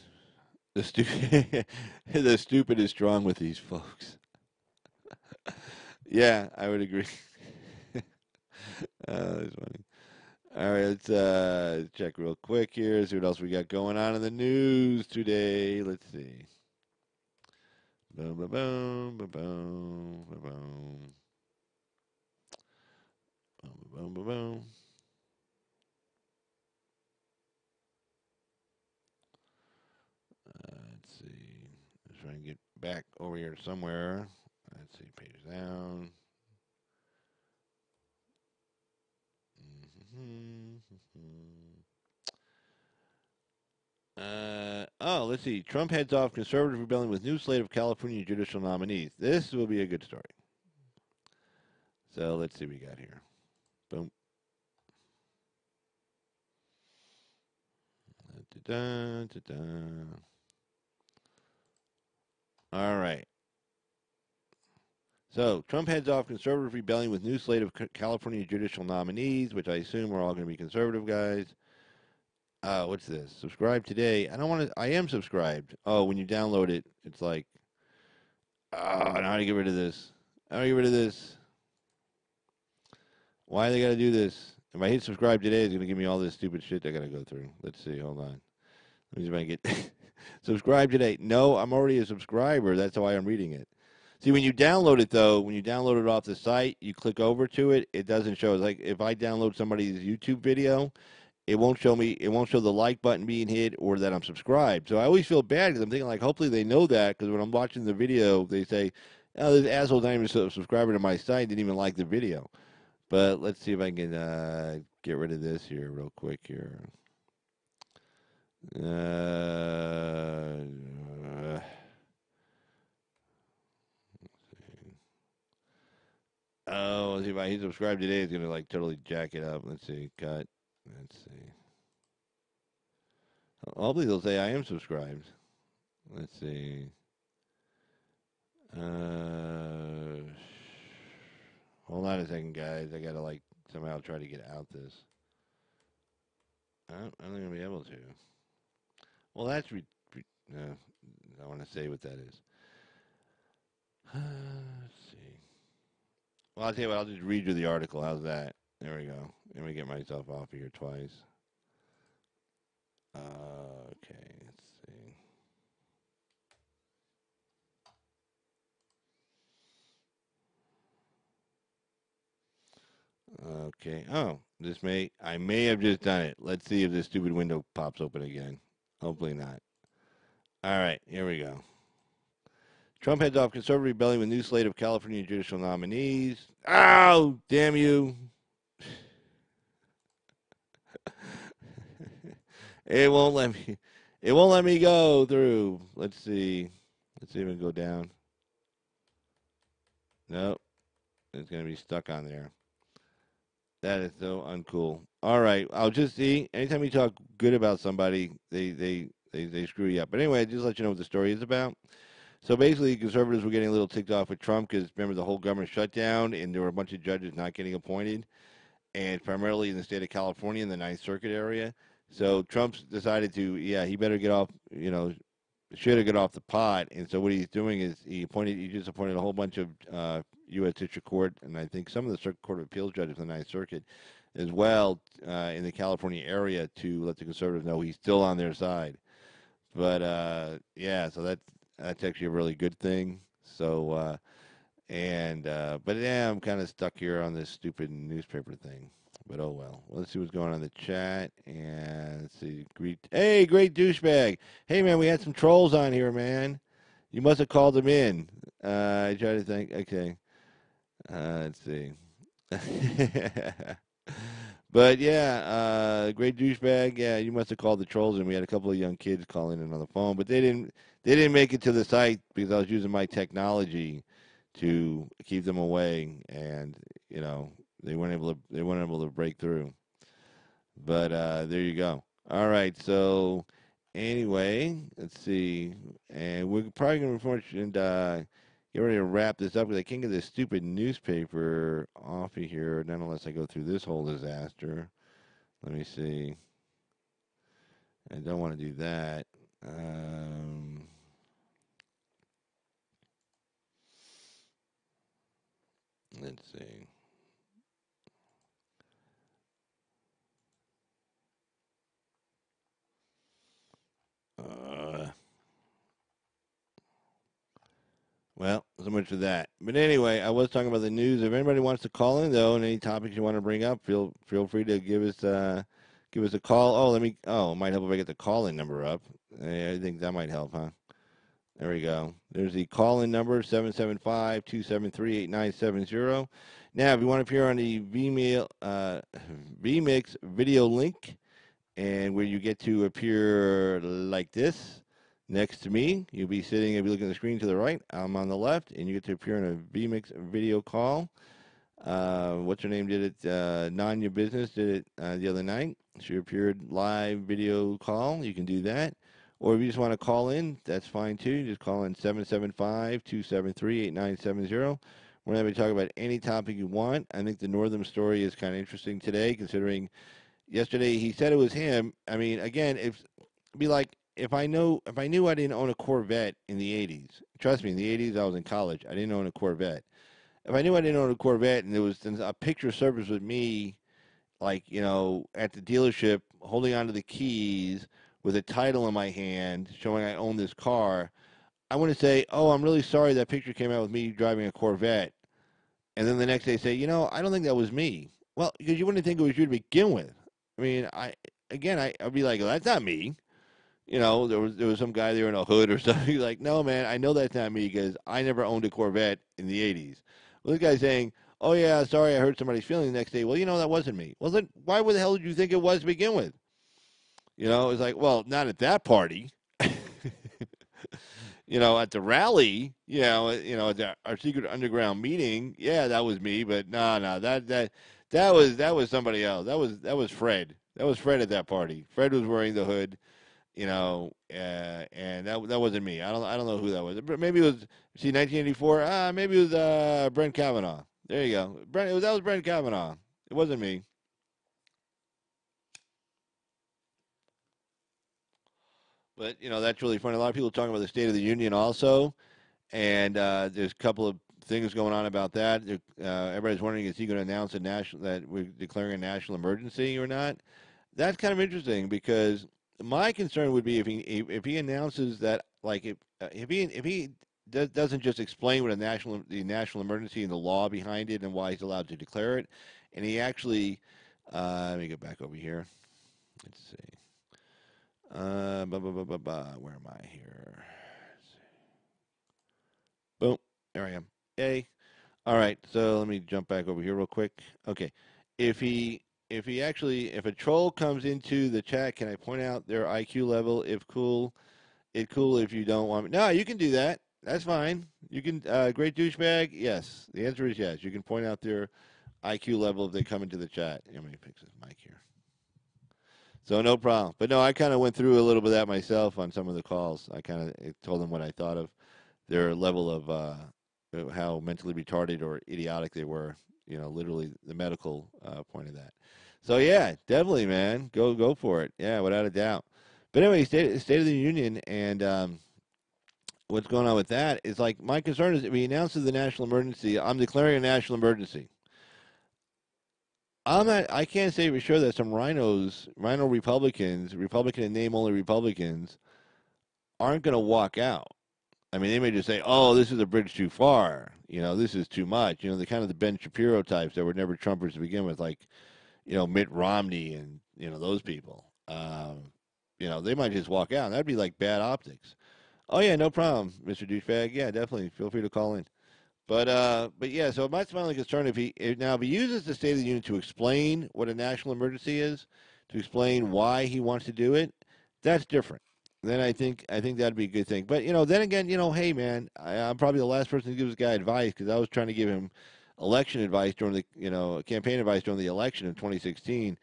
the stupid is strong with these folks. Yeah, I would agree. That's funny. All right, let's check real quick here. See what else we got going on in the news today. Let's see. Boom, boom, boom, boom, boom, boom, boom, boom, boom, boom, boom. Let's see. Let's try and get back over here somewhere. Let's see. Page down. Oh, let's see. Trump heads off conservative rebellion with new slate of California judicial nominees. This will be a good story. So let's see what we got here. Boom. Da, da, da. All right. So Trump heads off conservative rebellion with new slate of California judicial nominees, which I assume are all going to be conservative guys. What's this? Subscribe today. I don't want to. I am subscribed. Oh, when you download it, it's like, oh, now how do you get rid of this? How do I get rid of this? Why do they got to do this? If I hit subscribe today, it's going to give me all this stupid shit I got to go through. Let's see. Hold on. Let me see if I can get subscribe today. No, I'm already a subscriber. That's why I'm reading it. See, when you download it, though, when you download it off the site, you click over to it, it doesn't show. It's like if I download somebody's YouTube video, it won't show me. It won't show the like button being hit or that I'm subscribed. So I always feel bad because I'm thinking like, hopefully they know that because when I'm watching the video, they say, "Oh, this asshole's not even a subscriber to my site. Didn't even like the video." But let's see if I can get rid of this here real quick here. Uh, oh, let's see if I hit subscribe today. It's gonna like totally jack it up. Let's see, cut. Let's see. Hopefully they'll say I am subscribed. Let's see. Uh, hold on a second, guys. I gotta like somehow try to get out this. I'm not gonna be able to. Well, that's no. I want to say what that is. Let's see. Well, I'll tell you what. I'll just read you the article. How's that? There we go. Let me get myself off of here twice. Okay. Let's see. Okay. Oh, I may have just done it. Let's see if this stupid window pops open again. Hopefully not. All right, here we go. Trump heads off conservative rebellion with new slate of California judicial nominees. Ow! Damn you! It won't let me. It won't let me go through. Let's see. Let's see if we can go down. Nope. It's gonna be stuck on there. That is so uncool. All right, I'll just see. Anytime you talk good about somebody, they screw you up. But anyway, just let you know what the story is about. So basically, conservatives were getting a little ticked off with Trump because remember the whole government shutdown, and there were a bunch of judges not getting appointed, and primarily in the state of California in the Ninth Circuit area. So Trump's decided to, yeah, he better get off, should have got off the pot. And so what he's doing is he just appointed a whole bunch of U.S. District Court and I think some of the Circuit Court of Appeals judges in the Ninth Circuit as well in the California area to let the conservatives know he's still on their side. But yeah, so that's actually a really good thing. So but yeah, I'm kind of stuck here on this stupid newspaper thing. But oh well. Let's see what's going on in the chat. And let's see. Hey, great douchebag. Hey, man, we had some trolls on here, man. You must have called them in. I try to think. Okay. Let's see. But yeah, great douchebag. Yeah, you must have called the trolls, and we had a couple of young kids calling in on the phone, but they didn't. They didn't make it to the site because I was using my technology to keep them away, and they weren't able to break through. But there you go. All right. So anyway, let's see, and we're probably gonna get ready to wrap this up because I can't get this stupid newspaper off of here, not unless I go through this whole disaster. Let me see. I don't want to do that. Let's see. Well, so much for that. But anyway, I was talking about the news. If anybody wants to call in though, and any topics you want to bring up, feel free to give us a call. It might help if I get the call in number up. I think that might help, huh? There we go. There's the call in number 775-273-8970. Now, if you want to appear on the VMix video link, and where you get to appear like this next to me, you'll be sitting, if you look at the screen to the right, I'm on the left, and you get to appear in a VMix video call. What's her name did it? Nanya Business did it the other night. She appeared live video call. You can do that. Or if you just want to call in, that's fine too. Just call in 775-273-8970. We're going to be talking about any topic you want. I think the Northam story is kind of interesting today, considering yesterday he said it was him. I mean, again, it'd be like if I knew I didn't own a Corvette in the 80s. Trust me, in the 80s I was in college. I didn't own a Corvette. If I knew I didn't own a Corvette and there was a picture surfaced with me, like, at the dealership holding onto the keys with a title in my hand showing I own this car, I want to say, oh, I'm really sorry that picture came out with me driving a Corvette. And then the next day say, I don't think that was me. Well, because you wouldn't think it was you to begin with. I mean, I'd be like, well, that's not me. There was some guy there in a hood or something. He's like, no, man, I know that's not me because I never owned a Corvette in the 80s. Well, this guy's saying, oh, yeah, sorry, I hurt somebody's feelings the next day. Well, that wasn't me. Well, then why the hell did you think it was to begin with? It's like, well, not at that party. At the rally, at our secret underground meeting, yeah, that was me. But no, that was somebody else. That was Fred. That was Fred at that party. Fred was wearing the hood, and that wasn't me. I don't know who that was. Maybe it was 1984. Maybe it was Brent Kavanaugh. There you go. That was Brent Kavanaugh. It wasn't me. But, that's really funny. A lot of people talking about the State of the Union also, and there's a couple of things going on about that. Everybody's wondering, is he going to announce that we're declaring a national emergency or not? That's kind of interesting because my concern would be if he announces that, like, if he doesn't just explain what the national emergency and the law behind it and why he's allowed to declare it, and he actually, let me go back over here. Let's see. Where am I here? Boom. There I am. Yay. All right. So let me jump back over here real quick. Okay. If a troll comes into the chat, can I point out their IQ level? If cool if you don't want me. No, you can do that. That's fine. You can, great douchebag. Yes. The answer is yes. You can point out their IQ level if they come into the chat. Let me fix this mic here. So no problem. But no, I kind of went through a little bit of that myself on some of the calls. I kind of told them what I thought of their level of how mentally retarded or idiotic they were. Literally the medical point of that. So yeah, definitely, man, go for it. Yeah, without a doubt. But anyway, State of the Union and what's going on with that is, like, my concern is if he announces the national emergency, I'm declaring a national emergency. I can't say for sure that some rhino Republicans, Republican and name only Republicans, aren't going to walk out. I mean, they may just say, "Oh, this is a bridge too far. This is too much." The kind of the Ben Shapiro types that were never Trumpers to begin with, like, Mitt Romney and those people. They might just walk out. That'd be like bad optics. Oh yeah, no problem, Mr. Douchebag. Yeah, definitely. Feel free to call in. But yeah, so that's my only concern. If he uses the State of the Union to explain what a national emergency is, to explain why he wants to do it, that's different. Then I think that'd be a good thing. But then again, hey man, I'm probably the last person to give this guy advice because I was trying to give him election advice during the campaign advice during the election in 2016,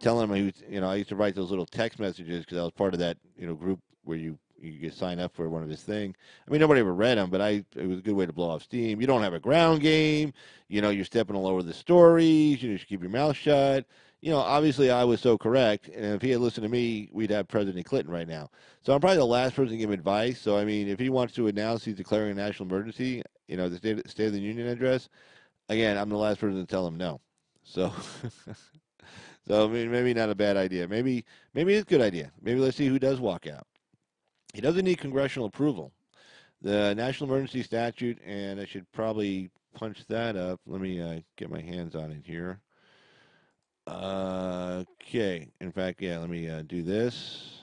telling him he was, I used to write those little text messages because I was part of that group where you could sign up for one of his thing. I mean, nobody ever read them, but it was a good way to blow off steam. You don't have a ground game. You're stepping all over the stories. You should keep your mouth shut. Obviously I was so correct, and if he had listened to me, we'd have President Clinton right now. So I'm probably the last person to give him advice. So, I mean, if he wants to announce he's declaring a national emergency, the State of the Union address, again, I'm the last person to tell him no. So, so I mean, maybe not a bad idea. Maybe it's a good idea. Maybe let's see who does walk out. He doesn't need congressional approval. The national emergency statute, and I should probably punch that up. Let me get my hands on it here. Okay. In fact, yeah, let me do this.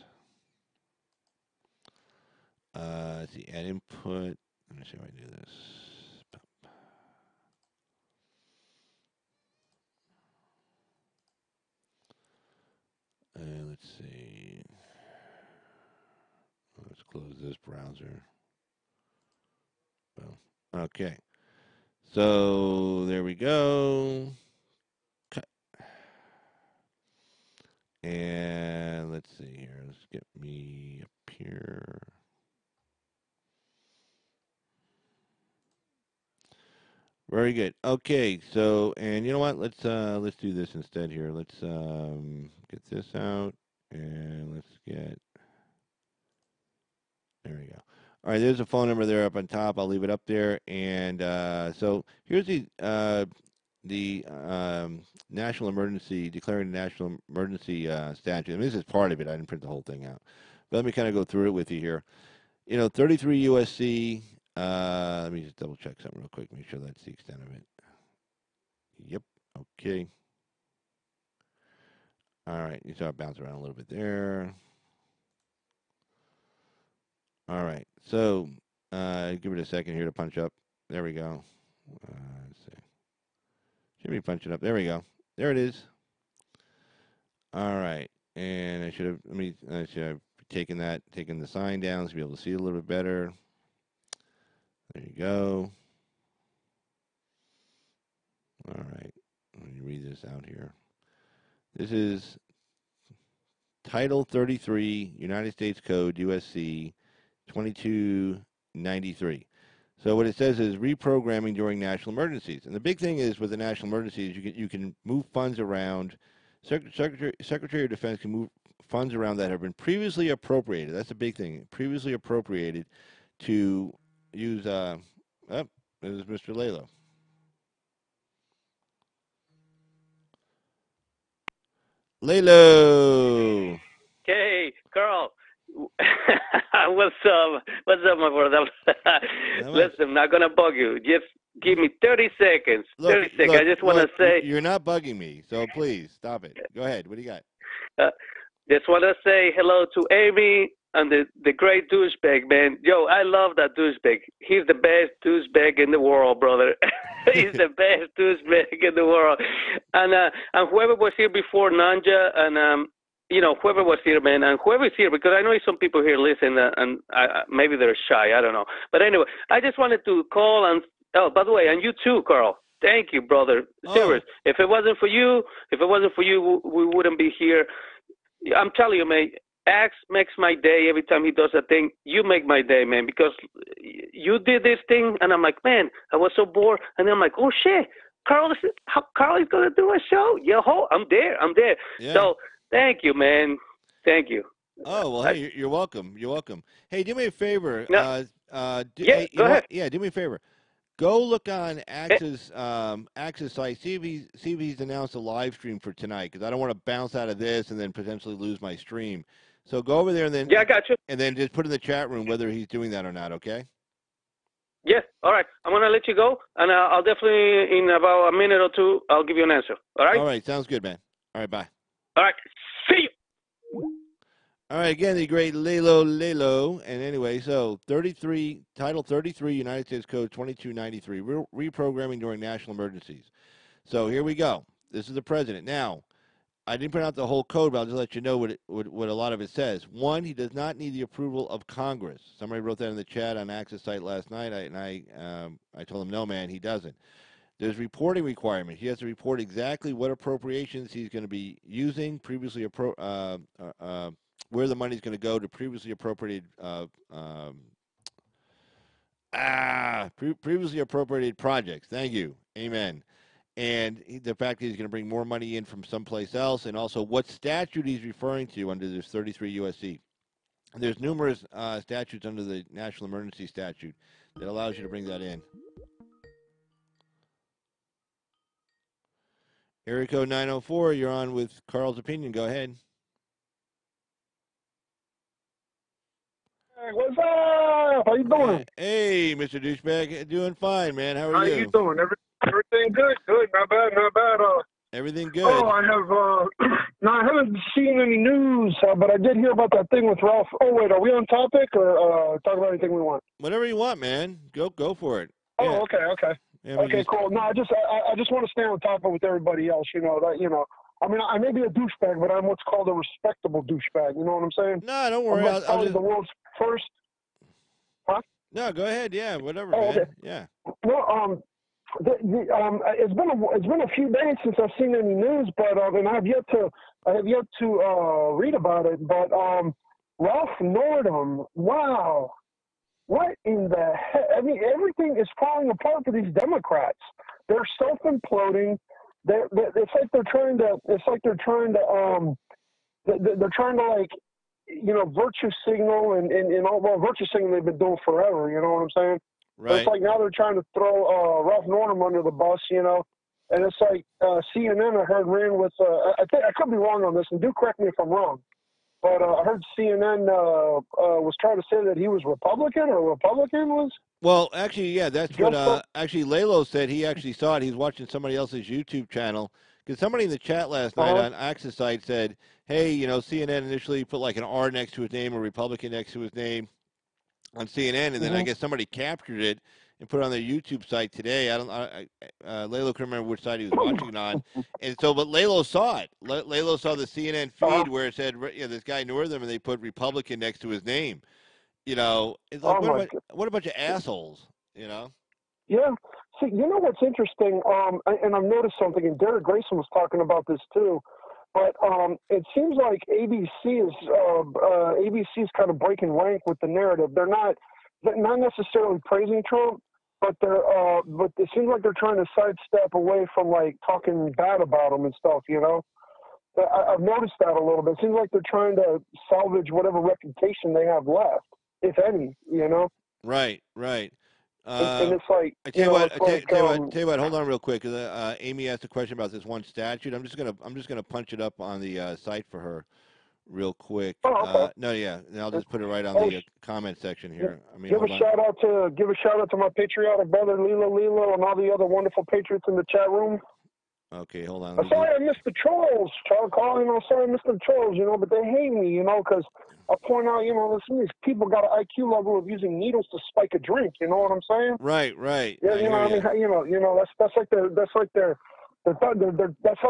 Let's see, add input. Let me see how I do this. Let's see. Let's close this browser. Well, okay. So there we go. Cut. And let's see here. Let's get me up here. Very good. Okay, so and you know what? Let's do this instead here. Let's get this out and let's get there we go. All right, there's a phone number there up on top. I'll leave it up there. And so here's the national emergency, declaring the national emergency statute. I mean, this is part of it. I didn't print the whole thing out. But let me kind of go through it with you here. 33 USC. Let me just double check something real quick. Make sure that's the extent of it. Yep. Okay. All right. You saw it bounce around a little bit there. All right. So give it a second here to punch up. There we go. Let's see. Should be punching up. There we go. There it is. All right. And I should have taken the sign down to be able to see a little bit better. There you go. All right. Let me read this out here. This is Title 33, United States Code, USC 2293. So what it says is reprogramming during national emergencies. And the big thing is with the national emergencies, you can move funds around. Secretary of Defense can move funds around that have been previously appropriated. That's a big thing. Previously appropriated to use. It was Mr. Lalo. Lalo. Hey, Carl. What's up? What's up, my brother? Listen, I'm not gonna bug you. Just give me 30 seconds. Look, 30 seconds. I just want to say you're not bugging me, so please stop it. Go ahead. What do you got? Just want to say hello to Amy and the great douchebag, man. Yo, I love that douchebag. He's the best douchebag in the world, brother. He's the best douchebag in the world. And whoever was here before, Nanja, and whoever was here, man, and whoever's here, because I know some people here listen, and maybe they're shy. I don't know. But anyway, I just wanted to call and, oh, by the way, and you too, Carl. Thank you, brother. Serious. If it wasn't for you, we wouldn't be here. I'm telling you, man, Axe makes my day every time he does a thing. You make my day, man, because you did this thing, and I'm like, man, I was so bored. And then I'm like, oh, shit, Carl is going to do a show. I'm there. Yeah. So thank you, man. Thank you. Oh, well, hey, you're welcome. You're welcome. Hey, do me a favor. No. Hey, go ahead. Yeah, do me a favor. Go look on Axe's site. See if he's announced a live stream for tonight, because I don't want to bounce out of this and then potentially lose my stream. So go over there and then I got you. And then just put in the chat room whether he's doing that or not. Okay. Yeah. All right. I'm gonna let you go, and I'll definitely in about a minute or two I'll give you an answer. All right. All right. Sounds good, man. All right. Bye. All right. See you. All right, again, the great Lalo. And anyway, so Title 33, United States Code 2293, reprogramming during national emergencies. So here we go. This is the president. Now, I didn't print out the whole code, but I'll just let you know what a lot of it says. One, he does not need the approval of Congress. Somebody wrote that in the chat on Axe's site last night, I told him, no, man, he doesn't. There's reporting requirement. He has to report exactly what appropriations he's going to be using, where the money's going to go to previously appropriated previously appropriated projects. Thank you. Amen. And the fact that he's going to bring more money in from someplace else, and also what statute he's referring to under this 33 USC. And there's numerous statutes under the National Emergency Statute that allows you to bring that in. Area code 904. You're on with Carl's Opinion. Go ahead. Hey, what's up? How you doing? Hey, Mr. Douchebag. Doing fine, man. How are How you? you doing? Everything good? Good. Not bad. Not bad. Everything good. Oh, I have. No, I haven't seen any news, but I did hear about that thing with Ralph. Oh, wait. Are we on topic or talk about anything we want? Whatever you want, man. Go for it. Oh, Yeah. okay. Okay. Yeah, Okay. Cool. No, I just want to stay on top of with everybody else. You know that. You know. I mean, I may be a douchebag, but I'm what's called a respectable douchebag. You know what I'm saying? No, don't worry. I'm like I'll just. the world's first. Huh? No, go ahead. Yeah, whatever, Oh, man. okay. Yeah. Well, it's been a few days since I've seen any news, but and I have yet to read about it. But Ralph Northam, wow, what in the heck? I mean, everything is falling apart for these Democrats. They're self-imploding. It's like they're trying to. They're trying to like, you know, virtue signal and all. Well, virtue signal they've been doing forever. You know what I'm saying? Right. But it's like now they're trying to throw Ralph Northam under the bus, you know. And it's like CNN, I heard, ran with, I think I could be wrong on this, and do correct me if I'm wrong. But I heard CNN was trying to say that he was Republican, or Republican was. Well, actually, yeah, that's what actually Lalo said. He actually saw it. He's watching somebody else's YouTube channel. Because somebody in the chat last night on Access site said, hey, you know, CNN initially put like an R next to his name, a Republican next to his name on CNN, and then I guess somebody captured it and put it on their YouTube site today. Lalo couldn't remember which side he was watching it on, and so but Lalo saw it. Lalo saw the CNN feed where it said, you know, this guy Northam, and they put Republican next to his name. You know, it's like what a bunch of assholes. You know. Yeah. See, you know what's interesting? And I've noticed something, and Derek Grayson was talking about this too. But it seems like ABC is kind of breaking rank with the narrative. They're not necessarily praising Trump, but but it seems like they're trying to sidestep away from like talking bad about him and stuff. You know, I've noticed that a little bit. It seems like they're trying to salvage whatever reputation they have left, if any. You know. Right. And it's like, I tell you what. Hold on, real quick. Amy asked a question about this one statute. I'm just gonna punch it up on the site for her, real quick. Oh, okay. No, yeah, and I'll just put it right on the comment section here. I mean, give a shout out to my patriotic brother Lilo and all the other wonderful patriots in the chat room. Okay, hold on. I'm sorry I missed the trolls, Carl. You know, sorry I missed the trolls. You know, but they hate me. You know, because I point out, you know, listen, these people got an IQ level of using needles to spike a drink. You know what I'm saying? Right. Yeah, you know, I mean, you know, that's how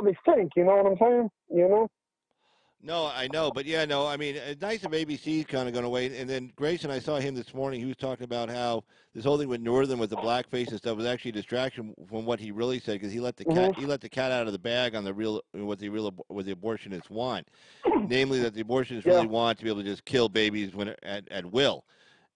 they think. You know what I'm saying? You know. No, I know, but yeah, no, I mean, it's nice of ABC's kind of going away. And then Grayson, I saw him this morning. He was talking about how this whole thing with Northam with the blackface and stuff was actually a distraction from what he really said, because he let the cat out of the bag on what the abortionists want, namely that the abortionists really want to be able to just kill babies at will.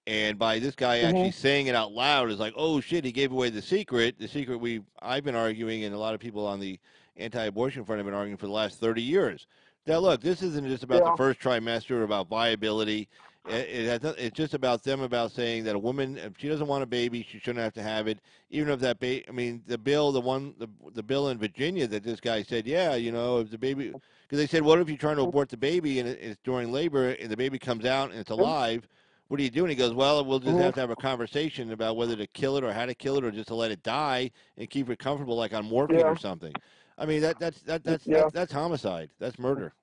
And by this guy actually saying it out loud is like, oh shit, he gave away the secret. The secret I've been arguing, and a lot of people on the anti-abortion front have been arguing for the last 30 years. Now, look, this isn't just about the first trimester or about viability. It's just about them about saying that a woman, if she doesn't want a baby, she shouldn't have to have it, even if that baby. I mean, the bill in Virginia that this guy said, yeah, you know, if the baby, because they said, what if you're trying to abort the baby and it's during labor and the baby comes out and it's alive? What are you doing? He goes, well, we'll just have to have a conversation about whether to kill it or how to kill it or just to let it die and keep it comfortable, like on morphine or something. I mean, that's homicide. That's murder.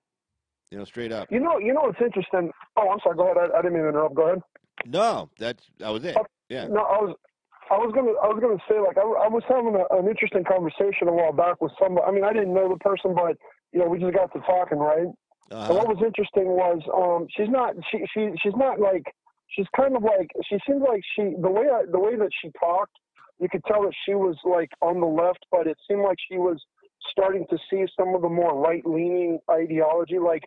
You know, straight up. You know what's interesting? Oh, I'm sorry. Go ahead. I didn't mean to interrupt. Go ahead. No, that was it. Yeah. No, I was gonna say, like, I was having an interesting conversation a while back with somebody. I mean, I didn't know the person, but you know, we just got to talking, right? And what was interesting was she's not like, she's kind of like, she seems like the way that she talked, you could tell that she was like on the left, but it seemed like she was starting to see some of the more right-leaning ideology. Like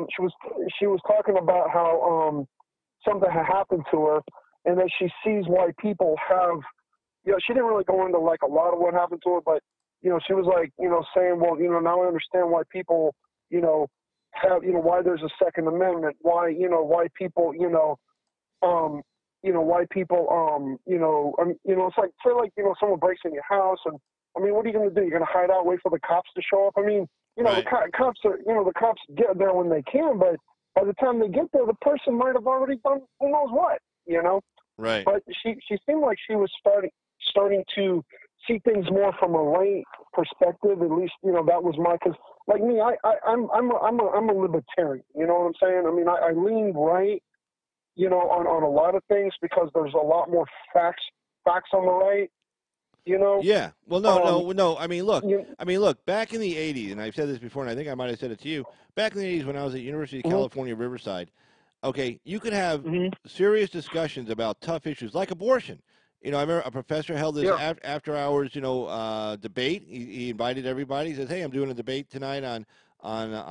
she was talking about how something had happened to her, and that she sees why people have, you know, she didn't really go into like a lot of what happened to her, but you know, she was like, you know, saying, well, you know, now I understand why people, you know, have, you know, why there's a Second Amendment, why, you know, why people, you know, why people, it's like, say like, someone breaks in your house and, I mean, what are you going to do? You're going to hide out, wait for the cops to show up? I mean, Right. the cops are, the cops get there when they can, but by the time they get there, the person might have already done who knows what, Right. But she seemed like she was starting to see things more from a right perspective. At least, that was because like me, I'm a libertarian. You know what I'm saying? I mean, I lean right, on a lot of things because there's a lot more facts on the right. Yeah. Well, no. I mean, look. Back in the '80s, and I've said this before, and I think I might have said it to you. Back in the '80s, when I was at University of California, Riverside, okay, you could have serious discussions about tough issues like abortion. I remember a professor held this after hours, debate. He invited everybody. He says, "Hey, I'm doing a debate tonight on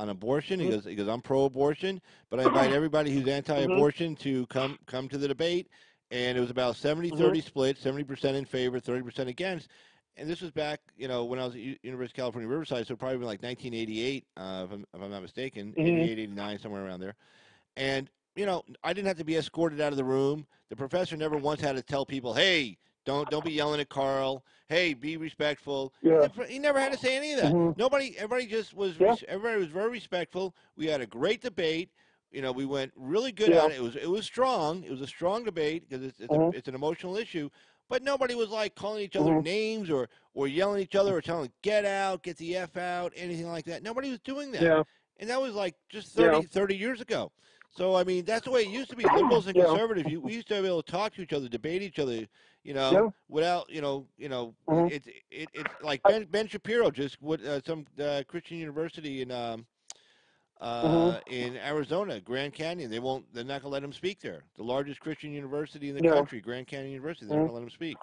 abortion." He goes, "I'm pro-abortion, but I invite everybody who's anti-abortion to come to the debate." And it was about 70-30 split, 70% in favor, 30% against. And this was back, when I was at University of California, Riverside, so probably like 1988, if I'm not mistaken, 88, 89, somewhere around there. And I didn't have to be escorted out of the room. The professor never once had to tell people, "Hey, don't be yelling at Carl. Hey, be respectful." Yeah. He never had to say any of that. Everybody just was. Everybody was very respectful. We had a great debate. We went really good at it. It was strong. It was a strong debate because it's an emotional issue. But nobody was like calling each other names or yelling at each other or telling them, "Get out, get the F out," anything like that. Nobody was doing that. Yeah. And that was like just 30 years ago. So, I mean, that's the way it used to be. Liberals and conservatives, we used to be able to talk to each other, debate each other, without, it's like Ben Shapiro just some Christian university in Arizona, Grand Canyon. They're not gonna let him speak there. The largest Christian university in the country, Grand Canyon University. They're not gonna let him speak.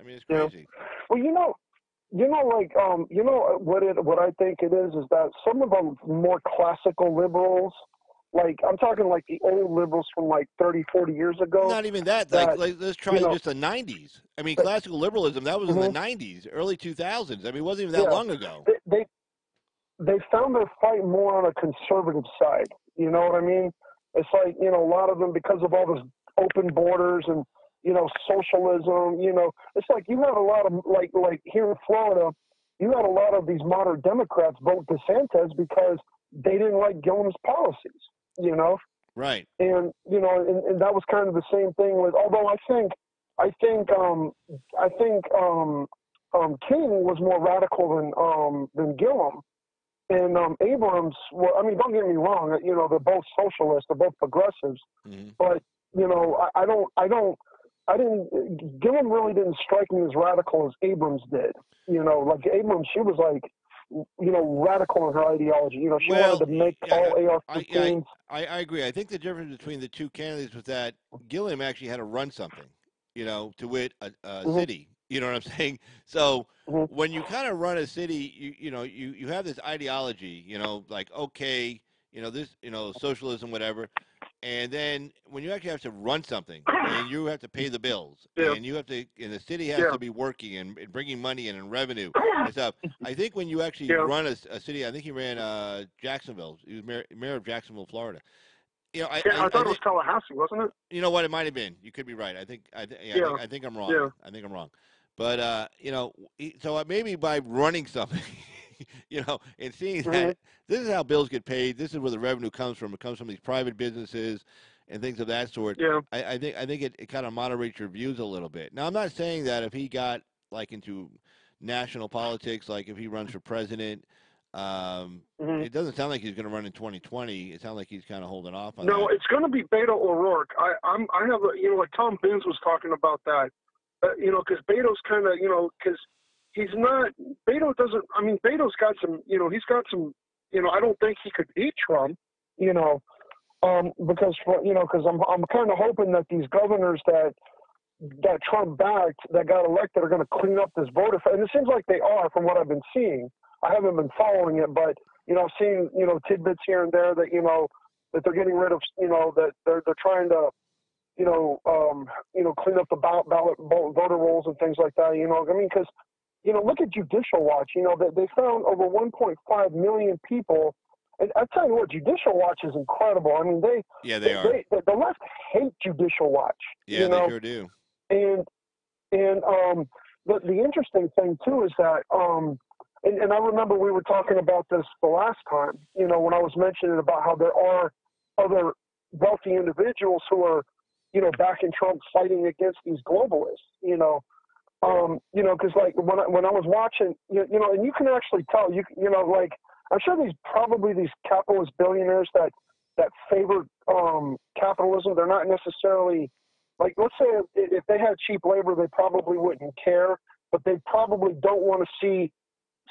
I mean, it's crazy. Well, what I think it is that some of them more classical liberals, like I'm talking like the old liberals from like 30, 40 years ago. Not even that. Like let's try just the 90s. I mean, classical liberalism, that was in the 90s, early 2000s. I mean, it wasn't even that long ago. They found their fight more on a conservative side. You know what I mean? It's like, a lot of them, because of all this open borders and, socialism, it's like you had a lot of, like here in Florida, you had a lot of these moderate Democrats vote DeSantis because they didn't like Gilliam's policies, Right. And, and that was kind of the same thing with, although I think King was more radical than Gillum. And Abrams, well, I mean, don't get me wrong, they're both socialists, they're both progressives, but Gillum really didn't strike me as radical as Abrams did. Like Abrams, she was like, radical in her ideology. She wanted to make all AR-15s. I agree. I think the difference between the two candidates was that Gillum actually had to run something, to wit a city. You know what I'm saying? So when you kind of run a city, you have this ideology, like, okay, this, socialism, whatever. And then when you actually have to run something and you have to pay the bills and you have to, and the city has to be working and bringing money in and revenue and stuff. I think when you actually run a city, I think he ran Jacksonville. He was mayor of Jacksonville, Florida. I thought it was Tallahassee, wasn't it? You know what? It might have been. You could be right. I think I'm wrong. Yeah. I think I'm wrong. But so maybe by running something, and seeing that this is how bills get paid. This is where the revenue comes from. It comes from these private businesses and things of that sort. Yeah. I think it kind of moderates your views a little bit. Now, I'm not saying that if he got like into national politics, like if he runs for president. It doesn't sound like he's going to run in 2020. It sounds like he's kind of holding off on that. No, it's going to be Beto O'Rourke. I have like Tom Binns was talking about that. Because Beto's kind of, because he's not. Beto doesn't. I mean, Beto's got some. He's got some. I don't think he could beat Trump. Because I'm kind of hoping that these governors that Trump backed that got elected are going to clean up this voter. And it seems like they are, from what I've been seeing. I haven't been following it, but I've seen tidbits here and there that that they're getting rid of. That they're trying to clean up the ballot voter rolls and things like that. I mean, because look at Judicial Watch. They found over 1.5 million people And I tell you what, Judicial Watch is incredible. I mean, they are. The left hate Judicial Watch. Yeah, they sure do. And the interesting thing too is that and I remember we were talking about this the last time. You know, when I was mentioning about how there are other wealthy individuals who are, you know, backing Trump, fighting against these globalists. You know, because like when I was watching, you know, and you can actually tell, you know, like I'm sure these capitalist billionaires that favor capitalism, they're not necessarily like, let's say if they had cheap labor, they probably wouldn't care, but they probably don't want to see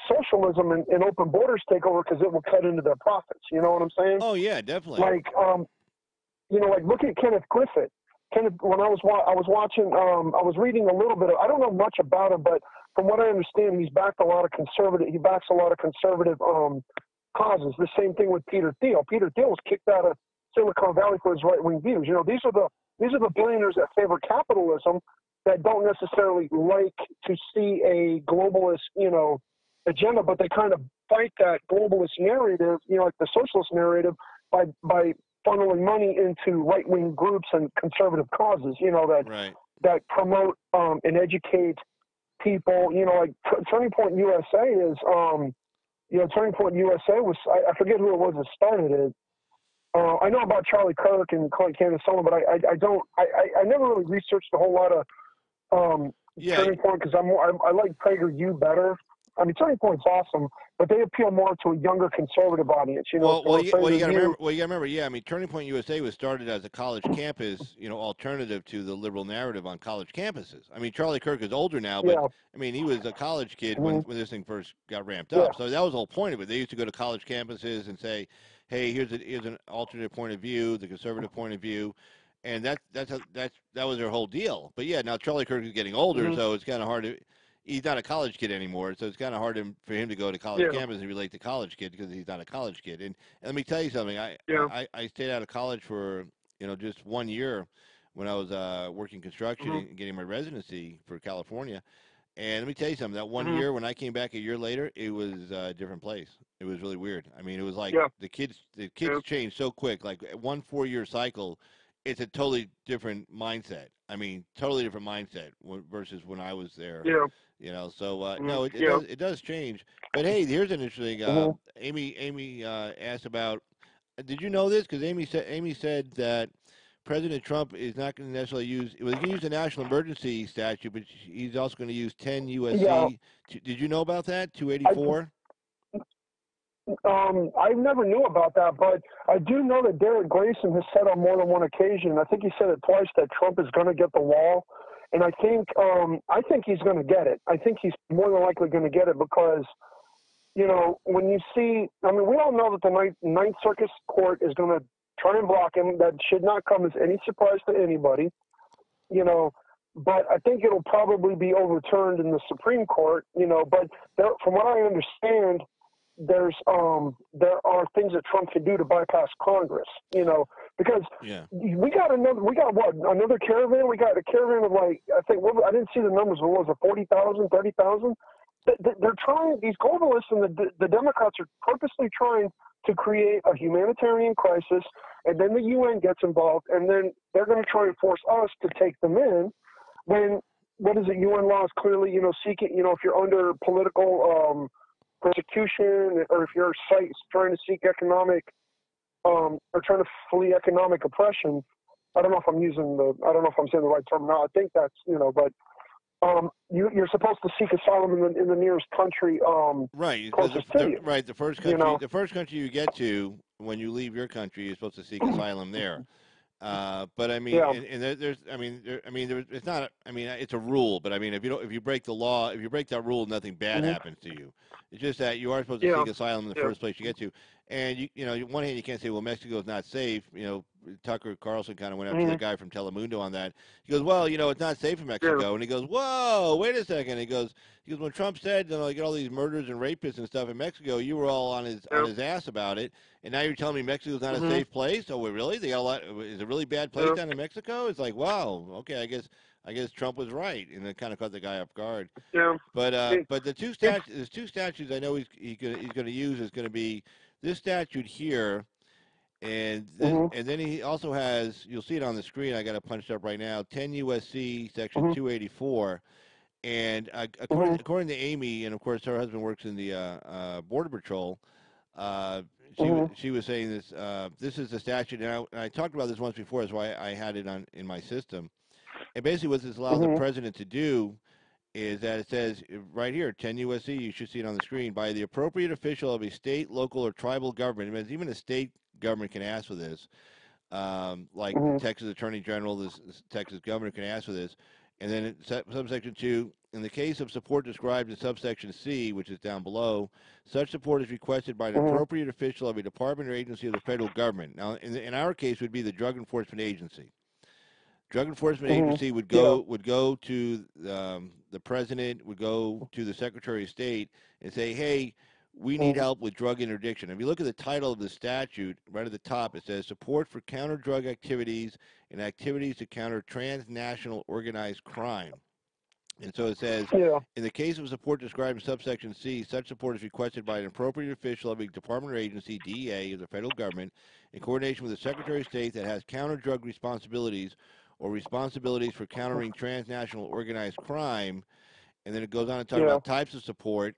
socialism and open borders take over because it will cut into their profits. You know what I'm saying? Oh yeah, definitely. Like, you know, like look at Kenneth Griffith. When I was watching, I was reading a little bit of, I don't know much about him, but from what I understand, he backs a lot of conservative causes. The same thing with Peter Thiel. Peter Thiel was kicked out of Silicon Valley for his right-wing views. You know, these are the billionaires that favor capitalism that don't necessarily like to see a globalist, you know, agenda, but they kind of fight that globalist narrative, you know, like the socialist narrative, by funneling money into right-wing groups and conservative causes, you know, that promote and educate people. You know, like Turning Point USA is, you know, Turning Point USA was, I forget who it was that started it. I know about Charlie Kirk and Candace Sullivan, but I never really researched a whole lot of Turning Point because I like PragerU better. I mean, Turning Point's awesome, but they appeal more to a younger conservative audience. You know, well, you gotta remember. Yeah, I mean, Turning Point USA was started as a college campus, you know, alternative to the liberal narrative on college campuses. I mean, Charlie Kirk is older now, but I mean, he was a college kid when this thing first got ramped up. So that was the whole point of it. They used to go to college campuses and say, "Hey, here's an alternate point of view, the conservative point of view." And that was their whole deal. But yeah, now Charlie Kirk is getting older, so it's kind of hard to. He's not a college kid anymore, so it's kind of hard for him to go to college campus and relate to college kid because he's not a college kid. And let me tell you something. I stayed out of college for, you know, just 1 year when I was working construction and getting my residency for California. And let me tell you something. That 1 year, when I came back a year later, it was a different place. It was really weird. I mean, it was like the kids changed so quick. Like 1 4-year cycle, it's a totally different mindset. I mean, totally different mindset versus when I was there. Yeah. You know, so no, it does change. But hey, here's an interesting. Amy asked about. Did you know this? Because Amy said that President Trump is not going to necessarily use. Well, he can use the national emergency statute, but he's also going to use 10 U.S.C. Yeah. Did you know about that? 284. I never knew about that, but I do know that Derek Grayson has said on more than one occasion, I think he said it twice, that Trump is going to get the wall. And I think he's going to get it. I think he's more than likely going to get it because, you know, when you see, I mean, we all know that the Ninth Circuit Court is going to try and block him. That should not come as any surprise to anybody, you know, but I think it'll probably be overturned in the Supreme Court, you know, but from what I understand, there are things that Trump can do to bypass Congress, you know, because we got another caravan. We got a caravan of like, I think, I didn't see the numbers, but what was it, 40,000, 30,000? They're trying, these globalists and the Democrats are purposely trying to create a humanitarian crisis, and then the UN gets involved, and then they're going to try and force us to take them in when, what is it, UN law is clearly, you know, seeking, you know, if you're under political persecution, or if you're trying to seek economic, or trying to flee economic oppression. I don't know if I'm saying the right term now. I think that's, you know, but you're supposed to seek asylum in the nearest country. Right. Closest to you. Right. The first country, you know? the first country you get to when you leave your country, you're supposed to seek asylum there. But I mean, it's not. I mean, it's a rule. But I mean, if you break the law, if you break that rule, nothing bad happens to you. It's just that you are supposed to seek asylum in the first place you get to. And you know, on one hand, you can't say, well, Mexico is not safe. You know, Tucker Carlson kind of went after the guy from Telemundo on that. He goes, well, you know, it's not safe in Mexico. And he goes, whoa, wait a second. He goes, when Trump said, you know, you get all these murders and rapists and stuff in Mexico, you were all on his ass about it. And now you're telling me Mexico's not a safe place? Oh, really? They got a lot. Is it a really bad place down in Mexico? It's like, wow, okay, I guess Trump was right, and it kind of caught the guy off guard. Yeah. But the two statutes I know he's going to use is going to be this statute here, and then he also has, you'll see it on the screen, I got it punched up right now, 10 U.S.C. Section 284. And according to Amy, and of course her husband works in the Border Patrol, she was saying this. This is the statute, and I talked about this once before. That's why I had it in my system. And basically, what this allows the president to do is that it says right here, 10 U.S.C. You should see it on the screen, by the appropriate official of a state, local, or tribal government. It means even a state government can ask for this, like Texas Attorney General, this Texas governor can ask for this. And then subsection 2, in the case of support described in subsection C, which is down below, such support is requested by an appropriate official of a department or agency of the federal government. Now, in our case, would be the Drug Enforcement Agency. Drug Enforcement Agency would go to the president, would go to the Secretary of State, and say, hey, we need help with drug interdiction. If you look at the title of the statute, right at the top, it says support for counter-drug activities and activities to counter transnational organized crime. And so it says, in the case of support described in subsection C, such support is requested by an appropriate official of a department or agency, DEA, of the federal government, in coordination with the Secretary of State that has counter-drug responsibilities or responsibilities for countering transnational organized crime. And then it goes on to talk about types of support.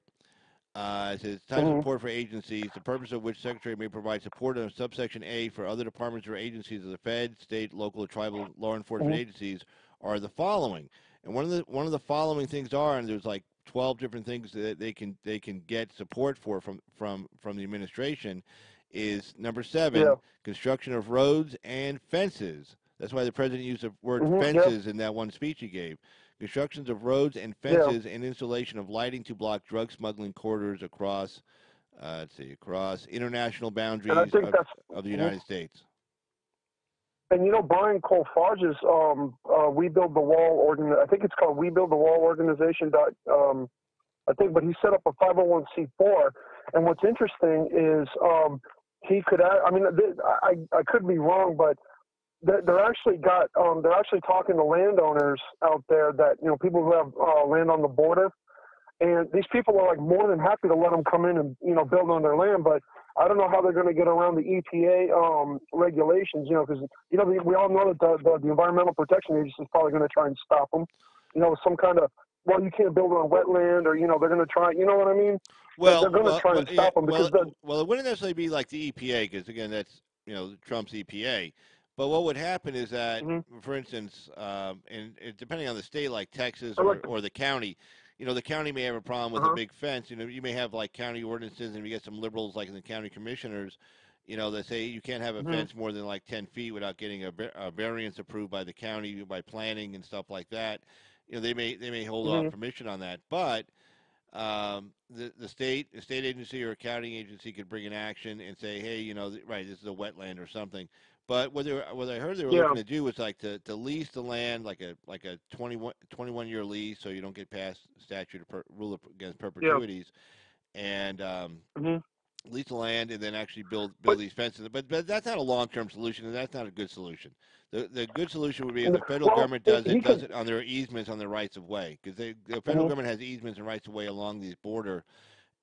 It says types of support for agencies, the purpose of which Secretary may provide support under subsection A for other departments or agencies of the Fed, state, local, or tribal law enforcement agencies are the following. And one of the following things are, and there's like 12 different things that they can get support for from the administration, is number 7, construction of roads and fences. That's why the president used the word fences in that one speech he gave. Constructions of roads and fences and installation of lighting to block drug smuggling corridors across, across international boundaries of the United States. And Brian Colfage's We Build the Wall I think it's called We Build the Wall Organization. I think, but he set up a 501c4. And what's interesting is he could. I could be wrong, but they're actually talking to landowners out there that people who have land on the border, and these people are like more than happy to let them come in and build on their land. But I don't know how they're going to get around the EPA regulations, because we all know that the Environmental Protection Agency is probably going to try and stop them. Some kind of, well, you can't build on wetland, or they're going to try. You know what I mean? Well, they're going to try and stop them because it wouldn't necessarily be like the EPA, because again, that's Trump's EPA. But what would happen is that, for instance, and depending on the state, like Texas or the county, the county may have a problem with a big fence. You may have like county ordinances, and you get some liberals like in the county commissioners, that say you can't have a fence more than like 10 feet without getting a variance approved by the county by planning and stuff like that. They may hold off permission on that, but the state agency or a county agency could bring an action and say, hey, this is a wetland or something. But what I heard they were looking to do was like to lease the land, like a 21-year lease, so you don't get past statute of rule against perpetuities, and lease the land and then actually build these fences. But that's not a long-term solution, and that's not a good solution. The good solution would be if the federal government does it on their easements, on their rights of way, because the federal government has easements and rights of way along these border,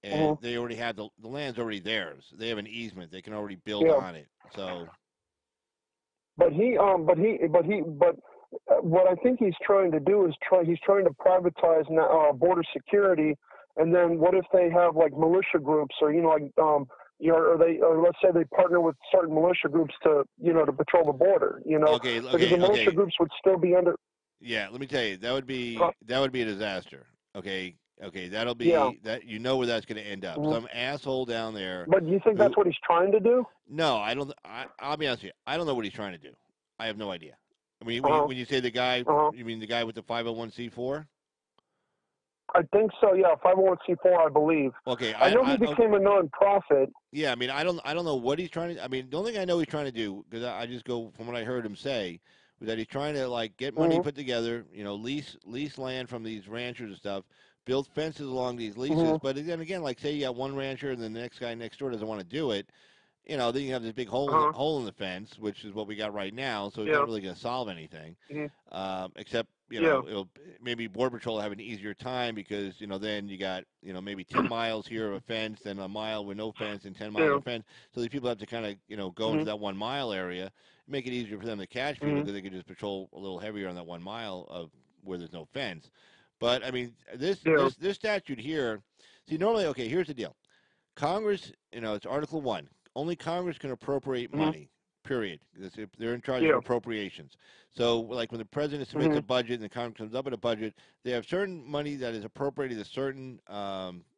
and they already have the land's already theirs. They have an easement; they can already build on it. So. But what I think he's trying to do is he's trying to privatize border security, and then what if they have like militia groups, or let's say they partner with certain militia groups to patrol the border, because the militia groups would still be under. Yeah, let me tell you, that would be a disaster. Okay, that'll be that where that's going to end up. Some asshole down there. But do you think that's what he's trying to do? No, I don't. I'll be honest with you. I don't know what he's trying to do. I have no idea. I mean, when you say the guy, you mean the guy with the 501c4? I think so. Yeah, 501c4, I believe. Okay, I know he became a nonprofit. Yeah, I mean, I don't know what he's trying to. I mean, the only thing I know he's trying to do, because I just go from what I heard him say, was that he's trying to like get money put together, lease land from these ranchers and stuff, build fences along these leases. But then again, like say you got one rancher and then the next guy next door doesn't want to do it, you know, then you have this big hole in the fence, which is what we got right now. So it's not really going to solve anything, except you know, it'll maybe Border Patrol will have an easier time because you know then you got maybe 10 miles here of a fence, then a mile with no fence, and 10 miles of fence. So these people have to kind of go into that 1 mile area, make it easier for them to catch people because they can just patrol a little heavier on that 1 mile of where there's no fence. But I mean, this statute here. See, normally, okay, here's the deal. Congress, it's Article 1. Only Congress can appropriate money, period. They're in charge of appropriations. So, like when the president submits a budget and the Congress comes up with a budget, they have certain money that is appropriated to certain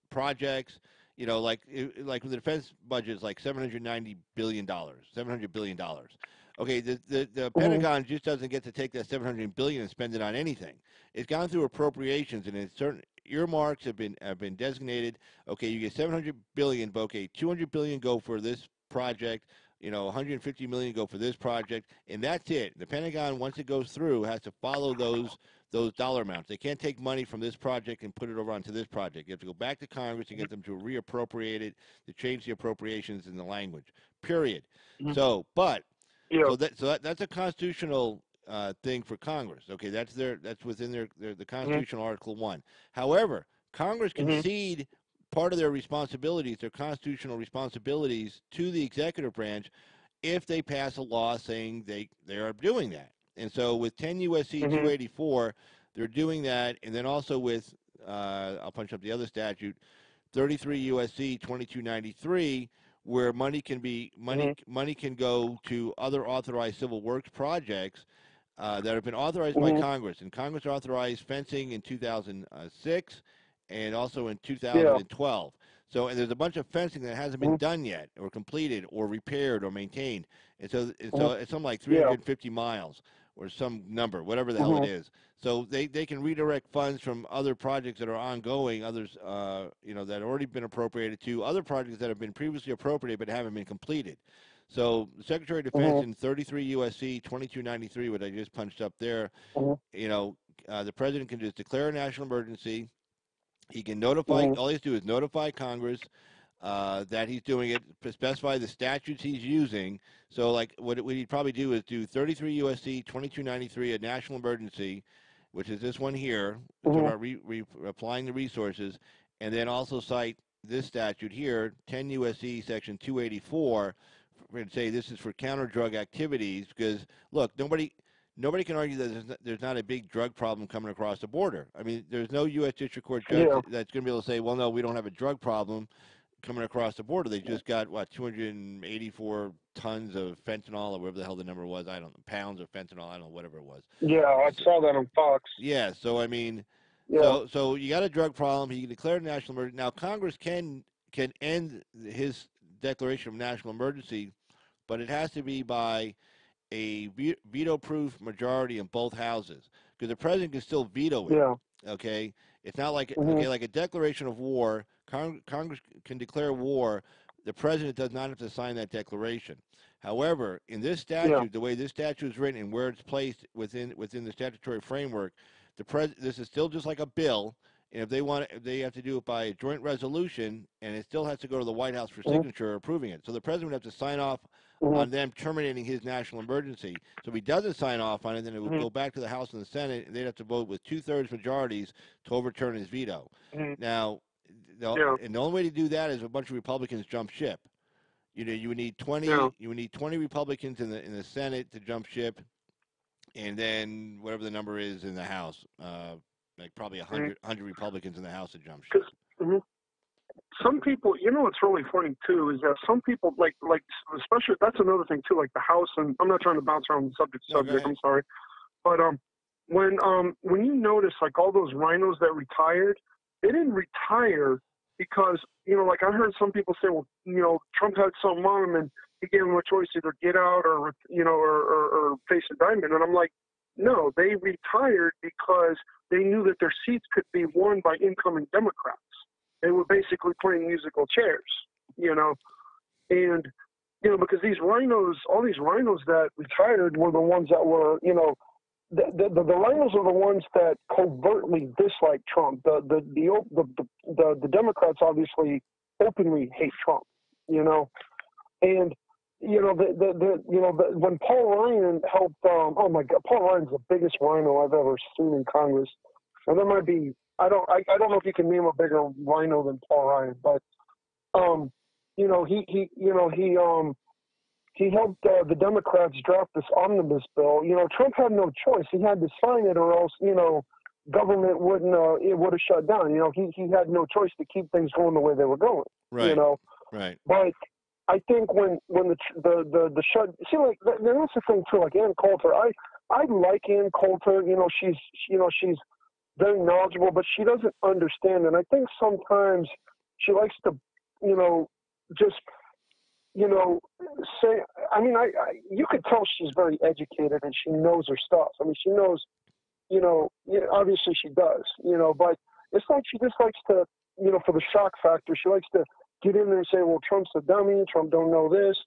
projects. Like when the defense budget is like $790 billion, $700 billion. Okay, the Pentagon just doesn't get to take that $700 billion and spend it on anything. It's gone through appropriations, and it's certain earmarks have been designated. Okay, you get $700 billion, but okay, $200 billion go for this project. $150 million go for this project, and that's it. The Pentagon, once it goes through, has to follow those dollar amounts. They can't take money from this project and put it over onto this project. You have to go back to Congress and get them to reappropriate it, to change the appropriations in the language. Period. So, but so that's a constitutional thing for Congress. Okay, that's within the constitutional Article 1. However, Congress can cede part of their responsibilities, their constitutional responsibilities, to the executive branch if they pass a law saying they are doing that. And so with 10 U.S.C. 284, they're doing that, and then also with I'll punch up the other statute, 33 U.S.C. 2293. Where money can go to other authorized civil works projects that have been authorized by Congress. And Congress authorized fencing in 2006 and also in 2012. So, and there's a bunch of fencing that hasn't been done yet, or completed, or repaired, or maintained. And so it's something like 350 miles, or some number, whatever the hell it is. So they can redirect funds from other projects that are ongoing, others that have already been appropriated, to other projects that have been previously appropriated but haven't been completed. So the Secretary of Defense in 33 U.S.C. 2293, what I just punched up there, the President can just declare a national emergency. He can notify, all he has to do is notify Congress that he's doing it, specify the statutes he's using. So, like, what he'd probably do is do 33 U.S.C. 2293, a national emergency, which is this one here, about applying the resources, and then also cite this statute here, 10 U.S.C. Section 284, and say this is for counter-drug activities, because, look, nobody can argue that there's not a big drug problem coming across the border. I mean, there's no U.S. District Court judge that's going to be able to say, well, no, we don't have a drug problem coming across the border. They just got, 284 tons of fentanyl, or whatever the hell the number was. I don't know, pounds of fentanyl. I don't know, whatever it was. Yeah, I saw that on Fox. Yeah, so, I mean, so you got a drug problem. He can declare a national emergency. Now, Congress can end his declaration of national emergency, but it has to be by a veto-proof majority in both houses, because the president can still veto it. Yeah. Okay, it's not like like a declaration of war. Congress can declare war. The president does not have to sign that declaration. However, in this statute, the way this statute is written and where it's placed within the statutory framework, this is still just like a bill. And if they have to do it by a joint resolution, and it still has to go to the White House for signature approving it. So the president would have to sign off on them terminating his national emergency. So if he doesn't sign off on it, then it would go back to the House and the Senate, and they'd have to vote with 2/3 majorities to overturn his veto. Now, and the only way to do that is a bunch of Republicans jump ship. You would need 20. You would need 20 Republicans in the Senate to jump ship, and then whatever the number is in the House. Like probably 100 Republicans in the House to jump ship. Some people, what's really funny too is that some people like especially, that's another thing too, like the House, and I'm not trying to bounce around the subject. I'm sorry, but when you notice like all those rhinos that retired, they didn't retire because like I heard some people say, well, Trump had something on him and he gave them a choice, either get out or or face indictment, and I'm like, no, they retired because they knew that their seats could be won by incoming Democrats. They were basically playing musical chairs, and because these rhinos, all these rhinos that retired were the ones that were, the rhinos are the ones that covertly dislike Trump. The Democrats obviously openly hate Trump, And when Paul Ryan helped, oh my God, Paul Ryan's the biggest rhino I've ever seen in Congress. And there might be, I don't know if you can name a bigger rhino than Paul Ryan, but he helped the Democrats draft this omnibus bill. Trump had no choice; he had to sign it, or else government wouldn't it would have shut down. He had no choice to keep things going the way they were going. Right. Right. But I think when the shut, see, like that's the thing too. Like Ann Coulter, I like Ann Coulter. She's very knowledgeable, but she doesn't understand. And I think sometimes she likes to, just, say. I mean, you could tell she's very educated and she knows her stuff. I mean, she knows, obviously she does, but it's like she just likes to, for the shock factor, she likes to get in there and say, well, Trump's a dummy, Trump don't know this,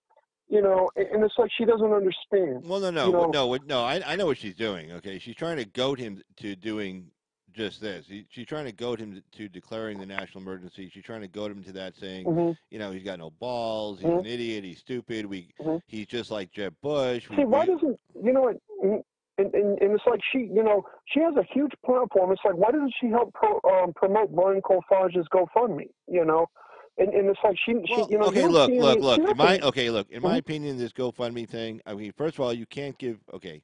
and it's like she doesn't understand. Well, no, I know what she's doing, okay? She's trying to goad him to doing just this. She's trying to goad him to declaring the national emergency. She's trying to goad him to that, saying, he's got no balls, he's an idiot, he's stupid, he's just like Jeb Bush. See, why doesn't, and it's like she has a huge platform. It's like, why doesn't she help promote Brian Colfage's GoFundMe, And it's like okay, look. In my opinion, this GoFundMe thing. I mean, first of all, you can't give. Okay,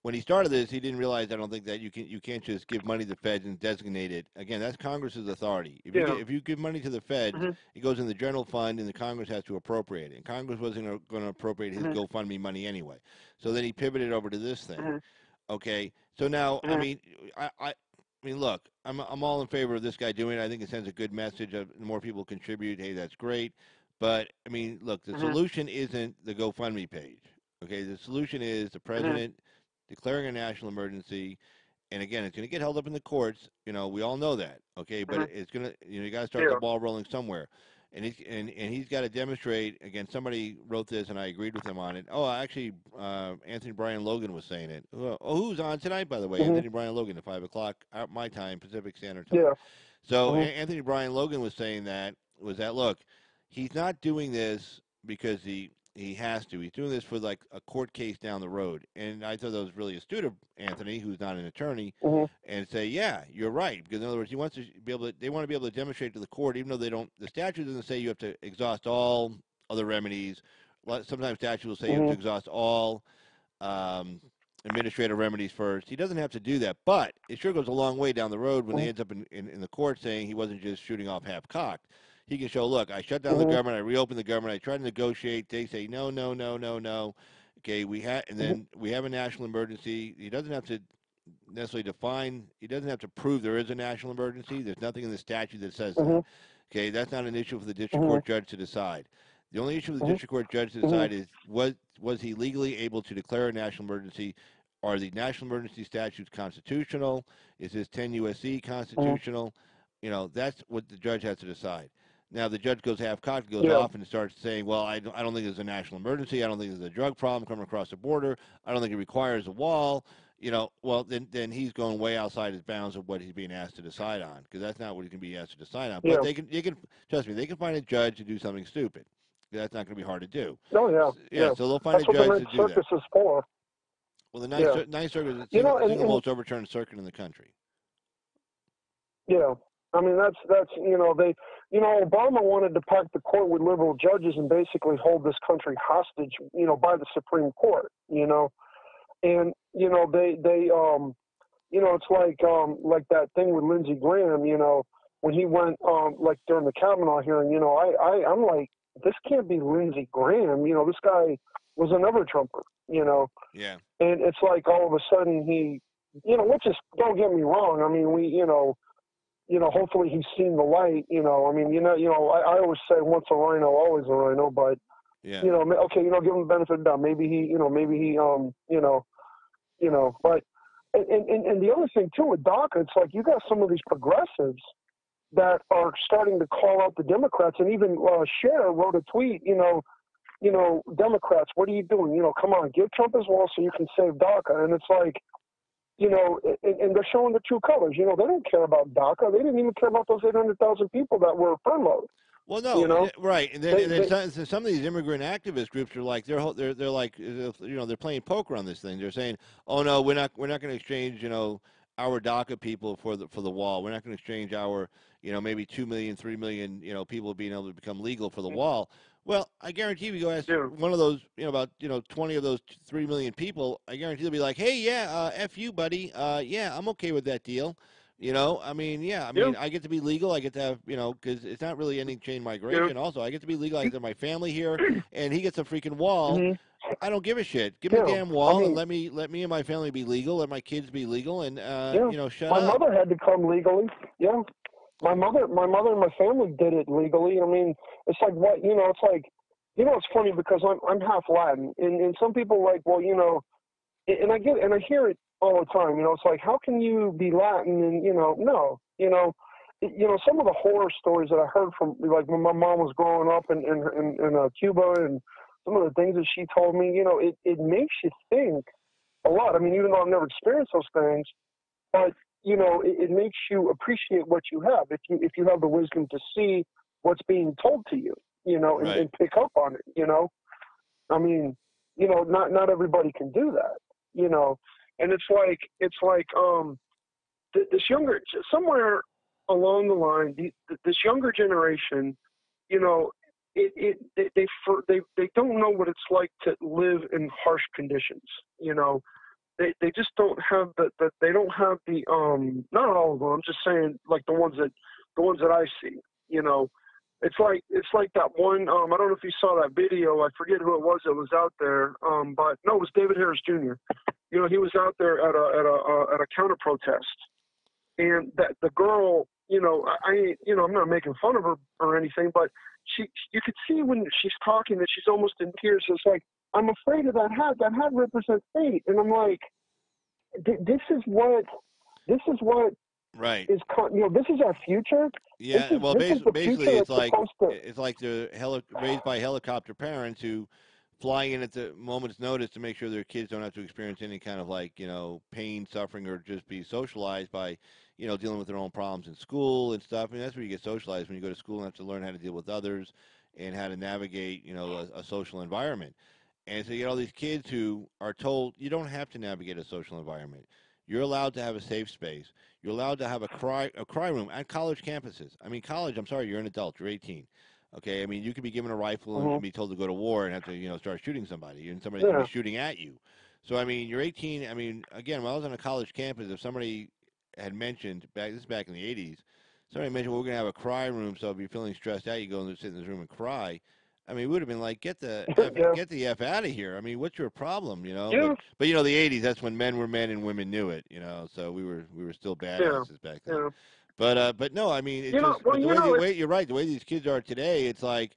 when he started this, he didn't realize. I don't think that you can't just give money to the feds and designate it. Again, that's Congress's authority. If you give money to the feds, it goes in the general fund, and the Congress has to appropriate it. And Congress wasn't going to appropriate his GoFundMe money anyway. So then he pivoted over to this thing. Okay, so now I mean, look, I'm all in favor of this guy doing it. I think it sends a good message. Of more people contribute, hey, that's great. But I mean, look, the solution isn't the GoFundMe page. Okay, the solution is the president declaring a national emergency, and again, it's going to get held up in the courts. We all know that. Okay, but it's going to, you got to start the ball rolling somewhere. And he's got to demonstrate. Again, somebody wrote this, and I agreed with him on it. Oh, actually, Anthony Brian Logan was saying it. Oh, who's on tonight, by the way? Anthony Brian Logan at 5:00 my time, Pacific Standard Time. Yeah. So Anthony Brian Logan was saying look, he's not doing this because he has to. He's doing this for like a court case down the road. And I thought that was really astute of Anthony, who's not an attorney, and say, yeah, you're right. Because in other words, he wants to be able to. They want to be able to demonstrate to the court, even though they don't. The statute doesn't say you have to exhaust all other remedies. Sometimes statutes will say you have to exhaust all administrative remedies first. He doesn't have to do that, but it sure goes a long way down the road when he ends up in the court saying he wasn't just shooting off half-cocked. He can show, look, I shut down the government, I reopened the government, I tried to negotiate. They say no. Okay, we have a national emergency. He doesn't have to necessarily define. He doesn't have to prove there is a national emergency. There's nothing in the statute that says that. Okay, that's not an issue for the district court judge to decide. The only issue for the district court judge to decide is was he legally able to declare a national emergency? Are the national emergency statutes constitutional? Is this 10 U.S.C. constitutional? That's what the judge has to decide. Now, the judge goes half-cocked, goes off and starts saying, well, I don't think there's a national emergency. I don't think there's a drug problem coming across the border. I don't think it requires a wall. Well, then he's going way outside his bounds of what he's being asked to decide on, because that's not what he can be asked to decide on. But they can trust me, they can find a judge to do something stupid. That's not going to be hard to do. Oh, yeah. So they'll find a judge to do that. That's what the Ninth Circus is for. Well, the Ninth Circuit is the single most overturned circuit in the country. Yeah. I mean, that's Obama wanted to pack the court with liberal judges and basically hold this country hostage, by the Supreme Court, and, it's like that thing with Lindsey Graham, when he went, like during the Kavanaugh hearing, I'm like, this can't be Lindsey Graham, this guy was another Trumper, Yeah. And it's like all of a sudden he, which is, don't get me wrong. I mean, hopefully he's seen the light, I mean, I always say once a rhino, always a rhino, but, okay, give him the benefit of the doubt. Maybe he, but, and the other thing too with DACA, it's like you got some of these progressives that are starting to call out the Democrats, and even Cher wrote a tweet, Democrats, what are you doing? Come on, give Trump his wall so you can save DACA. And it's like, and they're showing the true colors. They don't care about DACA. They didn't even care about those 800,000 people that were furloughed. Well, no, You know, right, and then some of these immigrant activist groups are like they're like they're playing poker on this thing. They're saying, "Oh no, we're not going to exchange our DACA people for the wall. We're not going to exchange our maybe 2 million, 3 million people being able to become legal for the wall." Well, I guarantee if you go ask one of those about 20 of those 3 million people, I guarantee they'll be like, "Hey, yeah, f you, buddy. Yeah, I'm okay with that deal." I mean, I get to be legal. I get to have, because it's not really any chain migration. Also, I get to be legal. I get to have my family here, and he gets a freaking wall. Mm-hmm. I don't give a shit. Give me the damn wall and let me and my family be legal. Let my kids be legal, and shut my up. mother had to come legally. Yeah, my mother and my family did it legally. I mean, it's like what it's like. It's funny because I'm half Latin, and some people like, well, and I hear it all the time. It's like, how can you be Latin and no, some of the horror stories that I heard from like when my mom was growing up in Cuba, and some of the things that she told me, it makes you think a lot. I mean, even though I've never experienced those things, but it makes you appreciate what you have if you have the wisdom to see what's being told to you, Right. and pick up on it. I mean, not everybody can do that, and it's like this younger, somewhere along the line, this younger generation, they don't know what it's like to live in harsh conditions. They just don't have they don't have the not all of them. I'm just saying like the ones that I see. It's like that one. I don't know if you saw that video. I forget who it was that was out there. But no, it was David Harris Jr. He was out there at a counter protest, and that the girl. I'm not making fun of her or anything, but you could see when she's talking that she's almost in tears. It's like, I'm afraid of that hat. That hat represents fate, and I'm like, this is what Right. is. This is our future. Yeah. Well, basically, it's like they're raised by helicopter parents who fly in at the moment's notice to make sure their kids don't have to experience any kind of pain, suffering, or just be socialized by dealing with their own problems in school and stuff. I mean, that's where you get socialized when you go to school and have to learn how to deal with others and how to navigate a social environment. And so you get all these kids who are told you don't have to navigate a social environment. You're allowed to have a safe space. You're allowed to have a cry room at college campuses. I mean, college. I'm sorry, you're an adult. You're 18. Okay, I mean, you could be given a rifle and be told to go to war and have to start shooting somebody, and somebody's going to be shooting at you. So I mean, you're 18. I mean, again, when I was on a college campus, if somebody had mentioned this is back in the 80s, somebody mentioned, well, we're going to have a cry room, so if you're feeling stressed out, you go and sit in this room and cry. I mean, we would have been like, get the F out of here. I mean, what's your problem, Yeah. But the 80s, that's when men were men and women knew it, So we were still badasses back then. Yeah. But no, I mean, it's you're right. The way these kids are today, it's like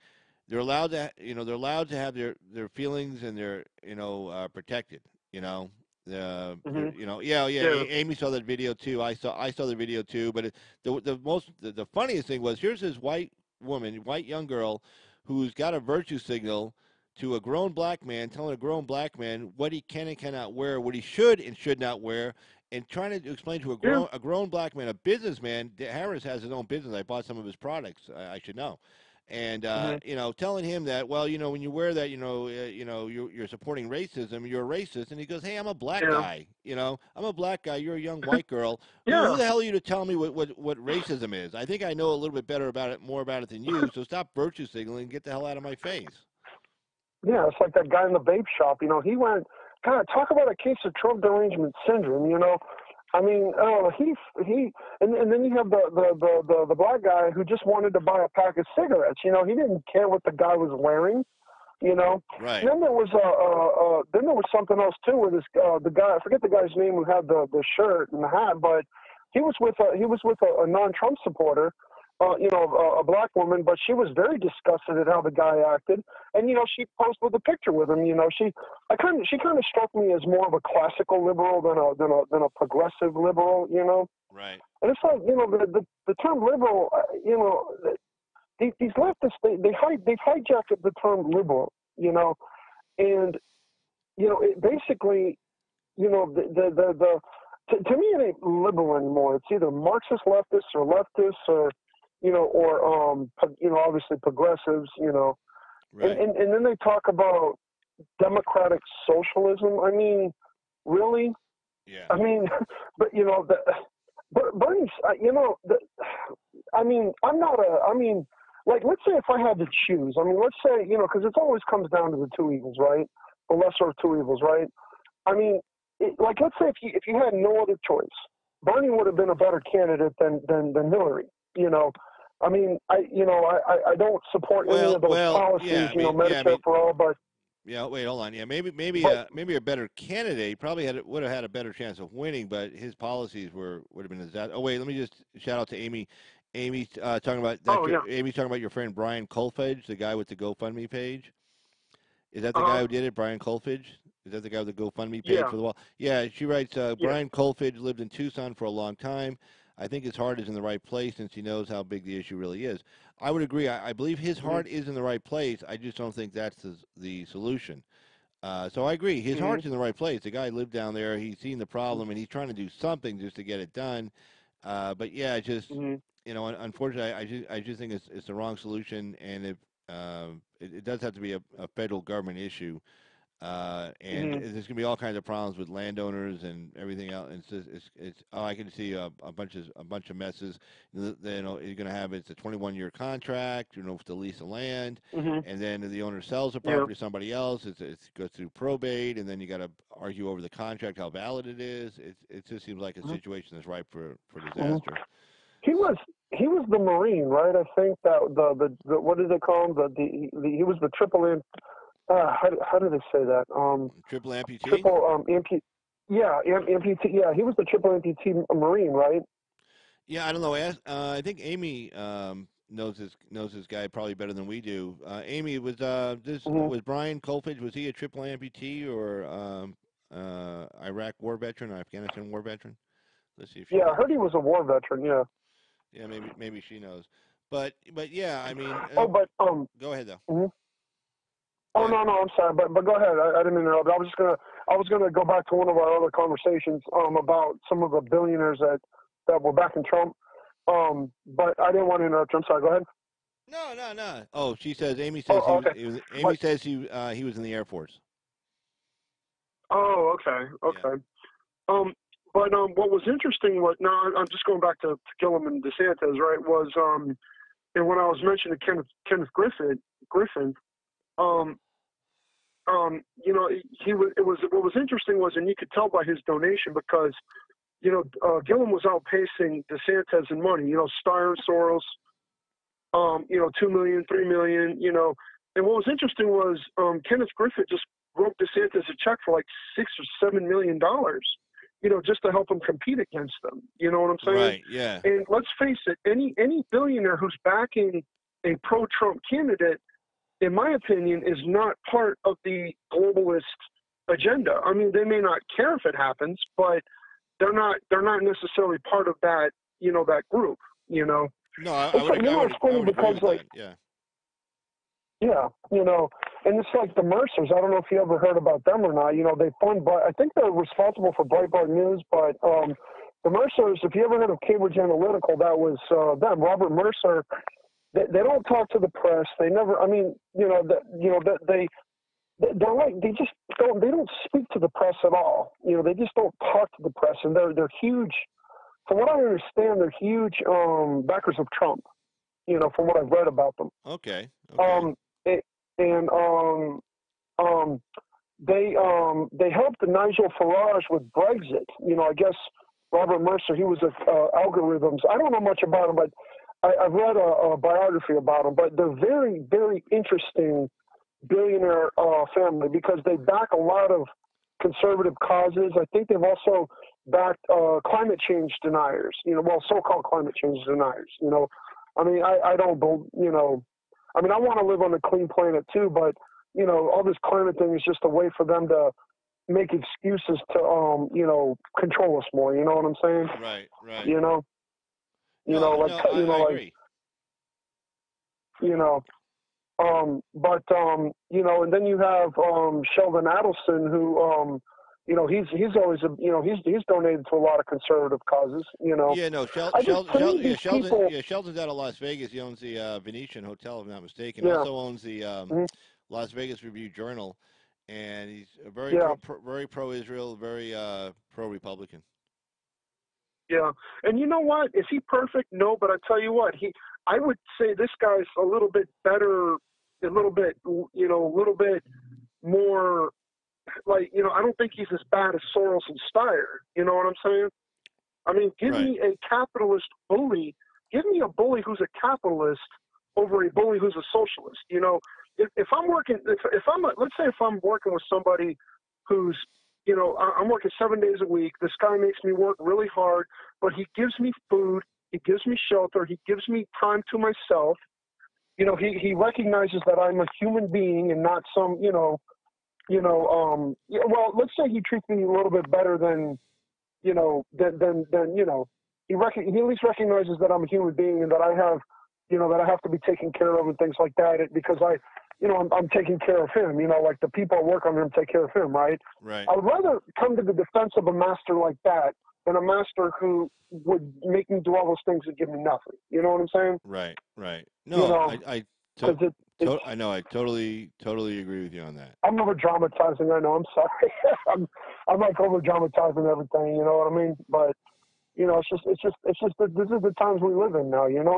they're allowed to, they're allowed to have their feelings and their, protected, Amy saw that video too. I saw the video too. But the funniest thing was, here's this white young girl who's got a virtue signal to a grown black man, telling a grown black man what he can and cannot wear, what he should and should not wear, and trying to explain to a grown black man, a businessman. Harris has his own business. I bought some of his products. I should know. And telling him that, well, when you wear that, you're supporting racism. You're a racist. And he goes, hey, I'm a black guy. I'm a black guy. You're a young white girl. Who the hell are you to tell me what racism is? I think I know a little bit more about it than you. So stop virtue signaling and get the hell out of my face. Yeah, it's like that guy in the vape shop. He went. God, talk about a case of Trump derangement syndrome. I mean, he and then you have the black guy who just wanted to buy a pack of cigarettes. He didn't care what the guy was wearing. Right. Then there was something else too, where the guy, I forget the guy's name, who had the shirt and the hat, but he was with a non-Trump supporter. A black woman, but she was very disgusted at how the guy acted, and she posed with a picture with him. She kind of struck me as more of a classical liberal than a progressive liberal. Right. And it's like the term liberal. These leftists they've hijacked the term liberal. And it basically to me it ain't liberal anymore. It's either Marxist leftists or leftists or or obviously progressives, Right. and then they talk about democratic socialism. I mean, really? Yeah. I mean, but Bernie's, I mean, I'm not I mean, like, let's say if I had to choose, I mean, let's say, because it always comes down to the two evils, right? The lesser of two evils, right? I mean, like, let's say if you had no other choice, Bernie would have been a better candidate than Hillary. I mean, I don't support any of those policies. Yeah, Medicare for all, but yeah. Wait, hold on. Yeah, maybe a better candidate. Probably would have had a better chance of winning, but his policies would have been a disaster. Oh wait, let me just shout out to Amy. Amy talking about Amy's talking about your friend Brian Kolfage, the guy with the GoFundMe page. Is that the guy who did it, Brian Kolfage? Is that the guy with the GoFundMe page for the wall? Yeah, she writes, Brian Kolfage lived in Tucson for a long time. I think his heart is in the right place since he knows how big the issue really is. I would agree. I believe his heart is in the right place. I just don't think that's the solution. So I agree. His heart's in the right place. The guy lived down there. He's seen the problem, and he's trying to do something just to get it done. But yeah, just unfortunately, I just think it's the wrong solution, and if it does have to be a federal government issue, and there's going to be all kinds of problems with landowners and everything else. It's I can see a bunch of messes. You're going to have it's a 21-year contract. To lease the land, and then the owner sells the property to somebody else. It goes through probate, and then you got to argue over the contract how valid it is. It just seems like a situation that's ripe for disaster. He was the Marine, right? I think that the what did they call him? He was the triple M. How do they say that? Triple amputee. Triple amputee. Yeah, amputee. Yeah, he was the triple amputee Marine, right? Yeah, I don't know. I think Amy knows this guy probably better than we do. Amy, was Brian Kolfage, was he a triple amputee or Iraq war veteran or Afghanistan war veteran? Let's see if I heard he was a war veteran. Yeah. Yeah, maybe she knows, but yeah, I mean. Go ahead though. Mm-hmm. Oh no, I'm sorry, but go ahead. I didn't interrupt. I was gonna go back to one of our other conversations about some of the billionaires that were backing Trump. But I didn't want to interrupt you. I'm sorry. Go ahead. No. Oh, Amy says Amy says he was in the Air Force. Oh, okay. Yeah. But what was interesting was I'm just going back to Gillum and DeSantis, right? Was and when I was mentioning Kenneth Griffin, what was interesting was, and you could tell by his donation because, Gillum was outpacing DeSantis in money. Steyer, Soros, $2 million, $3 million, and what was interesting was Kenneth Griffin just wrote DeSantis a check for like $6 or $7 million, just to help him compete against them. You know what I'm saying? Right. Yeah. And let's face it, any billionaire who's backing a pro-Trump candidate, in my opinion, is not part of the globalist agenda. I mean, they may not care if it happens, but they're not necessarily part of that, that group, No, I would agree with that. Yeah. Yeah, and it's like the Mercers. I don't know if you ever heard about them or not. They fund, I think they're responsible for Breitbart News, but the Mercers, if you ever heard of Cambridge Analytical, that was them. Robert Mercer. They don't talk to the press. They never. I mean, they're like they just don't. They don't speak to the press at all. They just don't talk to the press, and they're huge. From what I understand, they're huge backers of Trump. From what I've read about them. Okay. They helped Nigel Farage with Brexit. I guess Robert Mercer, he was algorithms. I don't know much about him, but I've read a biography about him. But they're very, very interesting billionaire family because they back a lot of conservative causes. I think they've also backed climate change deniers. So-called climate change deniers. I mean, I don't, I mean, I want to live on a clean planet too, but, all this climate thing is just a way for them to make excuses to, control us more. You know what I'm saying? Right. I agree. And then you have Sheldon Adelson, who, he's always he's donated to a lot of conservative causes. Yeah, no, Sheldon's out of Las Vegas. He owns the Venetian Hotel, if I'm not mistaken. Yeah. Also owns the Mm-hmm. Las Vegas Review Journal, and he's a very Yeah. very pro-Israel, very pro-Republican. Yeah, and you know what? Is he perfect? No, but I tell you what, I would say this guy's a little bit better, a little bit more, like, I don't think he's as bad as Soros and Steyer. You know what I'm saying? I mean, give me a capitalist bully. Give me a bully who's a capitalist over a bully who's a socialist. If I'm working, let's say if I'm working with somebody who's, I'm working 7 days a week. This guy makes me work really hard, but he gives me food, he gives me shelter, he gives me time to myself. He recognizes that I'm a human being and not some, well, let's say he treats me a little bit better than he at least recognizes that I'm a human being and that I have, that I have to be taken care of and things like that, because I'm taking care of him, like the people I work under him take care of him, right? Right. I would rather come to the defense of a master like that than a master who would make me do all those things and give me nothing. You know what I'm saying? Right. No, I totally agree with you on that. I'm over dramatizing. I know. I'm sorry. I'm like over dramatizing everything. You know what I mean? But it's just that this is the times we live in now. And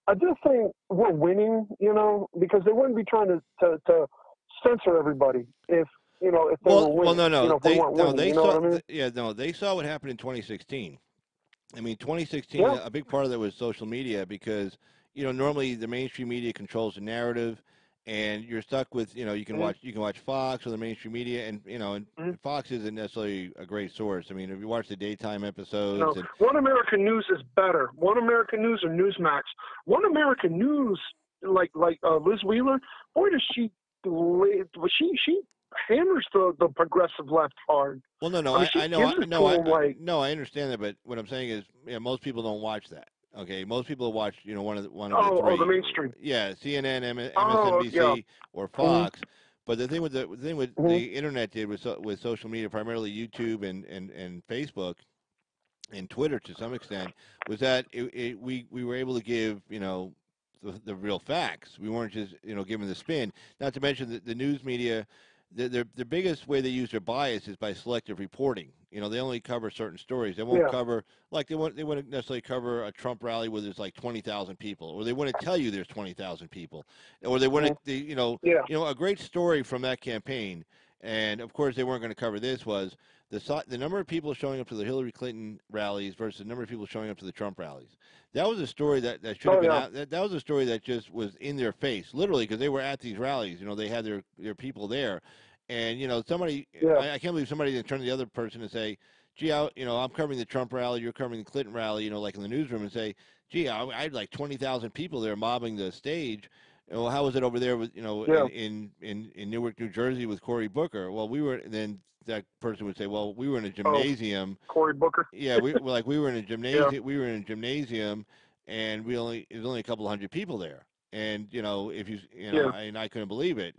I do think we're winning. Because they wouldn't be trying to censor everybody if they were winning. Well, no. They weren't winning. They saw. What I mean? They saw what happened in 2016. I mean, 2016. Yeah. A big part of that was social media because normally the mainstream media controls the narrative, and you're stuck with you can watch Fox or the mainstream media, and Fox isn't necessarily a great source. I mean, if you watch the daytime episodes, One American News is better. One American News or Newsmax. One American News, like Liz Wheeler, boy, does she hammers the progressive left hard. Well, no, I understand that, but what I'm saying is, most people don't watch that. Okay, most people watch, one of the three. The mainstream. Yeah, CNN, MSNBC, or Fox. But the thing with the internet did with social media, primarily YouTube and Facebook and Twitter to some extent, was that we were able to give the real facts. We weren't just giving the spin. Not to mention the news media. The biggest way they use their bias is by selective reporting. They only cover certain stories. They won't cover, like they wouldn't necessarily cover a Trump rally where there's like 20,000 people, or they wouldn't tell you there's 20,000 people, or they wouldn't. A great story from that campaign, and of course they weren't going to cover this, was the number of people showing up to the Hillary Clinton rallies versus the number of people showing up to the Trump rallies. That was a story that should have been out. That was a story that just was in their face, literally, because they were at these rallies. They had their people there, and somebody. I can't believe somebody didn't turn to the other person and say, "Gee, I'm covering the Trump rally, you're covering the Clinton rally," like in the newsroom, and say, "Gee, I had like 20,000 people there mobbing the stage. Well, how was it over there with in Newark, New Jersey with Cory Booker?" Well, we were then. That person would say, "Well, we were in a gymnasium." Cory Booker. Yeah, we were in a gymnasium. Yeah. We were in a gymnasium, and there was only a couple hundred people there. And and I couldn't believe it.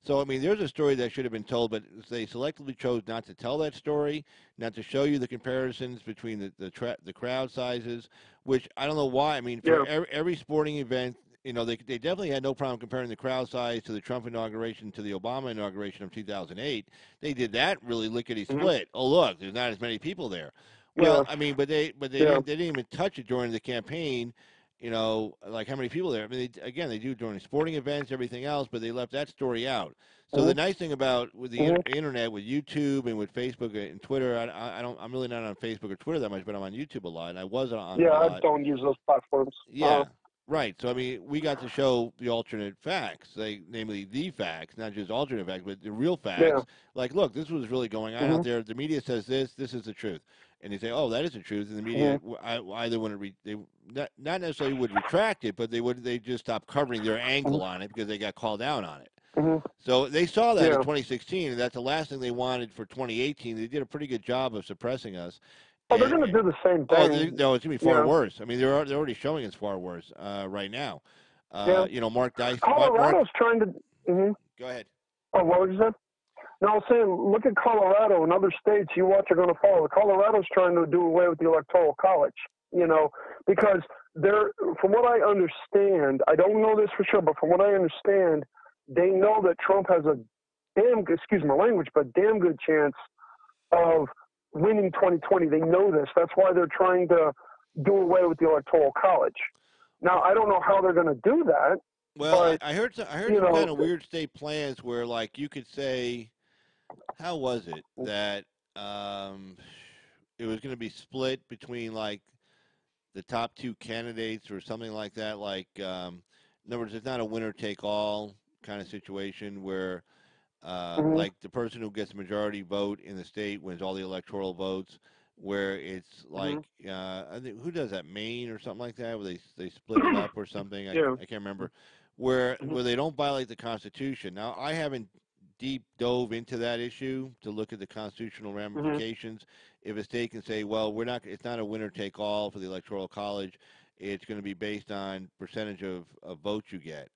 So I mean, there's a story that should have been told, but they selectively chose not to tell that story, not to show you the comparisons between the crowd sizes, which I don't know why. I mean, for every sporting event. They definitely had no problem comparing the crowd size to the Trump inauguration to the Obama inauguration of 2008. They did that really lickety-split. Oh, look, there's not as many people there. Well, I mean, but they didn't even touch it during the campaign. Like how many people there. I mean, they do during sporting events, everything else, but they left that story out. So the nice thing about with the internet, with YouTube and with Facebook and Twitter, I'm really not on Facebook or Twitter that much, but I'm on YouTube a lot, and I was on. Yeah, I don't use those platforms. Yeah. Right. So, I mean, we got to show the alternate facts, namely the facts, not just alternate facts, but the real facts. Yeah. Like, look, this was really going on out there. The media says this is the truth. And they say, oh, that is the truth. And the media either wouldn't not necessarily would retract it, but they just stop covering their angle on it because they got called out on it. So they saw that in 2016, and that's the last thing they wanted for 2018. They did a pretty good job of suppressing us. Oh, they're going to do the same thing. No, it's going to be far worse. I mean, they're already showing it's far worse right now. Mark Dice. Colorado's trying to. Go ahead. Oh, what was you saying? No, I'm saying, look at Colorado and other states you watch are going to follow. Colorado's trying to do away with the Electoral College, because from what I understand, I don't know this for sure, but from what I understand, they know that Trump has a excuse my language, but damn good chance of winning 2020. They know this. That's why they're trying to do away with the Electoral College. Now, I don't know how they're going to do that. Well, but, I heard some kind of weird state plans where, like, you could say, how was it that it was going to be split between, like, the top two candidates or something like that? Like, in other words, it's not a winner-take-all kind of situation where, like, the person who gets the majority vote in the state wins all the electoral votes, where it's like, I think, who does that, Maine or something like that, where they split it up or something? I can't remember. Where they don't violate the Constitution. Now, I haven't deep dove into that issue to look at the constitutional ramifications. If a state can say, well, it's not a winner take all for the Electoral College, it's going to be based on percentage of votes you get.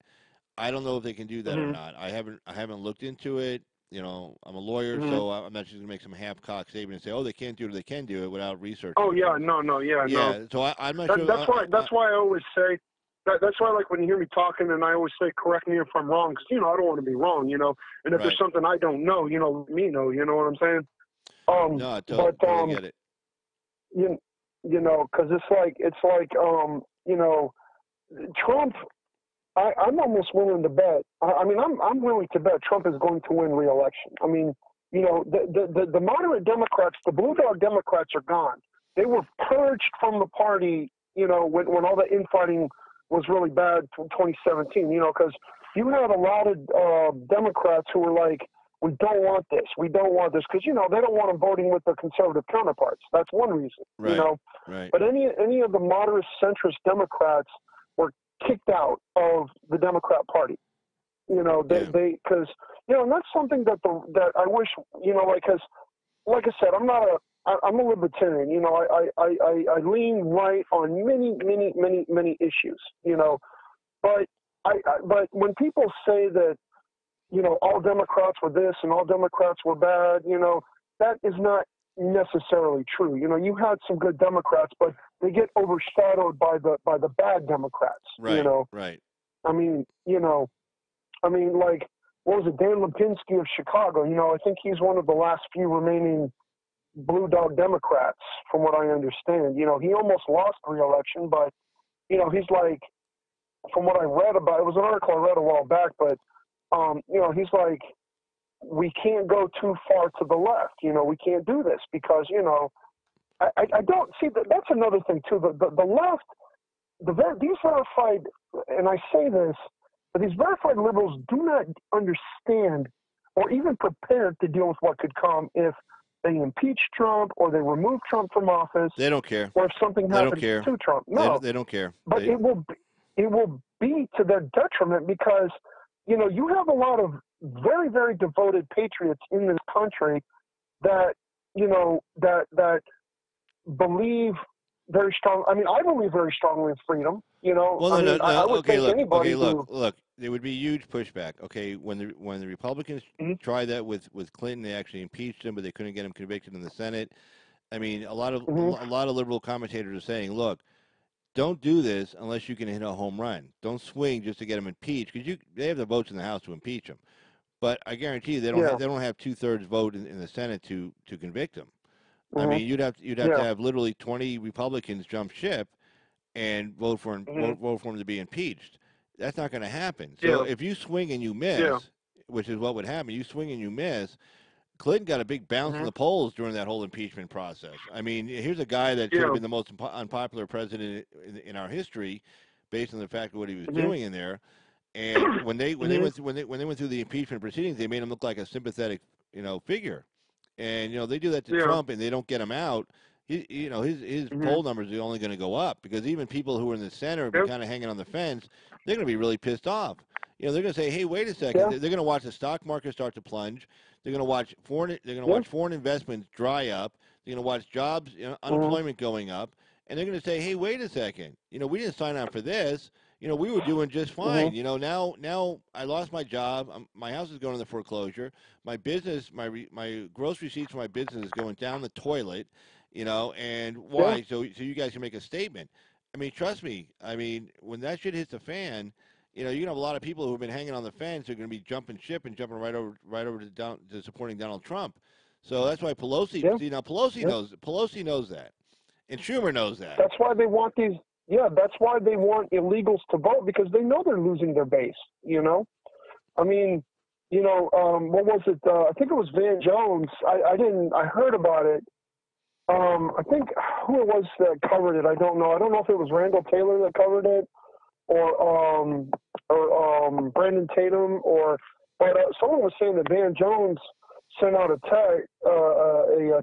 I don't know if they can do that or not. I haven't looked into it. I'm a lawyer, so I'm not just going to make some half-cocked statement and say, oh, they can't do it or they can do it without research. Oh, yeah, no. So I'm not sure. That's why I always say, that's why, like, when you hear me talking, and I always say, correct me if I'm wrong, because, I don't want to be wrong, and if there's something I don't know, let me know, you know what I'm saying? No, I totally get it. Because it's like, Trump, I'm almost willing to bet, I'm willing to bet Trump is going to win re-election. I mean, the moderate Democrats, the blue dog Democrats are gone. They were purged from the party, when all the infighting was really bad from 2017, because you had a lot of Democrats who were like, we don't want this, because, they don't want them voting with their conservative counterparts. That's one reason, Right. But any of the moderate centrist Democrats were kicked out of the Democrat Party. Because and that's something that I wish, because, like I said, I'm a libertarian. I lean right on many issues. But when people say that, all Democrats were this and all Democrats were bad, that is not necessarily true. You had some good Democrats, but they get overshadowed by the bad Democrats. Right. Right. Like, what was it, Dan Lipinski of Chicago? I think he's one of the last few remaining blue dog Democrats, from what I understand. He almost lost re-election, but he's like, from what I read about, it was an article I read a while back, but he's like, we can't go too far to the left. We can't do this because, I don't see that. That's another thing too. The left, these verified, and I say this, but these verified liberals do not understand or even prepared to deal with what could come if they impeach Trump or they remove Trump from office. They don't care. Or if something happens to Trump. No, they don't care. But it will be to their detriment because, you have a lot of very, very devoted patriots in this country that, that believe very strong. I believe very strongly in freedom. Well, no. Okay, look. There would be huge pushback. Okay, when the Republicans tried that with Clinton, they actually impeached him, but they couldn't get him convicted in the Senate. A lot of liberal commentators are saying, look, don't do this unless you can hit a home run. Don't swing just to get him impeached because they have the votes in the House to impeach him. But I guarantee you they don't have 2/3 vote in the Senate to convict him. You'd have to have literally 20 Republicans jump ship and vote for him to be impeached. That's not going to happen. So if you swing and you miss, which is what would happen, you swing and you miss. Clinton got a big bounce in the polls during that whole impeachment process. Here's a guy that should have been the most unpopular president in our history, based on the fact of what he was doing in there. And when they went through the impeachment proceedings, they made him look like a sympathetic figure. And they do that to Trump, and they don't get him out. His poll numbers are only going to go up because even people who are in the center have been kind of hanging on the fence. They're going to be really pissed off. They're going to say, "Hey, wait a second." They're going to watch the stock market start to plunge. They're going to watch foreign investments dry up. They're going to watch jobs, unemployment going up, and they're going to say, "Hey, wait a second. We didn't sign on for this. we were doing just fine. Now I lost my job. My house is going into foreclosure. My business, my gross receipts for my business is going down the toilet. And why? Yeah. So you guys can make a statement. I mean, trust me. I mean, when that shit hits the fan, you're gonna have a lot of people who have been hanging on the fence. They're gonna be jumping ship and jumping right over to supporting Donald Trump. So that's why Pelosi. Yeah. See, now Pelosi knows that, and Schumer knows that. That's why they want these. Yeah, that's why they want illegals to vote, because they know they're losing their base. I mean, what was it? I think it was Van Jones. I heard about it. I think who it was that covered it, I don't know. I don't know if it was Randall Taylor that covered it, or Brandon Tatum, but someone was saying that Van Jones sent out a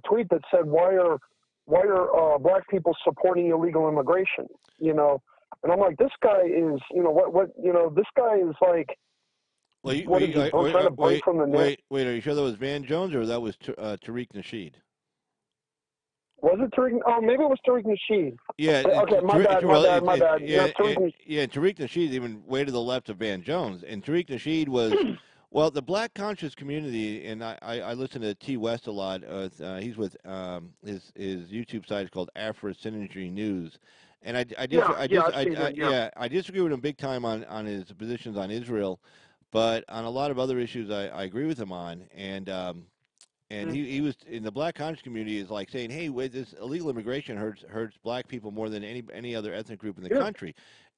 tweet that said, why are black people supporting illegal immigration? And I'm like, this guy is, this guy is like, trying to break from the net. Wait, are you sure that was Van Jones or that was Tariq Nasheed? Was it Tariq? Oh, maybe it was Tariq Nasheed. Yeah. Okay, my bad. Yeah, Tariq Nasheed even way to the left of Van Jones. And Tariq Nasheed was, well, the black conscious community, and I listen to T. West a lot. He's with his YouTube site is called Afro Synergy News. And I disagree with him big time on his positions on Israel, but on a lot of other issues I agree with him on. And he was in the black conscious community is like saying, hey, wait, this illegal immigration hurts black people more than any other ethnic group in the country.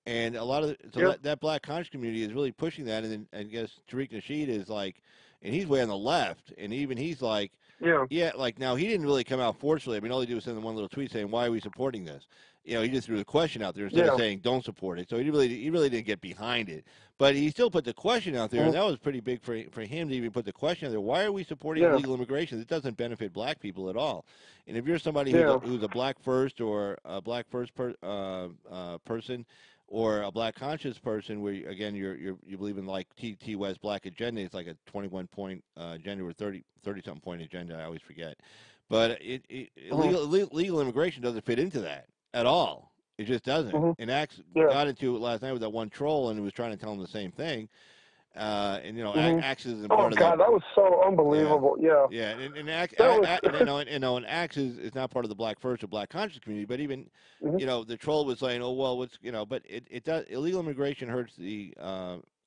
And a lot of that black conscious community is really pushing that. And then I guess Tariq Nasheed is like, and he's way on the left. And even he's like, like now he didn't really come out forcefully. I mean, all he did was send one little tweet saying, why are we supporting this? He just threw the question out there instead of saying don't support it. So he really didn't get behind it. But he still put the question out there, and that was pretty big for him to even put the question out there. Why are we supporting illegal immigration? It doesn't benefit black people at all. And if you're somebody who's a black first or a black first person or a black conscious person, where again you believe in like T. West Black Agenda, it's like a 21-point agenda or 30-something point agenda. I always forget. But illegal immigration doesn't fit into that at all. It just doesn't. And Axe got into it last night with that one troll, and he was trying to tell him the same thing. Axe isn't part of that. Oh God, that was so unbelievable. Yeah, and Axe, and Axe is not part of the black first or black conscious community. But even the troll was saying, oh well, what's but it does. Illegal immigration hurts the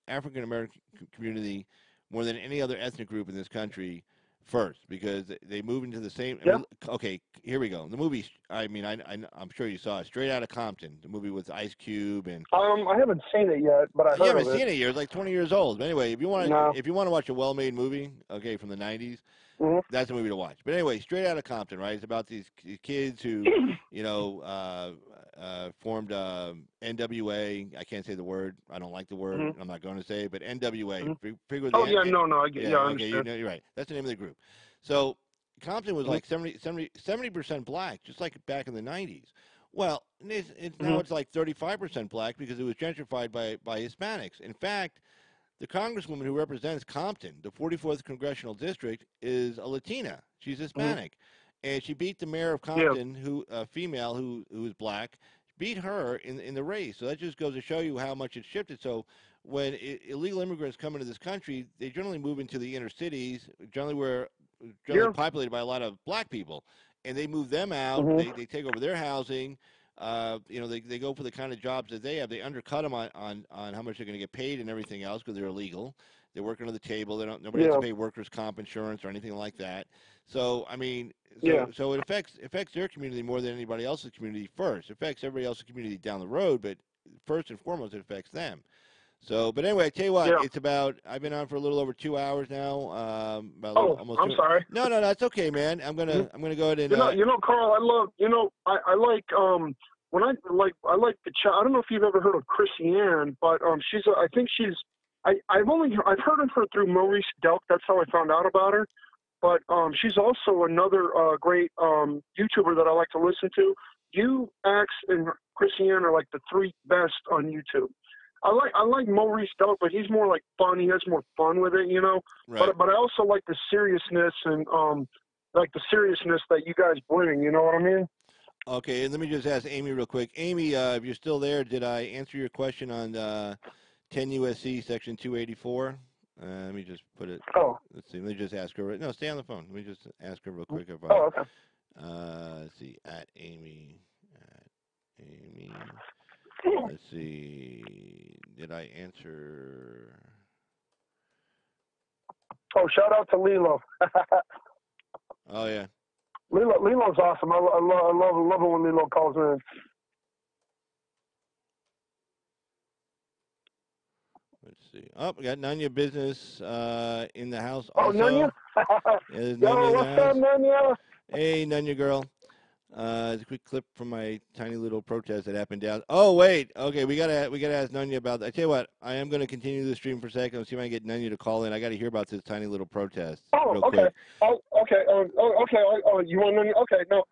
African American community more than any other ethnic group in this country. First, because they move into the same. I mean, okay, here we go. The movie. I mean, I'm sure you saw it. Straight Outta Compton, the movie with Ice Cube and. I haven't seen it yet, but I heard of it. You haven't seen it yet. It's like 20 years old. But anyway, if you want to watch a well-made movie, okay, from the 90s, that's a movie to watch. But anyway, Straight Outta Compton, right? It's about these kids who, formed NWA. I can't say the word. I don't like the word. I'm not going to say it, but NWA. I get. I understand. You're right. That's the name of the group. So Compton was like 70% black, just like back in the 90s. Well, now it's like 35% black because it was gentrified by Hispanics. In fact, the congresswoman who represents Compton, the 44th congressional district, is a Latina. She's Hispanic. And she beat the mayor of Compton, who a female who is black, beat her in the race. So that just goes to show you how much it's shifted. So when illegal immigrants come into this country, they generally move into the inner cities, generally populated by a lot of black people, and they move them out. They take over their housing. They go for the kind of jobs that they have. They undercut them on how much they're going to get paid and everything else because they're illegal. They work under the table. Nobody has to pay workers' comp insurance or anything like that. So I mean, so it affects their community more than anybody else's community first. It affects everybody else's community down the road, but first and foremost, it affects them. So, but anyway, I tell you what, it's about. I've been on for a little over 2 hours now. I'm sorry. No, it's okay, man. I'm gonna go ahead and. Carl, I love. I like when I like the chat. I don't know if you've ever heard of Chrissy-Ann, but I've heard of her through Maurice Delk. That's how I found out about her. But she's also another great YouTuber that I like to listen to. You, Axe, and Chrissy-Ann are like the three best on YouTube. I like Maurice Delk, but he's more like fun. He has more fun with it, Right. But I also like the seriousness and like the seriousness that you guys bring. You know what I mean? Okay, and let me just ask Amy real quick. Amy, if you're still there, did I answer your question on 10 USC Section 284? Let me just put it. Oh. Let's see. Let me just ask her. No, stay on the phone. Let me just ask her real quick. If Oh, okay. Let's see. At Amy. Let's see. Did I answer? Oh, shout out to Lilo. Oh yeah. Lilo's awesome. I love it when Lilo calls in. Let's see. Oh, we got Nanya Business in the house Oh, also. Nanya? Yeah, there's Yo, Nanya in the what's house. up, Nanya? Hey, Nanya girl. It's a quick clip from my tiny little protest that happened down. Oh wait, okay, we gotta ask Nanya about that. I tell you what, I am gonna continue the stream for a second. See if I can get Nanya to call in. I gotta hear about this tiny little protest. Oh, real okay. Quick. Oh, okay. Okay. Oh, you want Nanya? Okay. No.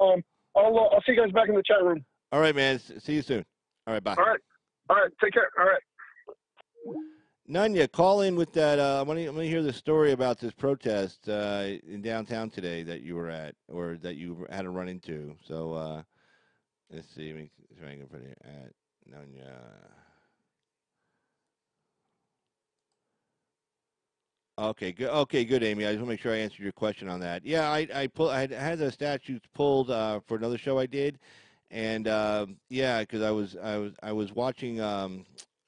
I'll see you guys back in the chat room. All right, man. See you soon. All right, bye. All right. Take care. All right. Nanya, call in with that. I want to hear the story about this protest in downtown today that you were at, or that you had to run into. So let's see. Let me try and put it at Nanya. Okay, good. Okay, good, Amy. I just want to make sure I answered your question on that. Yeah, I had the statutes pulled for another show I did, and yeah, because I was watching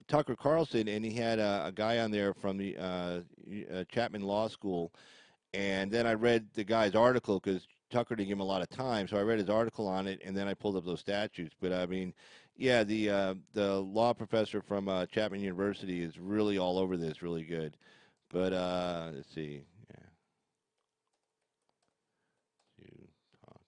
Tucker Carlson, and he had a guy on there from the Chapman Law School, and then I read the guy's article because Tucker didn't give him a lot of time, so I read his article on it, and then I pulled up those statutes. But I mean, yeah, the law professor from Chapman University is really all over this, really good. But let's see, yeah, to talk.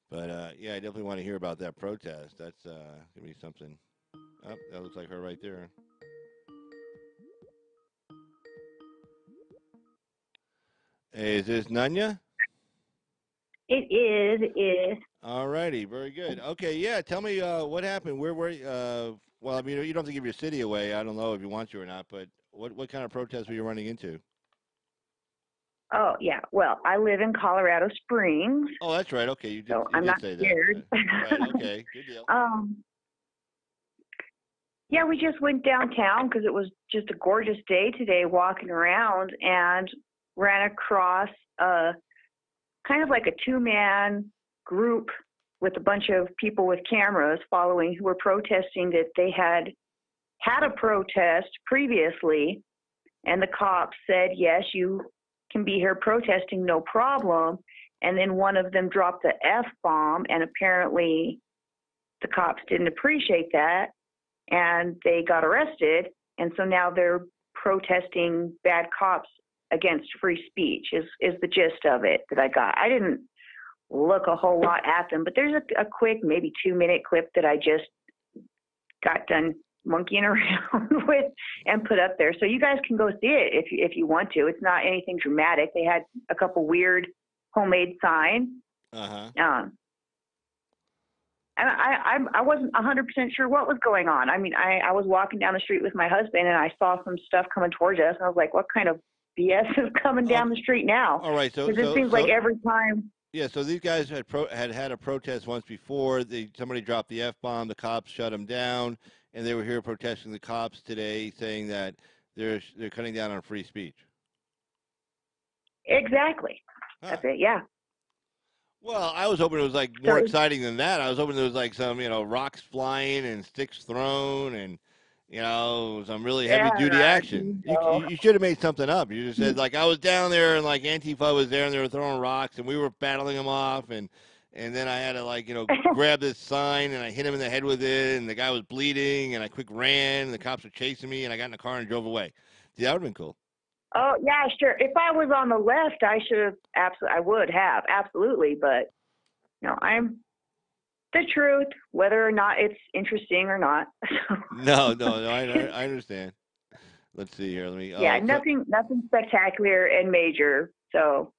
But yeah, I definitely want to hear about that protest. That's gonna be something. Oh, that looks like her right there. Hey, is this Nanya? It is. It is. All righty, very good. Okay, yeah, tell me what happened. Where were well, I mean, you don't have to give your city away. I don't know if you want to or not, but what kind of protest were you running into? Oh yeah. Well, I live in Colorado Springs. Oh, that's right. Okay, you So I'm did not say scared. that. Right. Okay. Good deal. Yeah, we just went downtown because it was just a gorgeous day today, walking around, and ran across kind of like a two-man group with a bunch of people with cameras following who were protesting that they had a protest previously, and the cops said, yes, you can be here protesting, no problem. And then one of them dropped the F-bomb, and apparently the cops didn't appreciate that, and they got arrested. And so now they're protesting bad cops against free speech is the gist of it that I got. I didn't look a whole lot at them, but there's a quick, maybe 2-minute clip that I just got done monkeying around with and put up there. So you guys can go see it if you want to. It's not anything dramatic. They had a couple weird homemade signs. Uh-huh. And I wasn't 100% sure what was going on. I mean, I was walking down the street with my husband, and I saw some stuff coming towards us, and I was like, what kind of BS is coming down the street now? All right, so it seems like every time. Yeah, so these guys had had a protest once before. Somebody dropped the F-bomb, the cops shut them down, and they were here protesting the cops today, saying that they're cutting down on free speech. Exactly. Huh. That's it, yeah. Well, I was hoping it was like more exciting than that. I was hoping there was like some, rocks flying and sticks thrown and, some really heavy duty action. You should have made something up. You just said like I was down there and like Antifa was there and they were throwing rocks and we were battling them off and then I had to grab this sign and I hit him in the head with it and the guy was bleeding and I quick ran and the cops were chasing me and I got in the car and drove away. See, that would have been cool. Oh, yeah, sure. If I was on the left, I would have, absolutely. But, I'm the truth, whether or not it's interesting or not. No, I understand. Let's see here. Let me. Yeah, nothing spectacular and major. So,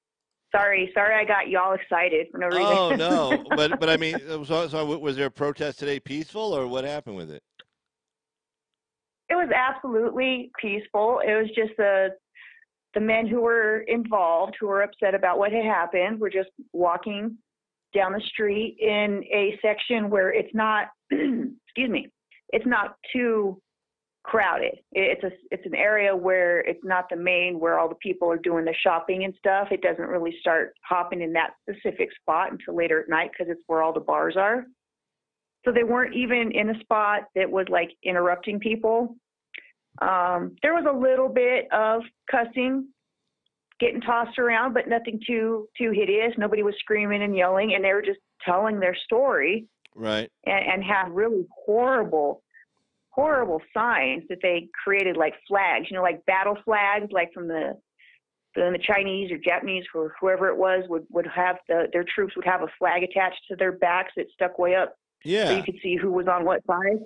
sorry, I got y'all excited for no reason. Oh no, but I mean, so was there a protest today peaceful or what happened with it? It was absolutely peaceful. It was just a the men who were involved, who were upset about what had happened, were just walking down the street in a section where it's not, excuse me, it's not too crowded. It's an area where it's not the main where all the people are doing the shopping and stuff. It doesn't really start hopping in that specific spot until later at night because it's where all the bars are. So they weren't even in a spot that was like interrupting people. There was a little bit of cussing getting tossed around, but nothing too hideous. Nobody was screaming and yelling, and they were just telling their story. Right. And had really horrible signs that they created, like flags, like battle flags, like from the Chinese or Japanese or whoever it was would have their troops would have a flag attached to their backs that stuck way up. Yeah. So you could see who was on what side.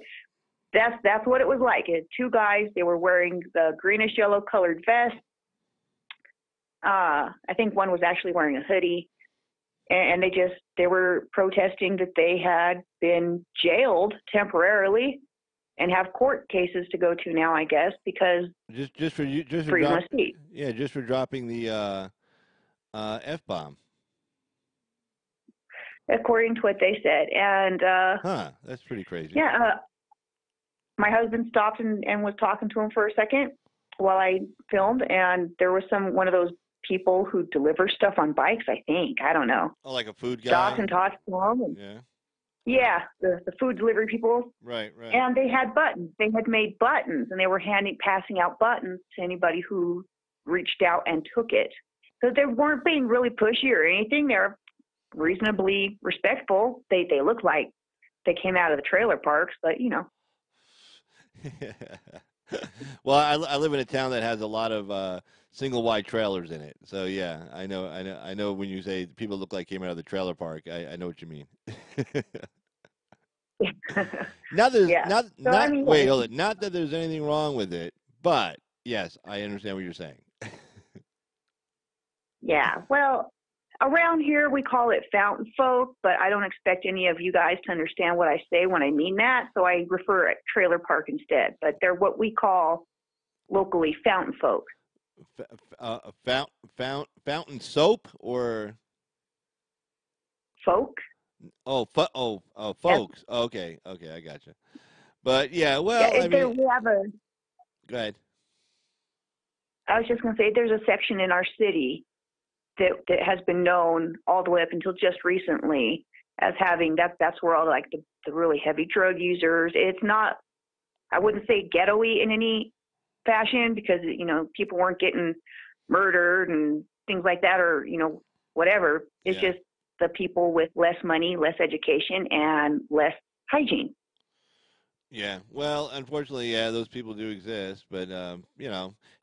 That's what it was like. It had two guys. They were wearing the greenish yellow colored vest. I think one was actually wearing a hoodie, and they were protesting that they had been jailed temporarily and have court cases to go to now, I guess, because just for freedom of speech. Yeah, just for dropping the F-bomb. According to what they said. And that's pretty crazy. Yeah, my husband stopped and was talking to him for a second while I filmed, and there was one of those people who deliver stuff on bikes, I think. I don't know. Oh, like a food guy? Stopped and talked to him. And, yeah, the food delivery people. Right. And they had buttons. They had made buttons, and they were passing out buttons to anybody who reached out and took it. So they weren't being really pushy or anything. They were reasonably respectful. They looked like they came out of the trailer parks, but Well, I live in a town that has a lot of single wide trailers in it. So yeah, I know when you say people look like came out of the trailer park, I know what you mean. Not that there's anything wrong with it, but yes, I understand what you're saying. Yeah, well, around here we call it fountain folk, but I don't expect any of you guys to understand what I say when I mean that, so I refer to trailer park instead. But they're what we call locally fountain folk. Fountain soap or folk? Oh, folks. Yep. Okay, I gotcha. But yeah, well, yeah, we have a. Go ahead. I was just going to say, there's a section in our city that has been known all the way up until just recently as having that's where all like the really heavy drug users. It's not, I wouldn't say ghetto-y in any fashion because people weren't getting murdered and things like that or whatever. It's just the people with less money, less education, and less hygiene. Yeah, well, unfortunately, those people do exist. But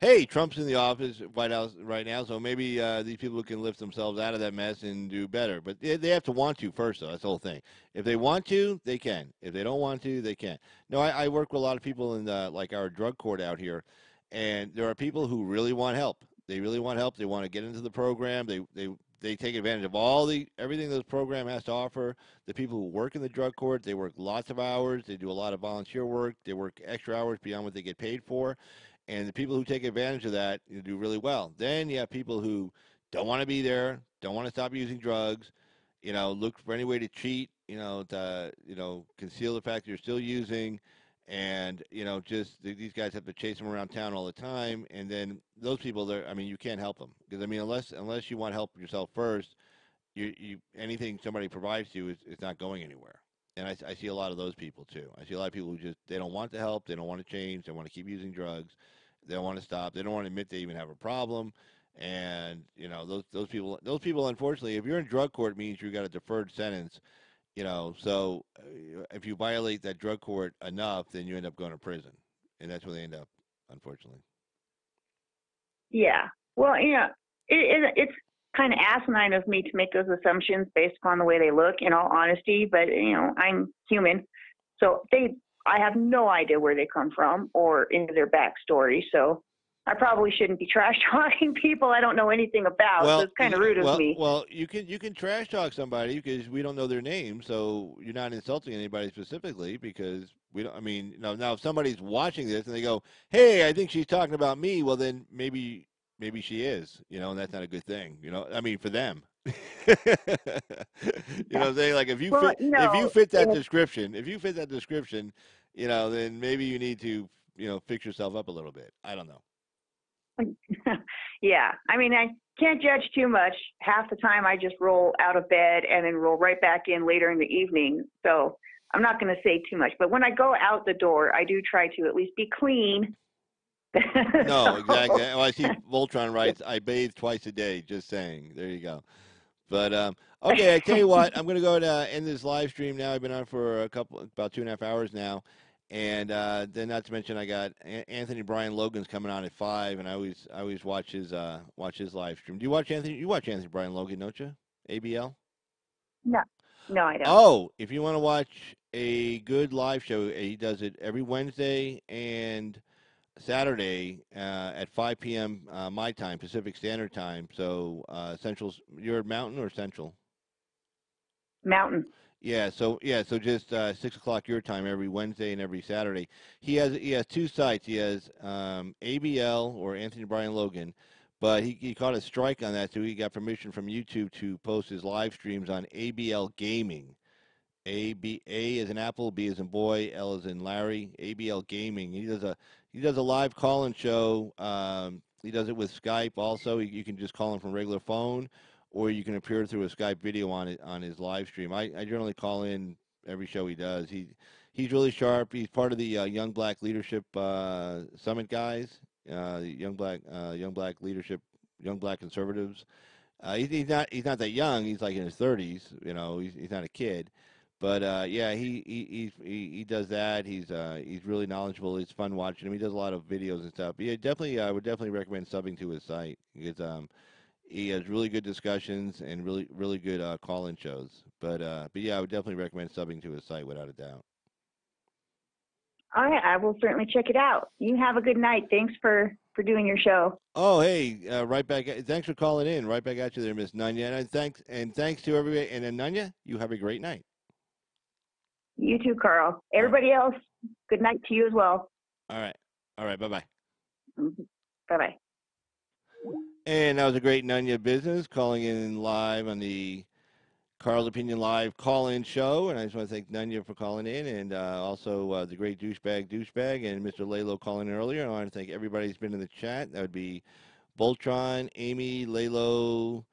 hey, Trump's in the office, White House right now, so maybe these people can lift themselves out of that mess and do better. But they have to want to first, though. That's the whole thing. If they want to, they can. If they don't want to, they can't. No, I work with a lot of people in like our drug court out here, and there are people who really want help. They really want help. They want to get into the program. They take advantage of everything this program has to offer. The people who work in the drug court, they work lots of hours. They do a lot of volunteer work. They work extra hours beyond what they get paid for. And the people who take advantage of that do really well. Then you have people who don't want to be there, don't want to stop using drugs, look for any way to cheat, to conceal the fact that you're still using. And, just these guys have to chase them around town all the time. And then those people, you can't help them. Because, unless you want help yourself first, anything somebody provides to you is not going anywhere. And I see a lot of those people, too. I see a lot of people who they don't want the help. They don't want to change. They want to keep using drugs. They don't want to stop. They don't want to admit they even have a problem. And, those people, unfortunately, if you're in drug court, it means you got a deferred sentence. So if you violate that drug court enough, then you end up going to prison. And that's where they end up, unfortunately. Yeah. Well, it's kind of asinine of me to make those assumptions based upon the way they look, in all honesty. But, I'm human. So I have no idea where they come from or into their backstory. So I probably shouldn't be trash talking people I don't know anything about. So it's kind of rude of me. Well, you can trash talk somebody because we don't know their name, so you're not insulting anybody specifically because we don't. Now if somebody's watching this and they go, "Hey, I think she's talking about me," well then maybe maybe she is, and that's not a good thing, I mean, for them. What I'm saying? Like Well, if you fit that description, then maybe you need to, fix yourself up a little bit. I don't know. Yeah, I mean, I can't judge too much. Half the time I just roll out of bed and then roll right back in later in the evening. So I'm not going to say too much. But when I go out the door, I do try to at least be clean. No, exactly. Well, I see Voltron writes, I bathe twice a day. Just saying. There you go. But okay, I tell you what, I'm going to go to end this live stream now. I've been on for about 2.5 hours now. And then, not to mention, I got Anthony Brian Logan's coming on at 5, and I always watch his live stream. Do you watch Anthony? You watch Anthony Brian Logan, don't you? ABL. No, I don't. Oh, if you want to watch a good live show, he does it every Wednesday and Saturday at 5 p.m. My time, Pacific Standard Time. So Central. You're Mountain or Central? Mountain. Yeah, so just 6 o'clock your time every Wednesday and every Saturday. He has two sites. He has ABL or Anthony Brian Logan, but he caught a strike on that, so he got permission from YouTube to post his live streams on ABL Gaming. A as in Apple, B as in boy, L as in Larry. ABL Gaming. He does a live call-in show. He does it with Skype also. You can just call him from regular phone, or you can appear through a Skype video on his live stream. I generally call in every show he does. He's really sharp. He's part of the Young Black Leadership Summit guys. Young Black Leadership, Young Black Conservatives. He's not that young. He's like in his 30s. He's not a kid. But yeah, he does that. He's really knowledgeable. It's fun watching him. He does a lot of videos and stuff. Yeah, definitely. I would definitely recommend subbing to his site because he has really good discussions and really good call-in shows. But yeah, I would definitely recommend subbing to his site without a doubt. All right, I will certainly check it out. You have a good night. Thanks for doing your show. Oh, hey, right back. Thanks for calling in. Right back at you there, Miss Nunya. And thanks to everybody. And then Nunya, you have a great night. You too, Carl. Everybody else, good night to you as well. All right. Bye-bye. Mm-hmm. Bye-bye. And that was a great Nunya Business calling in live on the Carl's Opinion Live call-in show. And I just want to thank Nunya for calling in, and also the great douchebag and Mr. Lalo calling in earlier. I want to thank everybody who's been in the chat. That would be Voltron, Amy, Lalo,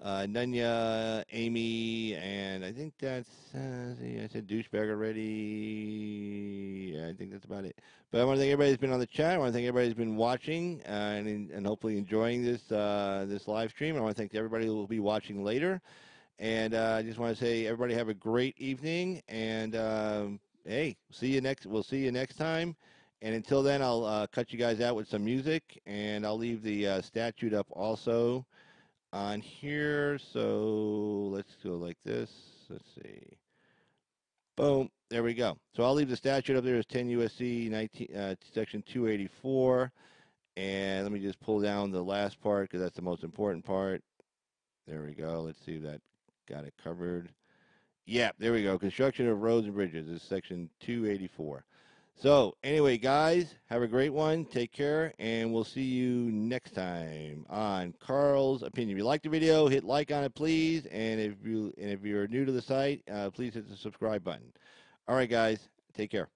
Nunya, Amy, and I think that's, I said douchebag already. Yeah, I think that's about it. But I want to thank everybody who's been on the chat. I want to thank everybody who's been watching and hopefully enjoying this this live stream. I want to thank everybody who will be watching later. And I just want to say, everybody have a great evening. And hey, we'll see you next time. And until then, I'll cut you guys out with some music, and I'll leave the statute up also on here. So let's go like this. Let's see. Boom. There we go. So I'll leave the statute up there as 10 U.S.C. Section 284. And let me just pull down the last part because that's the most important part. There we go. Let's see if that got it covered. Yeah, there we go. Construction of roads and bridges is Section 284. So anyway, guys, have a great one. Take care, and we'll see you next time on Carl's Opinion. If you liked the video, hit like on it, please. And if you're new to the site, please hit the subscribe button. All right, guys, take care.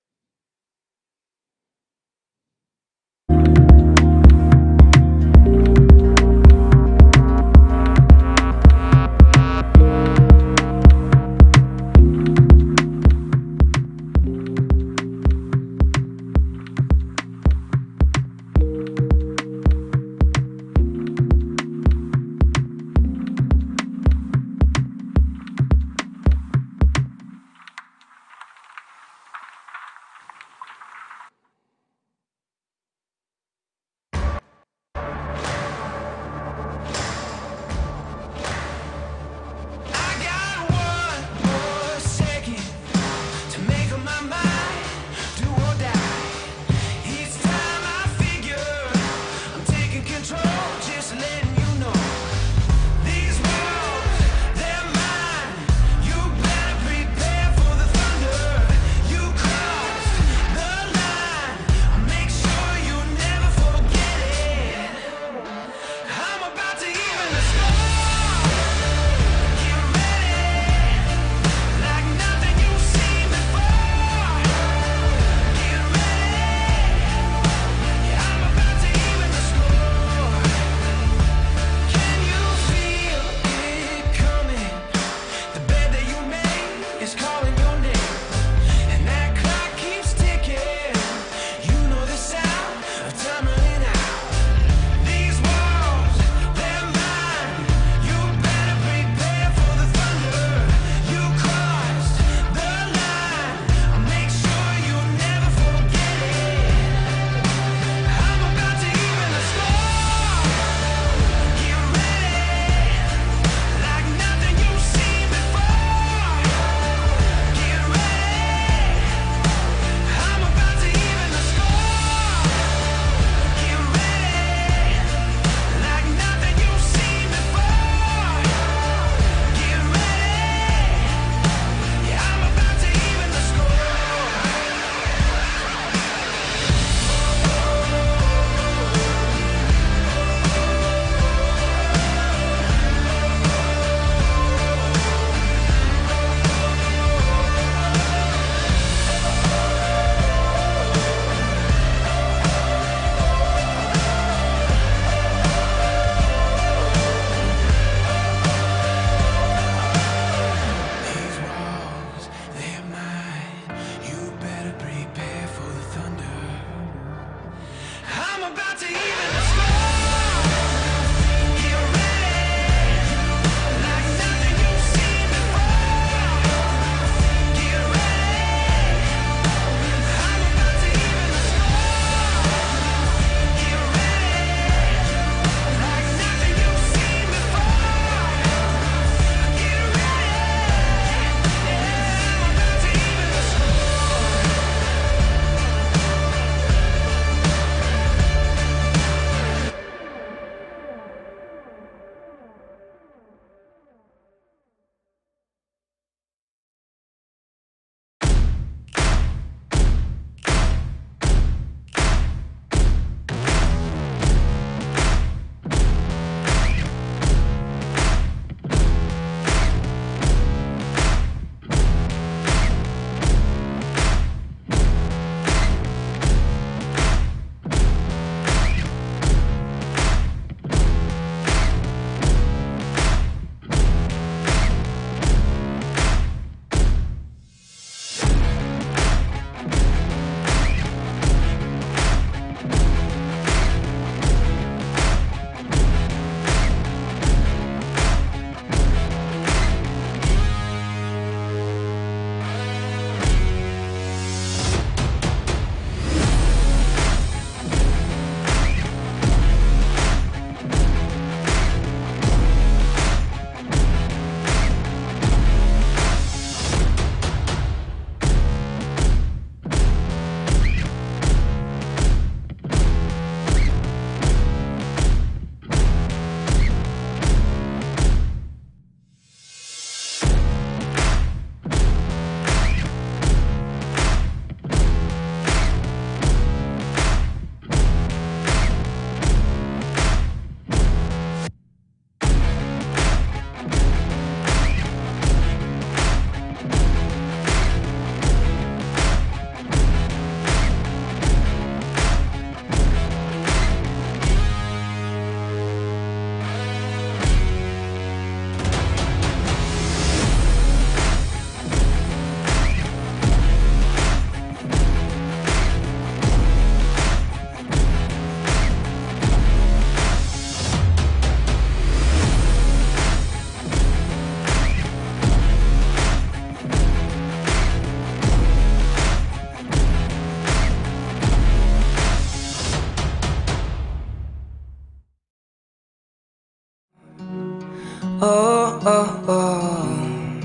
oh, oh,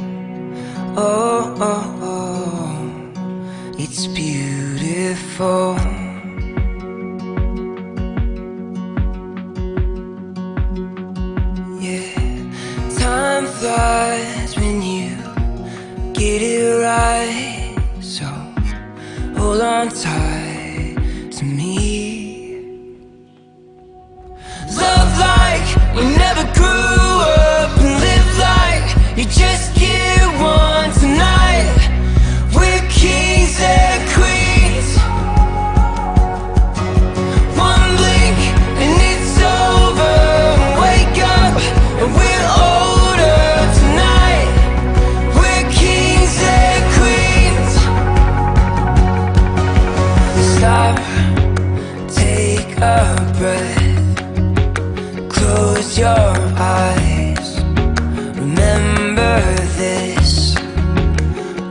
oh, oh, oh. It's beautiful. Yeah, time flies when you get it right. So hold on tight to me. Love like we never grew up, and live like you just get one tonight. We're kings and queens. One blink and it's over. Wake up and we're older tonight. We're kings and queens. Stop, take a breath, close your eyes, remember this.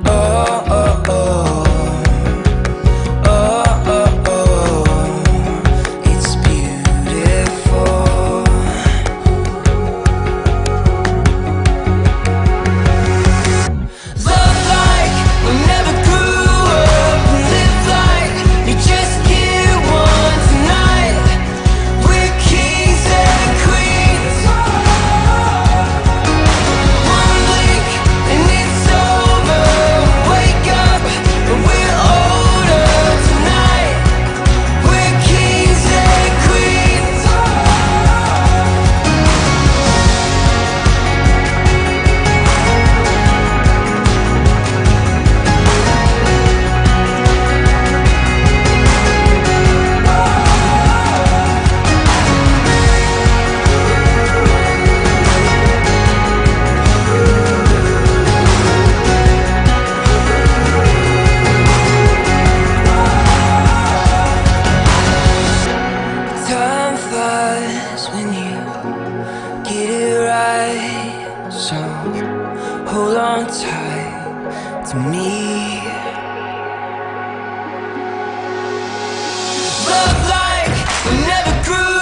Oh, oh, oh, oh, oh, oh, it's beautiful. Love like we never grew up, and live like you just get one tonight. We're kings and queens. One blink and it's over. Wake up and we're older tonight. We're kings and queens. Time flies when you get it right. So hold on tight to me. Love like we never grew